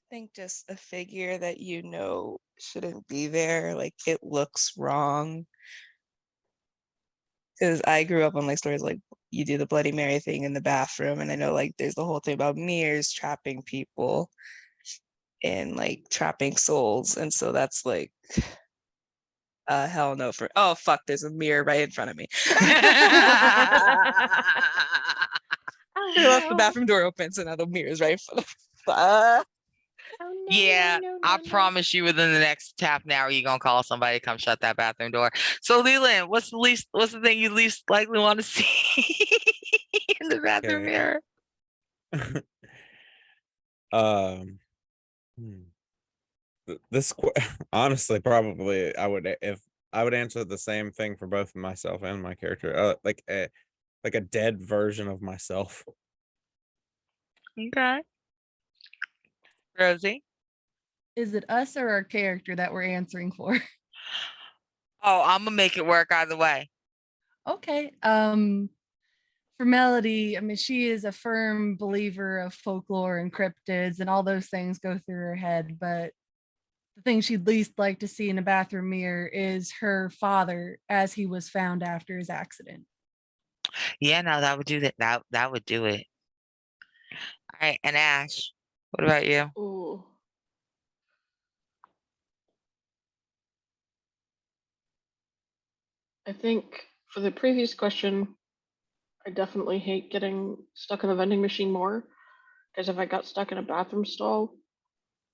think just a figure that you know shouldn't be there. Like it looks wrong. Because I grew up on like stories like you do the Bloody Mary thing in the bathroom, and I know like there's the whole thing about mirrors trapping people and like trapping souls, and so that's like hell no for oh fuck, there's a mirror right in front of me. I left the bathroom door open, so now the mirror's right in front of me. Oh, no, Yeah, no, no, I no. promise you within the next half an hour, you're gonna call somebody to come shut that bathroom door. So Leland, what's the thing you least likely want to see in the bathroom Okay. mirror? This honestly, probably I would if I would answer the same thing for both myself and my character. Like a dead version of myself. Okay. Rosie. Is it us or our character that we're answering for? Oh, I'm gonna make it work either way. Okay. For Melody, I mean, she is a firm believer of folklore and cryptids, and all those things go through her head. But the thing she'd least like to see in a bathroom mirror is her father as he was found after his accident. Yeah, no, that would do that. That would do it. All right, and Ash, what about you? Ooh. I think for the previous question, I definitely hate getting stuck in a vending machine more. Because if I got stuck in a bathroom stall,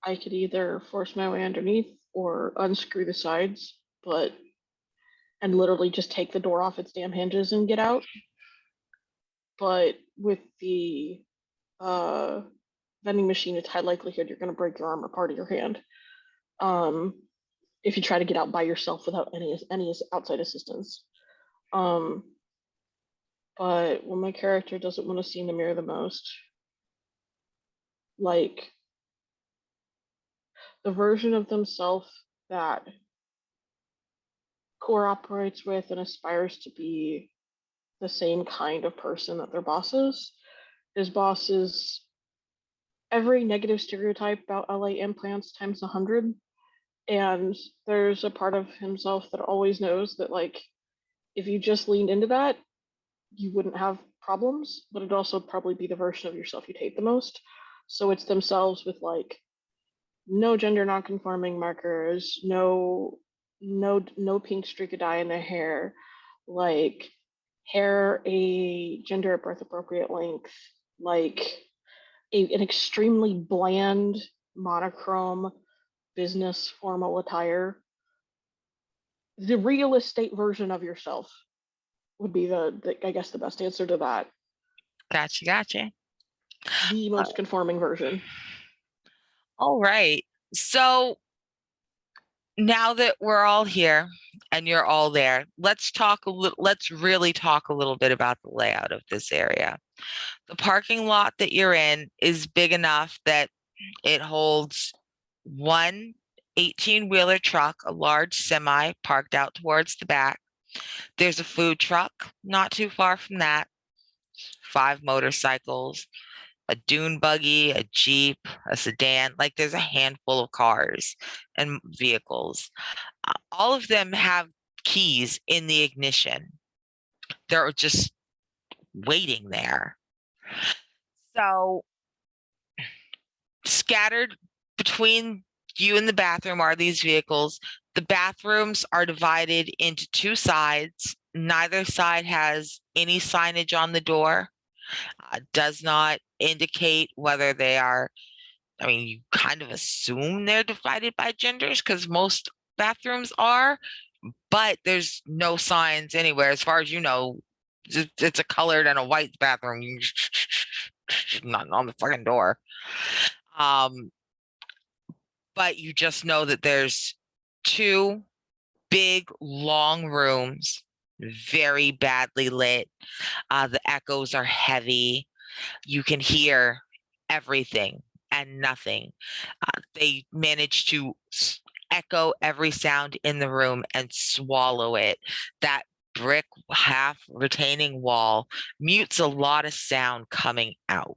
I could either force my way underneath or unscrew the sides, and literally just take the door off its damn hinges and get out. But with the uh, vending machine, it's high likelihood you're going to break your arm or part of your hand. If you try to get out by yourself without any outside assistance. But when my character doesn't want to see in the mirror the most, like the version of themselves that cooperates with and aspires to be the same kind of person that their boss is. His boss is every negative stereotype about LA implants times 100. And there's a part of himself that always knows that, like, if you just leaned into that, you wouldn't have problems, but it'd also probably be the version of yourself you'd hate the most. So it's themselves with, like, no gender nonconforming markers, no pink streak of dye in their hair, like hair a gender at birth appropriate length, like an extremely bland monochrome business formal attire. The real estate version of yourself would be the I guess the best answer to that. Gotcha. The most conforming version. All right. So now that we're all here and you're all there, let's really talk a little bit about the layout of this area. The parking lot that you're in is big enough that it holds one 18-wheeler truck, a large semi parked out towards the back. There's a food truck not too far from that, 5 motorcycles, a dune buggy, a Jeep, a sedan. Like, there's a handful of cars and vehicles. All of them have keys in the ignition. They're just waiting there. So scattered between you and the bathroom are these vehicles. The bathrooms are divided into 2 sides. Neither side has any signage on the door. Does not indicate whether they are, I mean, you kind of assume they're divided by genders because most bathrooms are, but there's no signs anywhere. As far as you know, it's a colored and a white bathroom. Not on the fucking door. But you just know that there's 2 big, long rooms, very badly lit. The echoes are heavy. You can hear everything and nothing. They manage to echo every sound in the room and swallow it. That brick half retaining wall mutes a lot of sound coming out.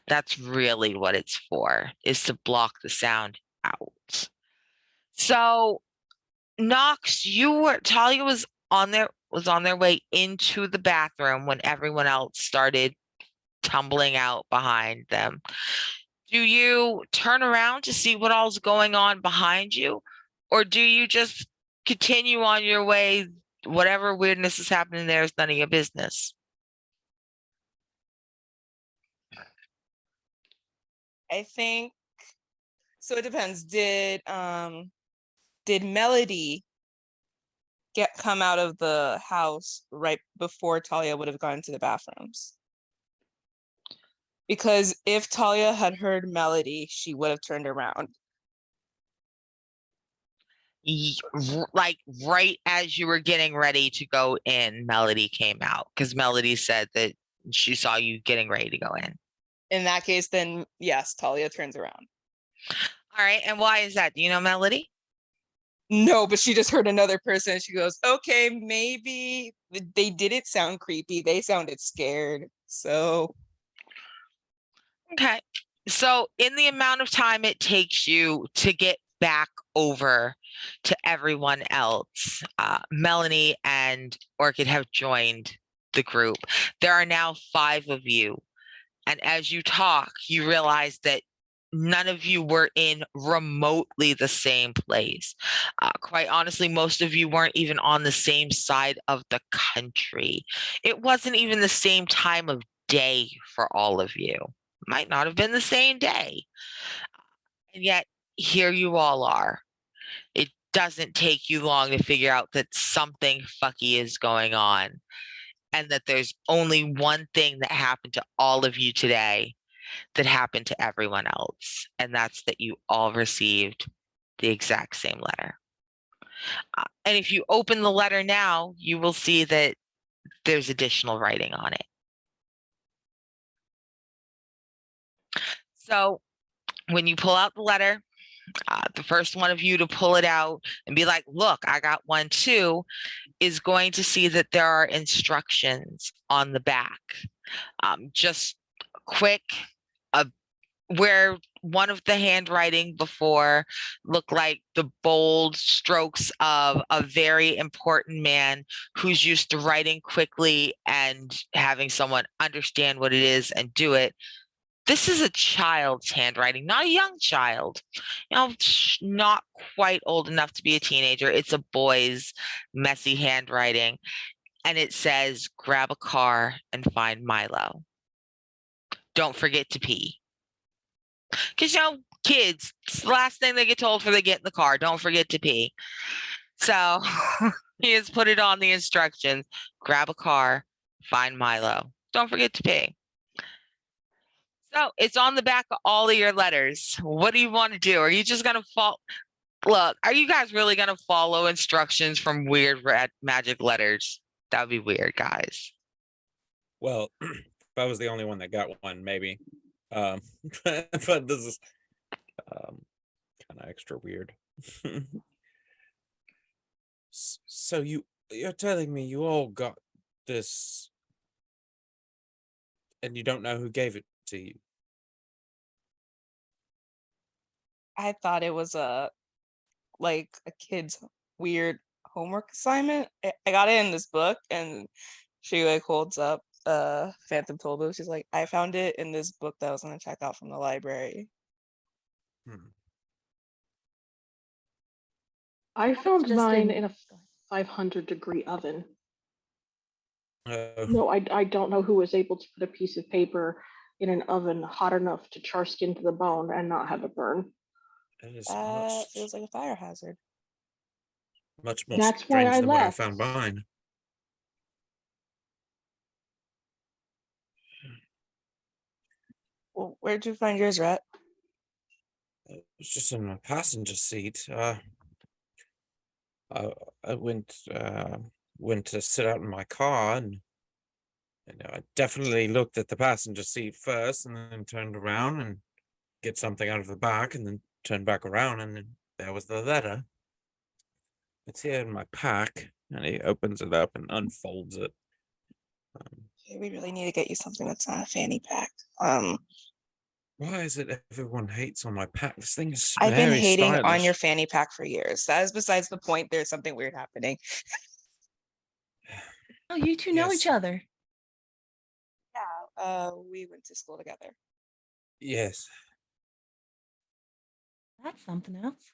That's really what it's for, is to block the sound out. So Knox, Talia was on their way into the bathroom when everyone else started tumbling out behind them. Do you turn around to see what all's going on behind you, or do you just continue on your way? Whatever weirdness is happening there is none of your business. I think so. It depends. Did Melody come out of the house right before Talia would have gone to the bathrooms? Because if Talia had heard Melody, she would have turned around. Like right as you were getting ready to go in, Melody came out, because Melody said that she saw you getting ready to go in. In that case, then yes, Talia turns around. All right, and why is that? Do you know Melody? No, but she just heard another person. She goes, okay, maybe they didn't sound creepy. They sounded scared. So. Okay. So in the amount of time it takes you to get back over to everyone else. Melanie and Orchid have joined the group. There are now 5 of you. And as you talk, you realize that none of you were in remotely the same place. Quite honestly, most of you weren't even on the same side of the country. It wasn't even the same time of day for all of you. Might not have been the same day. And yet, here you all are. It doesn't take you long to figure out that something fucky is going on, and that there's only one thing that happened to all of you today that happened to everyone else, and that's that you all received the exact same letter. And if you open the letter now, you will see that there's additional writing on it. So when you pull out the letter, the first one of you to pull it out and be like, look, I got one too, is going to see that there are instructions on the back. Just quick, where one of the handwriting before looked like the bold strokes of a very important man who's used to writing quickly and having someone understand what it is and do it. This is a child's handwriting, not a young child, not quite old enough to be a teenager. It's a boy's messy handwriting. And it says, grab a car and find Milo. Don't forget to pee. Because, kids, it's the last thing they get told before they get in the car. Don't forget to pee. So he has put it on the instructions. Grab a car, find Milo. Don't forget to pee. So it's on the back of all of your letters. What do you want to do? Are you just going to follow? Look, are you guys really going to follow instructions from weird red magic letters? That would be weird, guys. Well, if I was the only one that got one, maybe. But this is kind of extra weird. So you're telling me you all got this and you don't know who gave it to you? I thought it was like a kid's weird homework assignment. I got it in this book, and she like holds up Phantom Tollbooth. She's like, I found it in this book that I was gonna check out from the library. I found Just mine in- in a 500-degree oven. Oh, No, I don't know who was able to put a piece of paper in an oven hot enough to char skin to the bone and not have it burn. that is Feels like a fire hazard. much more That's why strange I than where I left. found mine. Well, where'd you find yours, Rhett? It was just in my passenger seat. I went to sit out in my car, and I definitely looked at the passenger seat first, and then turned around and get something out of the back, and then turned back around, and then there was the letter. It's here in my pack, and he opens it up and unfolds it. Okay, we really need to get you something that's not a fanny pack. Why is it everyone hates on my pack? This thing is I've been very hating on stylish. your fanny pack for years. That is besides the point. There's something weird happening. Oh, you two know Yes. each other. Yeah, we went to school together. Yes. That's something else.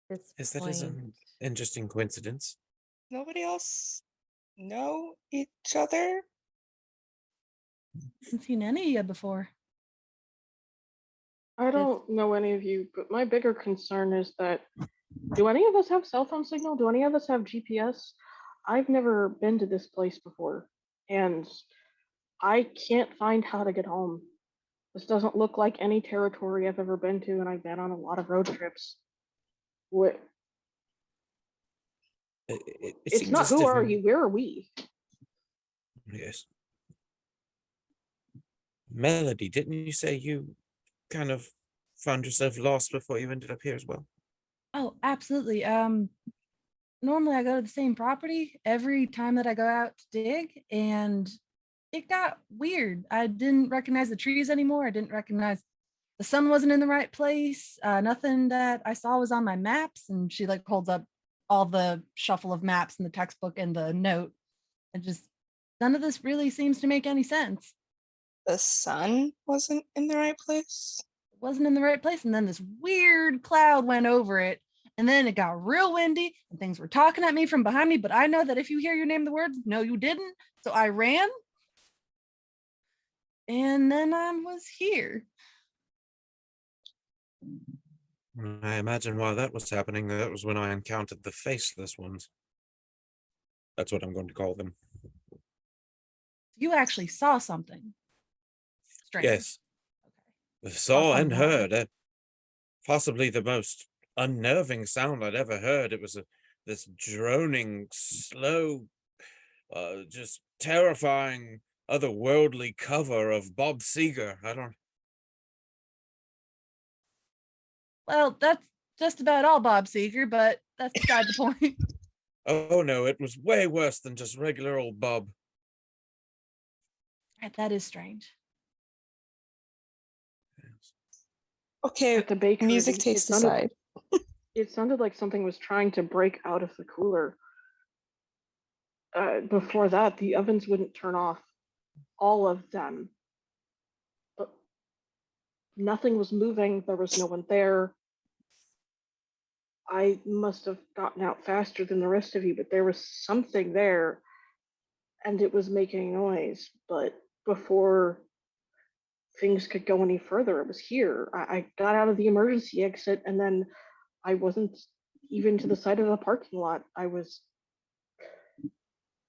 This Yes, that is point. an interesting coincidence. Nobody else know each other? Haven't seen any of you before. I don't know any of you, but my bigger concern is that, do any of us have cell phone signal? Do any of us have GPS? I've never been to this place before, and I can't find how to get home. This doesn't look like any territory I've ever been to, and I've been on a lot of road trips. What? It It's seems not as who if are you? Where are we? Yes. Melody, didn't you say you kind of found yourself lost before you ended up here as well? Oh, absolutely. Normally I go to the same property every time that I go out to dig, and it got weird. I didn't recognize the trees anymore. I didn't recognize The sun wasn't in the right place. Nothing that I saw was on my maps. And she like holds up all the shuffle of maps in the textbook and the note. And just none of this really seems to make any sense. The sun wasn't in the right place. It wasn't in the right place. And then this weird cloud went over it. And then it got real windy and things were talking at me from behind me. But I know that if you hear your name, the words, no, you didn't. So I ran. And then I was here. I imagine while that was happening, that was when I encountered the faceless ones. That's what I'm going to call them. You actually saw something strange. Yes, Okay. saw and something heard possibly the most unnerving sound I'd ever heard. It was this droning, slow, just terrifying, otherworldly cover of Bob Seger. Well, that's just about all Bob Seger, but that's beside the point. Oh no, it was way worse than just regular old Bob. That is strange. Okay, At the bakery, music taste aside. It sounded like something was trying to break out of the cooler. Before that, the ovens wouldn't turn off. All of them. But nothing was moving. There was no one there. I must have gotten out faster than the rest of you, but there was something there and it was making noise. But before things could go any further, it was here. I got out of the emergency exit and then I wasn't even to the side of the parking lot. I was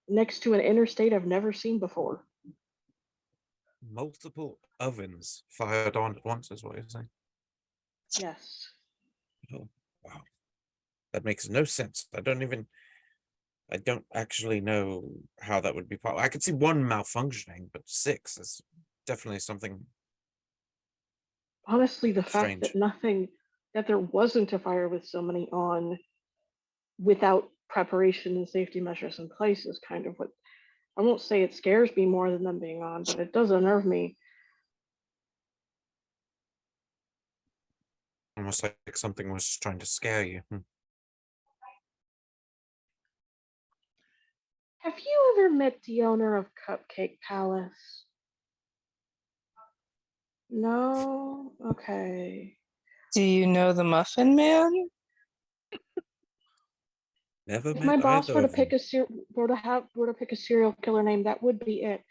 next to an interstate I've never seen before. Multiple ovens fired on at once is what you're saying. Yes. Oh, wow. That makes no sense. I don't actually know how that would be possible. I could see one malfunctioning, but 6 is definitely something. Honestly, the fact Strange. that there wasn't a fire with so many on without preparation and safety measures in place is kind of what, I won't say it scares me more than them being on, but it does unnerve me. Almost like something was trying to scare you. Have you ever met the owner of Cupcake Palace? No? Okay. Do you know the Muffin Man? Never If met my boss either were to of them. pick a serial killer name, that would be it.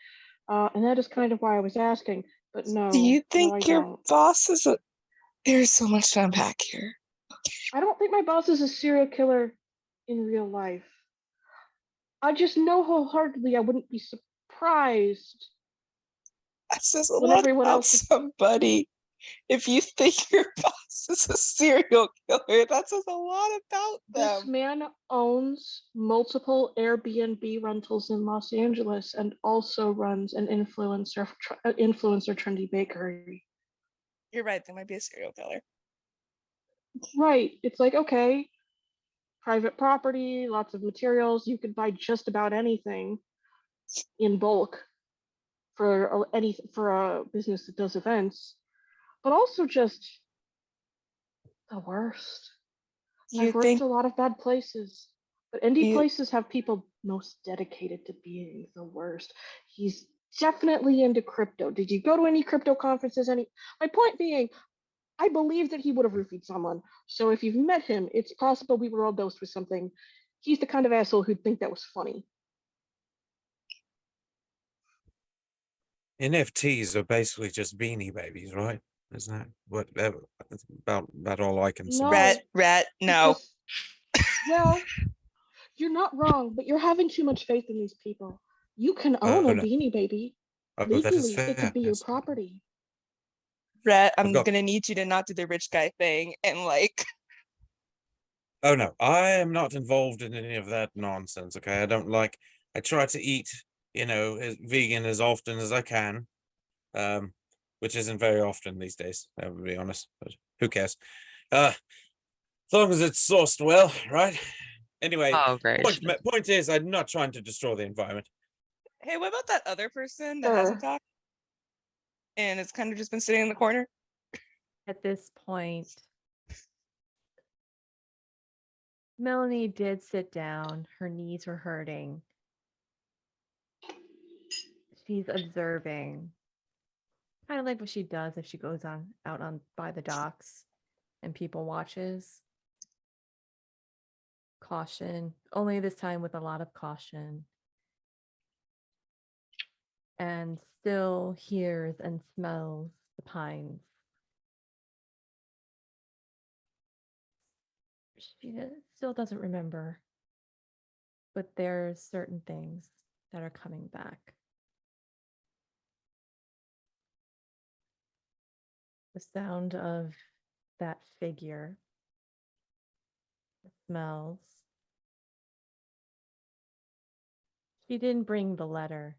And that is kind of why I was asking. But no. Do you no, I think your don't. boss is a... There's so much to unpack here. I don't think my boss is a serial killer in real life. I just know wholeheartedly I wouldn't be surprised That says a when lot everyone about else is. somebody. If you think your boss is a serial killer, that says a lot about This them. man owns multiple Airbnb rentals in Los Angeles and also runs an influencer trendy bakery. You're right, there might be a serial killer. Right. It's like, okay, private property, lots of materials, you could buy just about anything in bulk for a business that does events, but also just the worst. You I've worked think a lot of bad places, but indie you places have people most dedicated to being the worst. He's definitely into crypto. Did you go to any crypto conferences? My point being, I believe that he would have roofied someone. So if you've met him, it's possible we were all dosed with something. He's the kind of asshole who'd think that was funny. NFTs are basically just beanie babies, right? Isn't that whatever? That's about all I can No, say. Rat, no. because, well, you're not wrong, but you're having too much faith in these people. You can own Oh a no. Beanie Baby. Oh, that is Legally, fair. it could be your Yes. property. Rat, I've I'm got- gonna need you to not do the rich guy thing and like Oh no, I am not involved in any of that nonsense. Okay, I try to eat, vegan as often as I can, which isn't very often these days. I will be honest, but who cares? As long as it's sourced well, right? Anyway, Oh, gracious. point is, I'm not trying to destroy the environment. hey, what about that other person that Sure. hasn't talked? And it's kind of just been sitting in the corner? At this point, Melanie did sit down. Her knees were hurting. She's observing, kind of like what she does if she goes out on by the docks and people watches. Caution, only this time with a lot of caution. And still hears and smells the pines. She still doesn't remember, but there's certain things that are coming back. The sound of that figure, the smells. She didn't bring the letter.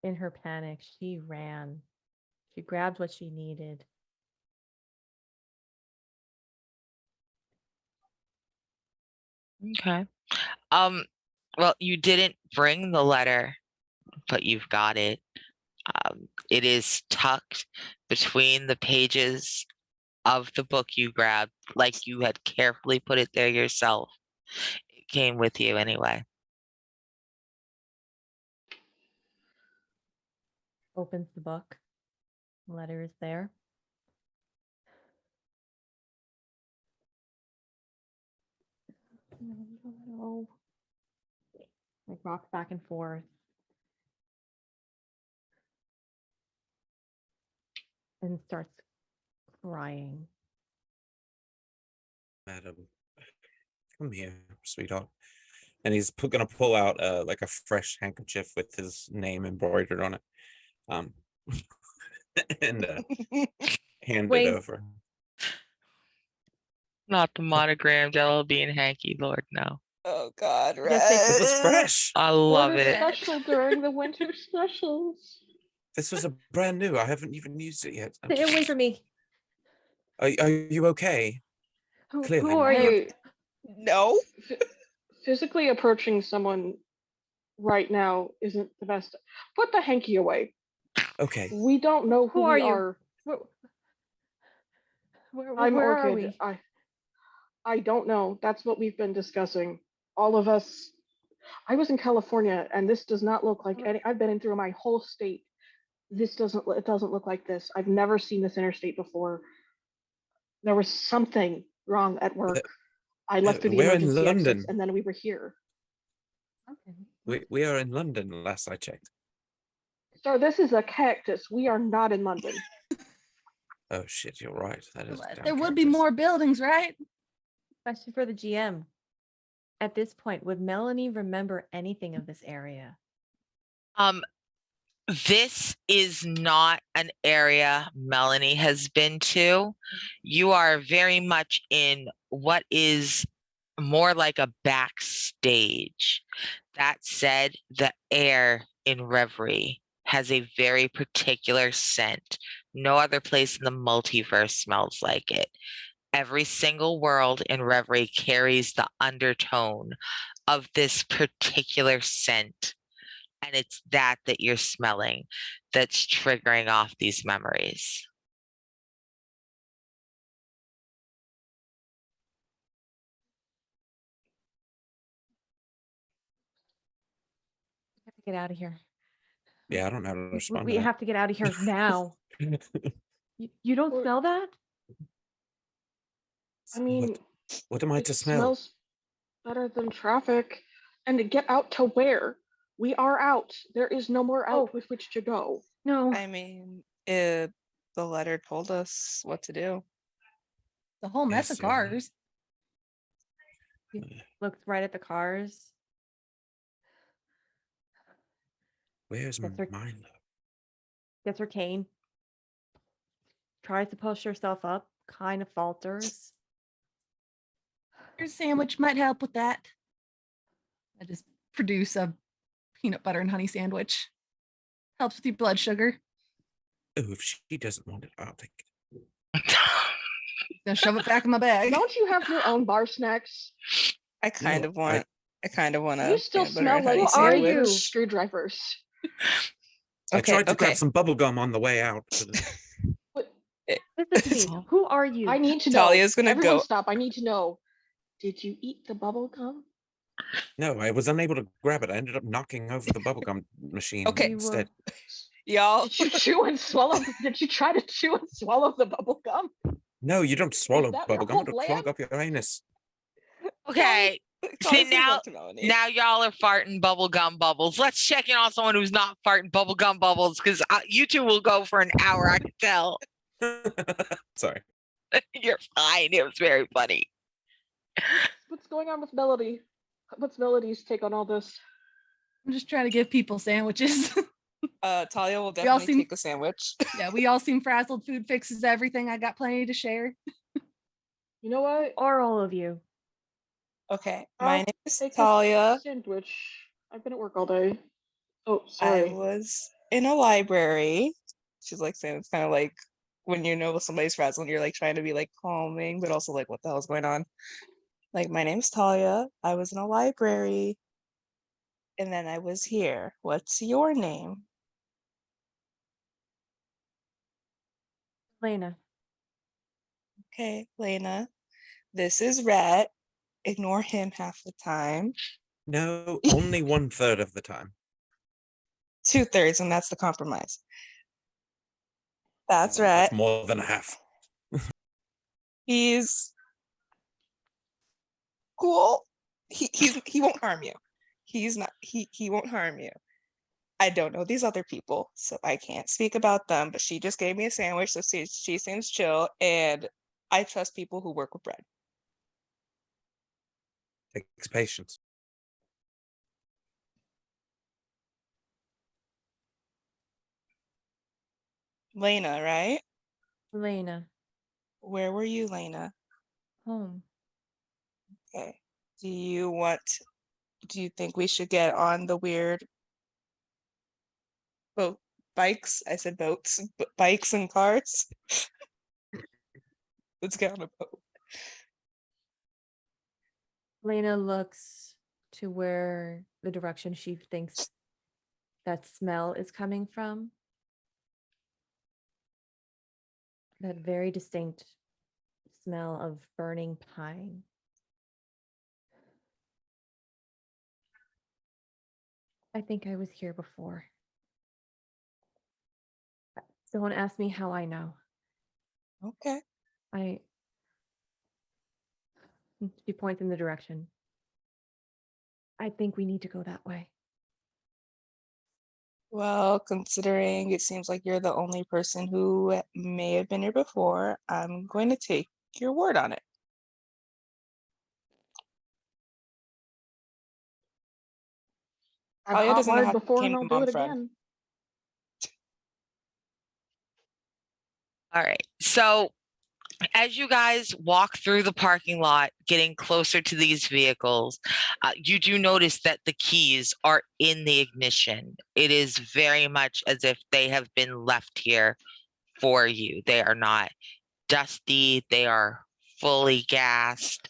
In her panic, she ran. She grabbed what she needed. Okay. Well, you didn't bring the letter, but you've got it. It is tucked between the pages of the book you grabbed, like you had carefully put it there yourself. It came with you anyway. Opens the book. The letter is there. No. Like rocks back and forth. And starts crying. Madam, come here, sweetheart. And he's gonna pull out like a fresh handkerchief with his name embroidered on it. And hand Wait. it over. Not the monogrammed LLB and hanky, Lord, no. Oh God, Yes, they- It was Red. fresh. I love Order it. special during the winter specials. This was a brand new. I haven't even used it yet. Stay away from me. Are you okay? Who Clearly are not. you? Hey, No. physically approaching someone right now isn't the best. Put the hanky away. Okay. We don't know who Who are we you? are. I'm Where are Orchid. we? I don't know. That's what we've been discussing. All of us. I was in California, and this does not look like any. I've been through my whole state. This doesn't. It doesn't look like this. I've never seen this interstate before. There was something wrong at work. I left through the we're in emergency exits, London. and then we were here. Okay. We are in London, last I checked. Sir, this is a cactus. We are not in London. Oh shit, you're right. That is. a damn There would be cactus. more buildings, right? Question for the GM. At this point, would Melanie remember anything of this area? This is not an area Melanie has been to. You are very much in what is more like a backstage. That said, the air in Reverie has a very particular scent. No other place in the multiverse smells like it. Every single world in Reverie carries the undertone of this particular scent. And it's that you're smelling that's triggering off these memories. We have to get out of here. Yeah, I don't know how to respond. We have to get out of here now. You don't smell that? I mean, what am I it to smell? smells better than traffic. And to get out to where? We are out. There is no more out with which to go. No. I mean, the letter told us what to do. The whole mess of Yes, you're right. cars. Looks right at the cars. Where's That's her- mine? Gets her cane. Tries to push herself up. Kind of falters. Your sandwich might help with that. I just produce a peanut butter and honey sandwich. Helps with your blood sugar. Oh, if she doesn't want it, I'll take it. Gonna shove it back in my bag. Don't you have your own bar snacks? I kind No, of want. I kind of want to. You still smell like Who are you? screwdrivers. I Okay, tried to okay. grab some bubble gum on the way out. but- Listen to me. So Who are you? I need to know. Talia's gonna Everyone go. stop. I need to know. Did you eat the bubble gum? No, I was unable to grab it. I ended up knocking over the bubblegum machine Okay. You instead. Y'all. Did you chew and swallow? Did you try to chew and swallow the bubble gum? No, you don't swallow that your bubblegum. whole It'll plan? clog up your anus. Okay. See Talia's gonna go now, up to Melanie. now y'all are farting bubblegum bubbles. Let's check in on someone who's not farting bubblegum bubbles because you two will go for an hour. I can tell. Sorry. You're fine. It was very funny. What's going on with Melody? What's Melody's take on all this? I'm just trying to give people sandwiches. Talia will all definitely seem- take a sandwich. Yeah, we all seem frazzled. Food fixes everything. I got plenty to share. You know what? Or all of you. Okay. I'll My name is take this Talia. sandwich. I've been at work all day. Oh, I sorry. was in a library. She's like saying it's kind of like when you know somebody's frazzled, you're like trying to be like calming, but also like what the hell is going on? Like, my name's Talia. I was in a library. And then I was here. What's your name? Lena. Okay, Lena. This is Rhett. Ignore him half the time. No, only 1/3 of the time. 2/3, and that's the compromise. That's That's Rhett. more than half. He's cool. He won't harm you. He's not he won't harm you. I don't know these other people, so I can't speak about them, but she just gave me a sandwich, so she seems chill, and I trust people who work with bread. Takes patience. Lena, right? Lena. Where were you, Lena? Home. Okay. Do you think we should get on the weird boat bikes? I said boats, but bikes and cars. Let's get on a boat. Lena looks to where the direction she thinks that smell is coming from. That very distinct smell of burning pine. I think I was here before. Don't ask me how I know. Okay. She points in the direction. I think we need to go that way. Well, considering it seems like you're the only person who may have been here before, I'm going to take your word on it. I've Talia doesn't know hotwired how before and came I'll do it from. again. All right. So as you guys walk through the parking lot, getting closer to these vehicles, you do notice that the keys are in the ignition. It is very much as if they have been left here for you. They are not dusty. They are fully gassed.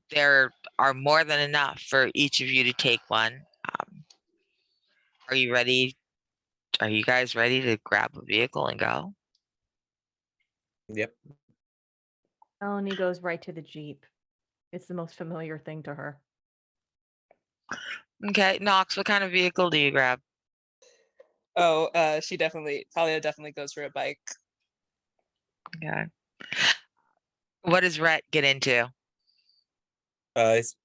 There are more than enough for each of you to take one. Are you ready? Are you guys ready to grab a vehicle and go? Yep. Melanie goes right to the Jeep. It's the most familiar thing to her. Okay, Knox, what kind of vehicle do you grab? Oh, Talia definitely goes for a bike. Okay. What does Rhett get into? Rhett's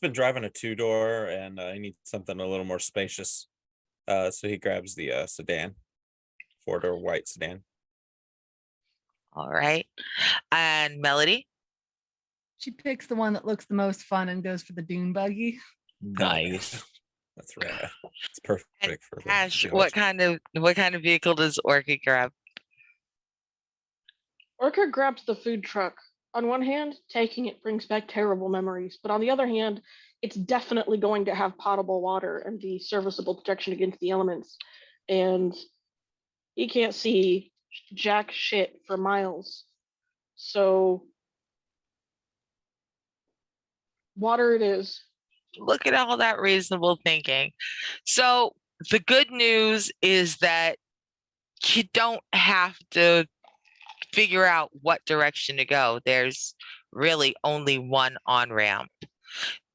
been driving a 2-door, and he needs something a little more spacious. So he grabs the sedan, 4-door white sedan. All right. And Melody? She picks the one that looks the most fun and goes for the dune buggy. Nice. That's right. It's perfect for the Ash, geology. what kind of vehicle does Orchid grab? Orca grabs the food truck. On one hand, taking it brings back terrible memories, but on the other hand, it's definitely going to have potable water and be serviceable protection against the elements. And he can't see jack shit for miles. So, water it is. Look at all that reasonable thinking. So the good news is that you don't have to figure out what direction to go. There's really only one on-ramp.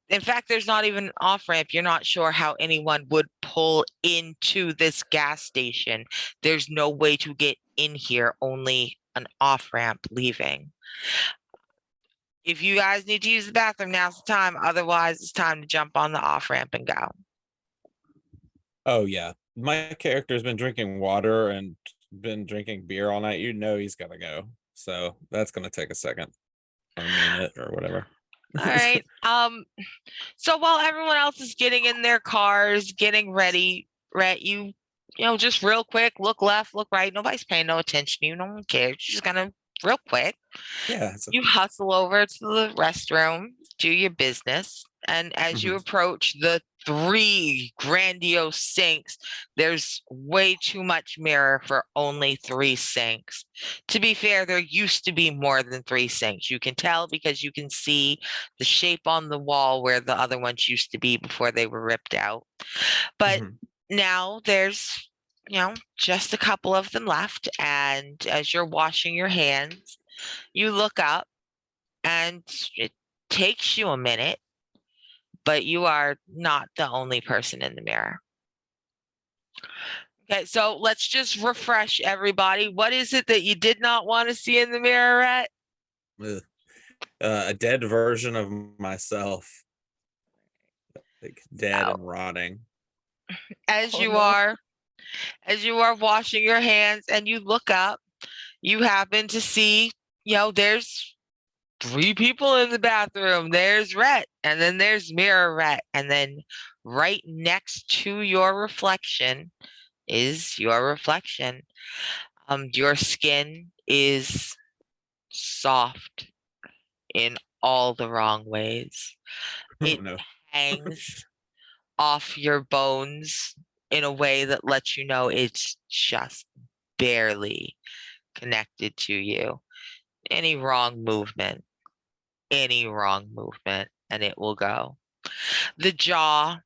In fact, there's not even an off-ramp. You're not sure how anyone would pull into this gas station. There's no way to get in here, only an off-ramp leaving. If you guys need to use the bathroom, now's the time. Otherwise, it's time to jump on the off-ramp and go. Oh yeah, my character's been drinking water and been drinking beer all night. You know he's gotta go, so that's gonna take a second, a minute or whatever. All right. So while everyone else is getting in their cars, getting ready, Rhett, you know, just real quick, look left, look right. Nobody's paying no attention to you. No one cares. You're just gonna real quick. Yeah. You hustle over to the restroom, do your business, and as you approach the 3 grandiose sinks, there's way too much mirror for only 3 sinks. To be fair, there used to be more than 3 sinks. You can tell because you can see the shape on the wall where the other ones used to be before they were ripped out. But now there's, you know, just a couple of them left. And as you're washing your hands, you look up and it takes you a minute, but you are not the only person in the mirror. Okay, so let's just refresh everybody. What is it that you did not want to see in the mirror, Rhett? A dead version of myself, like dead and rotting. As you are washing your hands and you look up, you happen to see, you know, there's 3 people in the bathroom. There's Rhett, and then there's Mirror Rhett, and then right next to your reflection is your reflection. Your skin is soft in all the wrong ways. It hangs off your bones in a way that lets you know it's just barely connected to you. Any wrong movement, and it will go. The jaw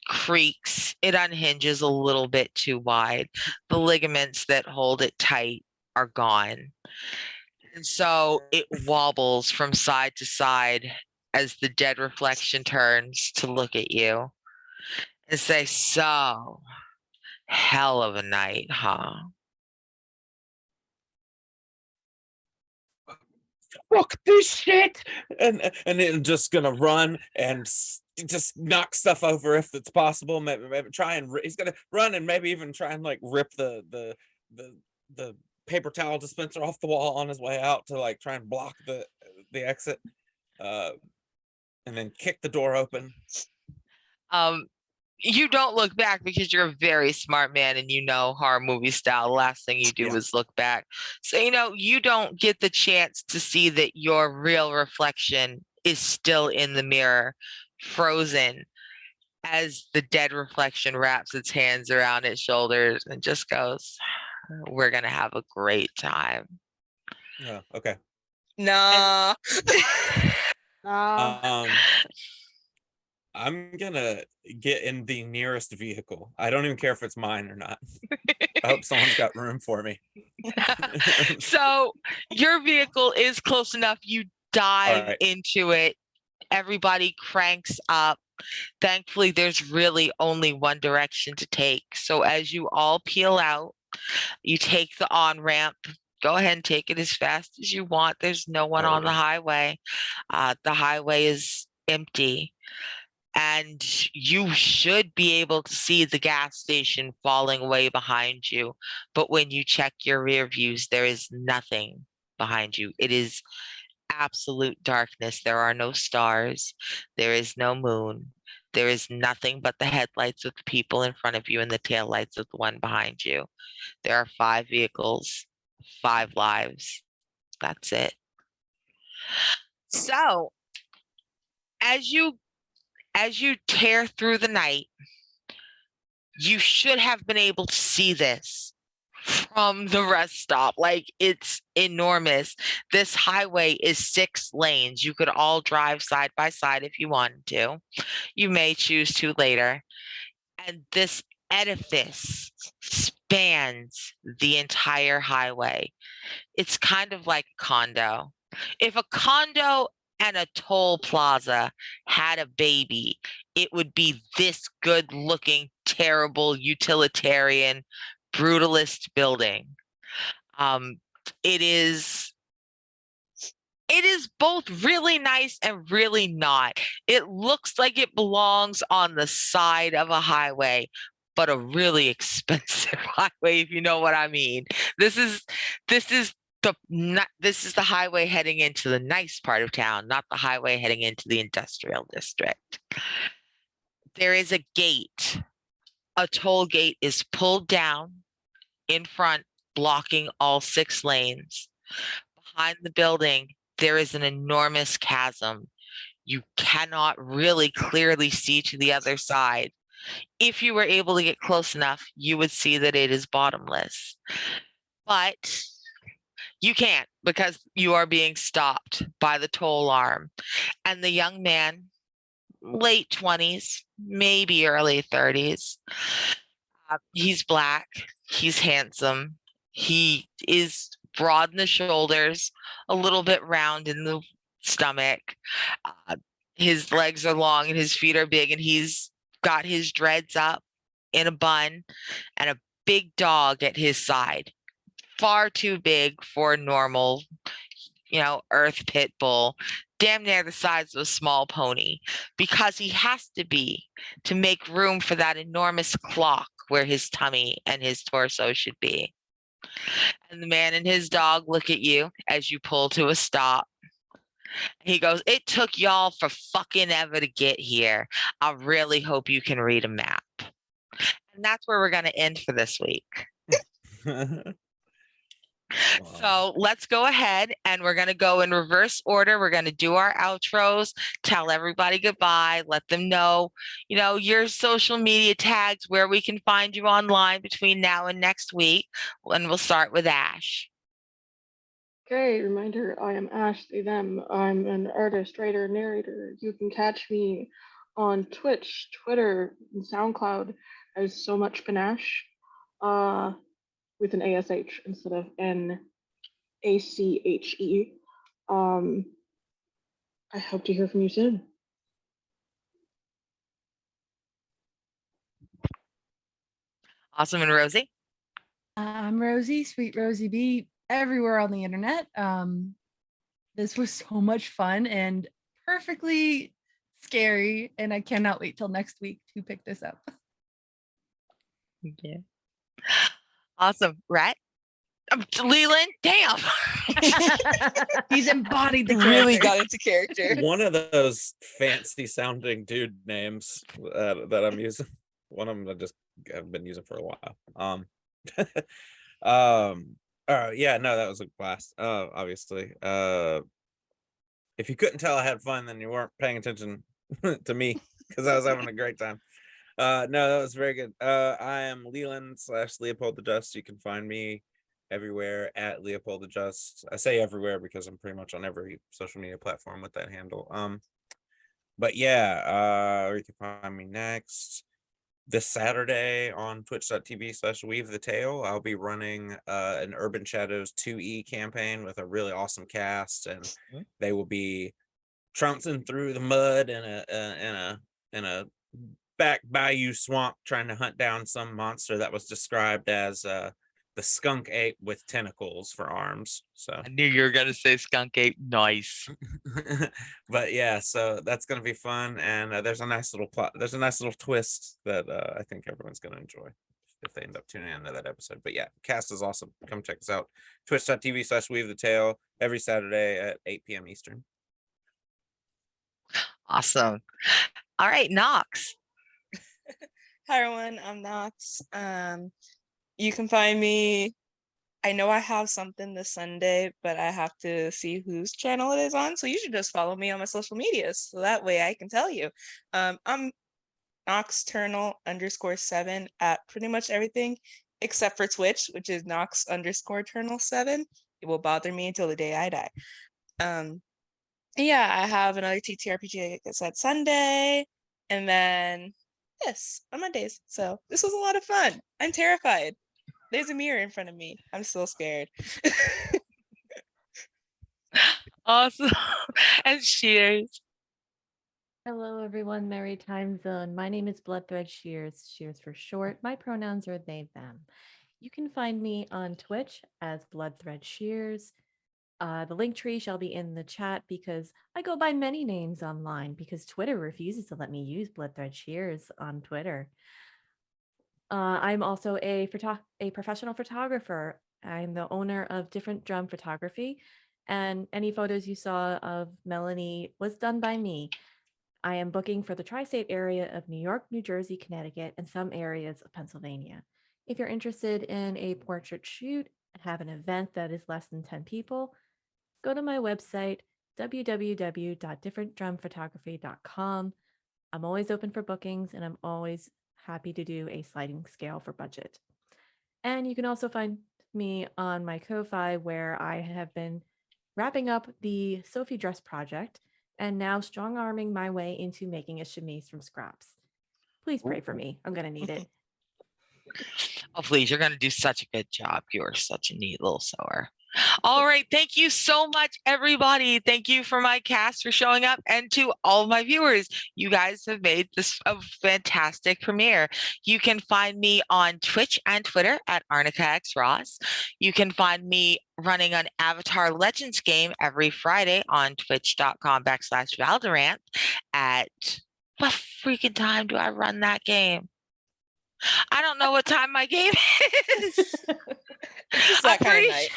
creaks, it unhinges a little bit too wide. The ligaments that hold it tight are gone. And so it wobbles from side to side as the dead reflection turns to look at you and say, "So, hell of a night, huh?" Fuck this shit, and then just gonna run and just knock stuff over if it's possible. Maybe try and he's gonna run and maybe even try and like rip the paper towel dispenser off the wall on his way out to like try and block the exit, and then kick the door open. You don't look back because you're a very smart man and you know horror movie style. The last thing you do is look back. So, you know, you don't get the chance to see that your real reflection is still in the mirror, frozen, as the dead reflection wraps its hands around its shoulders and just goes, "We're going to have a great time." Oh, okay. Nah. I'm gonna get in the nearest vehicle. I don't even care if it's mine or not. I hope someone's got room for me. So your vehicle is close enough. You dive into it. Everybody cranks up. Thankfully, there's really only one direction to take. So as you all peel out, you take the on-ramp. Go ahead and take it as fast as you want. There's no one on the highway. The highway is empty. And you should be able to see the gas station falling way behind you. But when you check your rear views, there is nothing behind you. It is absolute darkness. There are no stars. There is no moon. There is nothing but the headlights of the people in front of you and the taillights of the one behind you. There are 5 vehicles, 5 lives. That's it. So, as you tear through the night, you should have been able to see this from the rest stop. Like, it's enormous. This highway is 6 lanes. You could all drive side by side if you wanted to. You may choose to later. And this edifice spans the entire highway. It's kind of like a condo. If a condo and a toll plaza had a baby, it would be this good looking, terrible, utilitarian, brutalist building. It is both really nice and really not. It looks like it belongs on the side of a highway, but a really expensive highway, if you know what I mean. This is the highway heading into the nice part of town, not the highway heading into the industrial district. There is a gate. A toll gate is pulled down in front, blocking all 6 lanes. Behind the building, there is an enormous chasm. You cannot really clearly see to the other side. If you were able to get close enough, you would see that it is bottomless. But you can't, because you are being stopped by the toll arm. And the young man, late 20s, maybe early 30s, he's black, he's handsome, he is broad in the shoulders, a little bit round in the stomach. His legs are long and his feet are big, and he's got his dreads up in a bun and a big dog at his side. Far too big for a normal, earth pit bull, damn near the size of a small pony, because he has to be to make room for that enormous clock where his tummy and his torso should be. And the man and his dog look at you as you pull to a stop. He goes, "It took y'all for fucking ever to get here. I really hope you can read a map." And that's where we're going to end for this week. Wow. So let's go ahead, and we're going to go in reverse order. We're going to do our outros, tell everybody goodbye, let them know, your social media tags, where we can find you online between now and next week. And we'll start with Ash. Okay, reminder, I am Ash, they, them. I'm an artist, writer, narrator. You can catch me on Twitch, Twitter, and SoundCloud as So Much Panache, with an ASH instead of NACHE. I hope to hear from you soon. Awesome. And Rosie? I'm Rosie, SweetRosieBee, everywhere on the internet. This was so much fun and perfectly scary, and I cannot wait till next week to pick this up. Yeah. Awesome. Rhett? Leland? Damn. He's embodied the Really character. got into character. One of those fancy sounding dude names that I'm using. One of them I've been using for a while. Yeah, no, that was a blast. Obviously. If you couldn't tell I had fun, then you weren't paying attention to me, because I was having a great time. No, that was very good. I am Leland/Leopold the Just. You can find me everywhere at Leopold the Just. I say everywhere because I'm pretty much on every social media platform with that handle. But yeah, where you can find me next. This Saturday on twitch.tv/weave the tale, I'll be running an Urban Shadows 2E campaign with a really awesome cast, and they will be trouncing through the mud in a back bayou swamp, trying to hunt down some monster that was described as the skunk ape with tentacles for arms. So I knew you were going to say skunk ape. Nice. but yeah, so that's going to be fun, and there's a nice little plot. There's a nice little twist that I think everyone's going to enjoy if they end up tuning into that episode. But yeah, cast is awesome. Come check us out. Twitch.tv/weave the tale every Saturday at 8 p.m. Eastern. Awesome. All right, Knox. Hi everyone, I'm Knox. You can find me. I know I have something this Sunday, but I have to see whose channel it is on. So you should just follow me on my social medias, so that way I can tell you. I'm Noxternal_7 at pretty much everything except for Twitch, which is Nox_Ternal7. It will bother me until the day I die. Yeah, I have another TTRPG that's at Sunday, and then Yes, on Mondays. So this was a lot of fun. I'm terrified. There's a mirror in front of me. I'm still scared. Awesome. And cheers. Hello, everyone. Merry time zone. My name is Bloodthread Shears, Shears for short. My pronouns are they, them. You can find me on Twitch as Bloodthread Shears. The link tree shall be in the chat because I go by many names online because Twitter refuses to let me use Bloodthread Shears on Twitter. I'm also a professional photographer. I'm the owner of Different Drum Photography, and any photos you saw of Melanie was done by me. I am booking for the tri-state area of New York, New Jersey, Connecticut, and some areas of Pennsylvania. If you're interested in a portrait shoot, have an event that is less than 10 people, go to my website, www.differentdrumphotography.com. I'm always open for bookings, and I'm always happy to do a sliding scale for budget. And you can also find me on my Ko-Fi, where I have been wrapping up the Sophie dress project and now strong arming my way into making a chemise from scraps. Please pray for me. I'm going to need it. Oh, please, you're going to do such a good job. You are such a neat little sewer. All right. Thank you so much, everybody. Thank you for my cast for showing up, and to all of my viewers. You guys have made this a fantastic premiere. You can find me on Twitch and Twitter at Arnica X Ross. You can find me running an Avatar Legends game every Friday on twitch.com/Valorant at what freaking time do I run that game? I don't know what time my game is. It's just that kind of night.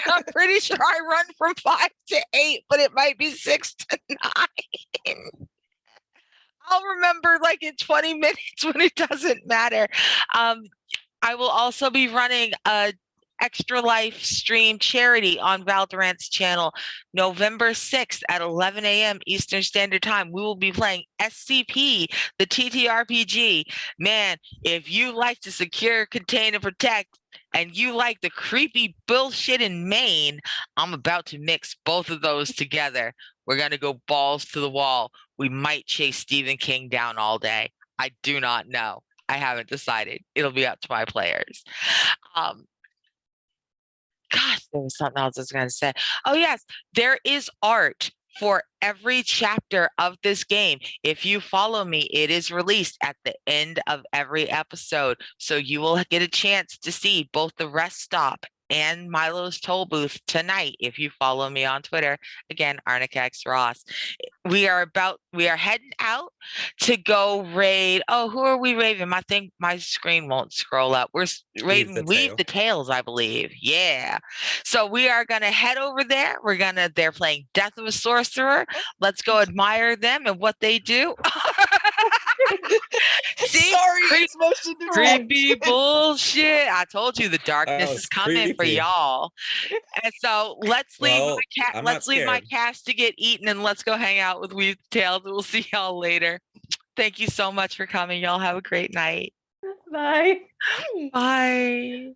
I'm pretty sure I run from 5 to 8, but it might be 6 to 9. I'll remember like in 20 minutes when it doesn't matter. I will also be running a Extra Life stream charity on Valorant's channel November 6th at 11 a.m. Eastern Standard Time. We will be playing SCP, the TTRPG. Man, if you like to secure, contain, and protect, and you like the creepy bullshit in Maine, I'm about to mix both of those together. We're going to go balls to the wall. We might chase Stephen King down all day. I do not know. I haven't decided. It'll be up to my players. Gosh, there was something else I was going to say. Oh, yes, there is art for every chapter of this game. If you follow me, it is released at the end of every episode. So you will get a chance to see both the rest stop and Milo's toll booth tonight if you follow me on Twitter. Again, Arnica X Ross. We are heading out to go raid. Oh, who are we raiding? My screen won't scroll up. We're raiding Weave the Tales, I believe. Yeah. So we are gonna head over there. They're playing Death of a Sorcerer. Let's go admire them and what they do. See? Sorry, it's motion Creepy bullshit. I told you the darkness was is coming for creepy. y'all. And so let's leave Well, I'm not my scared. cast to get eaten, and let's go hang out with Weave the Tales. We'll see y'all later. Thank you so much for coming. Y'all have a great night. Bye. Bye.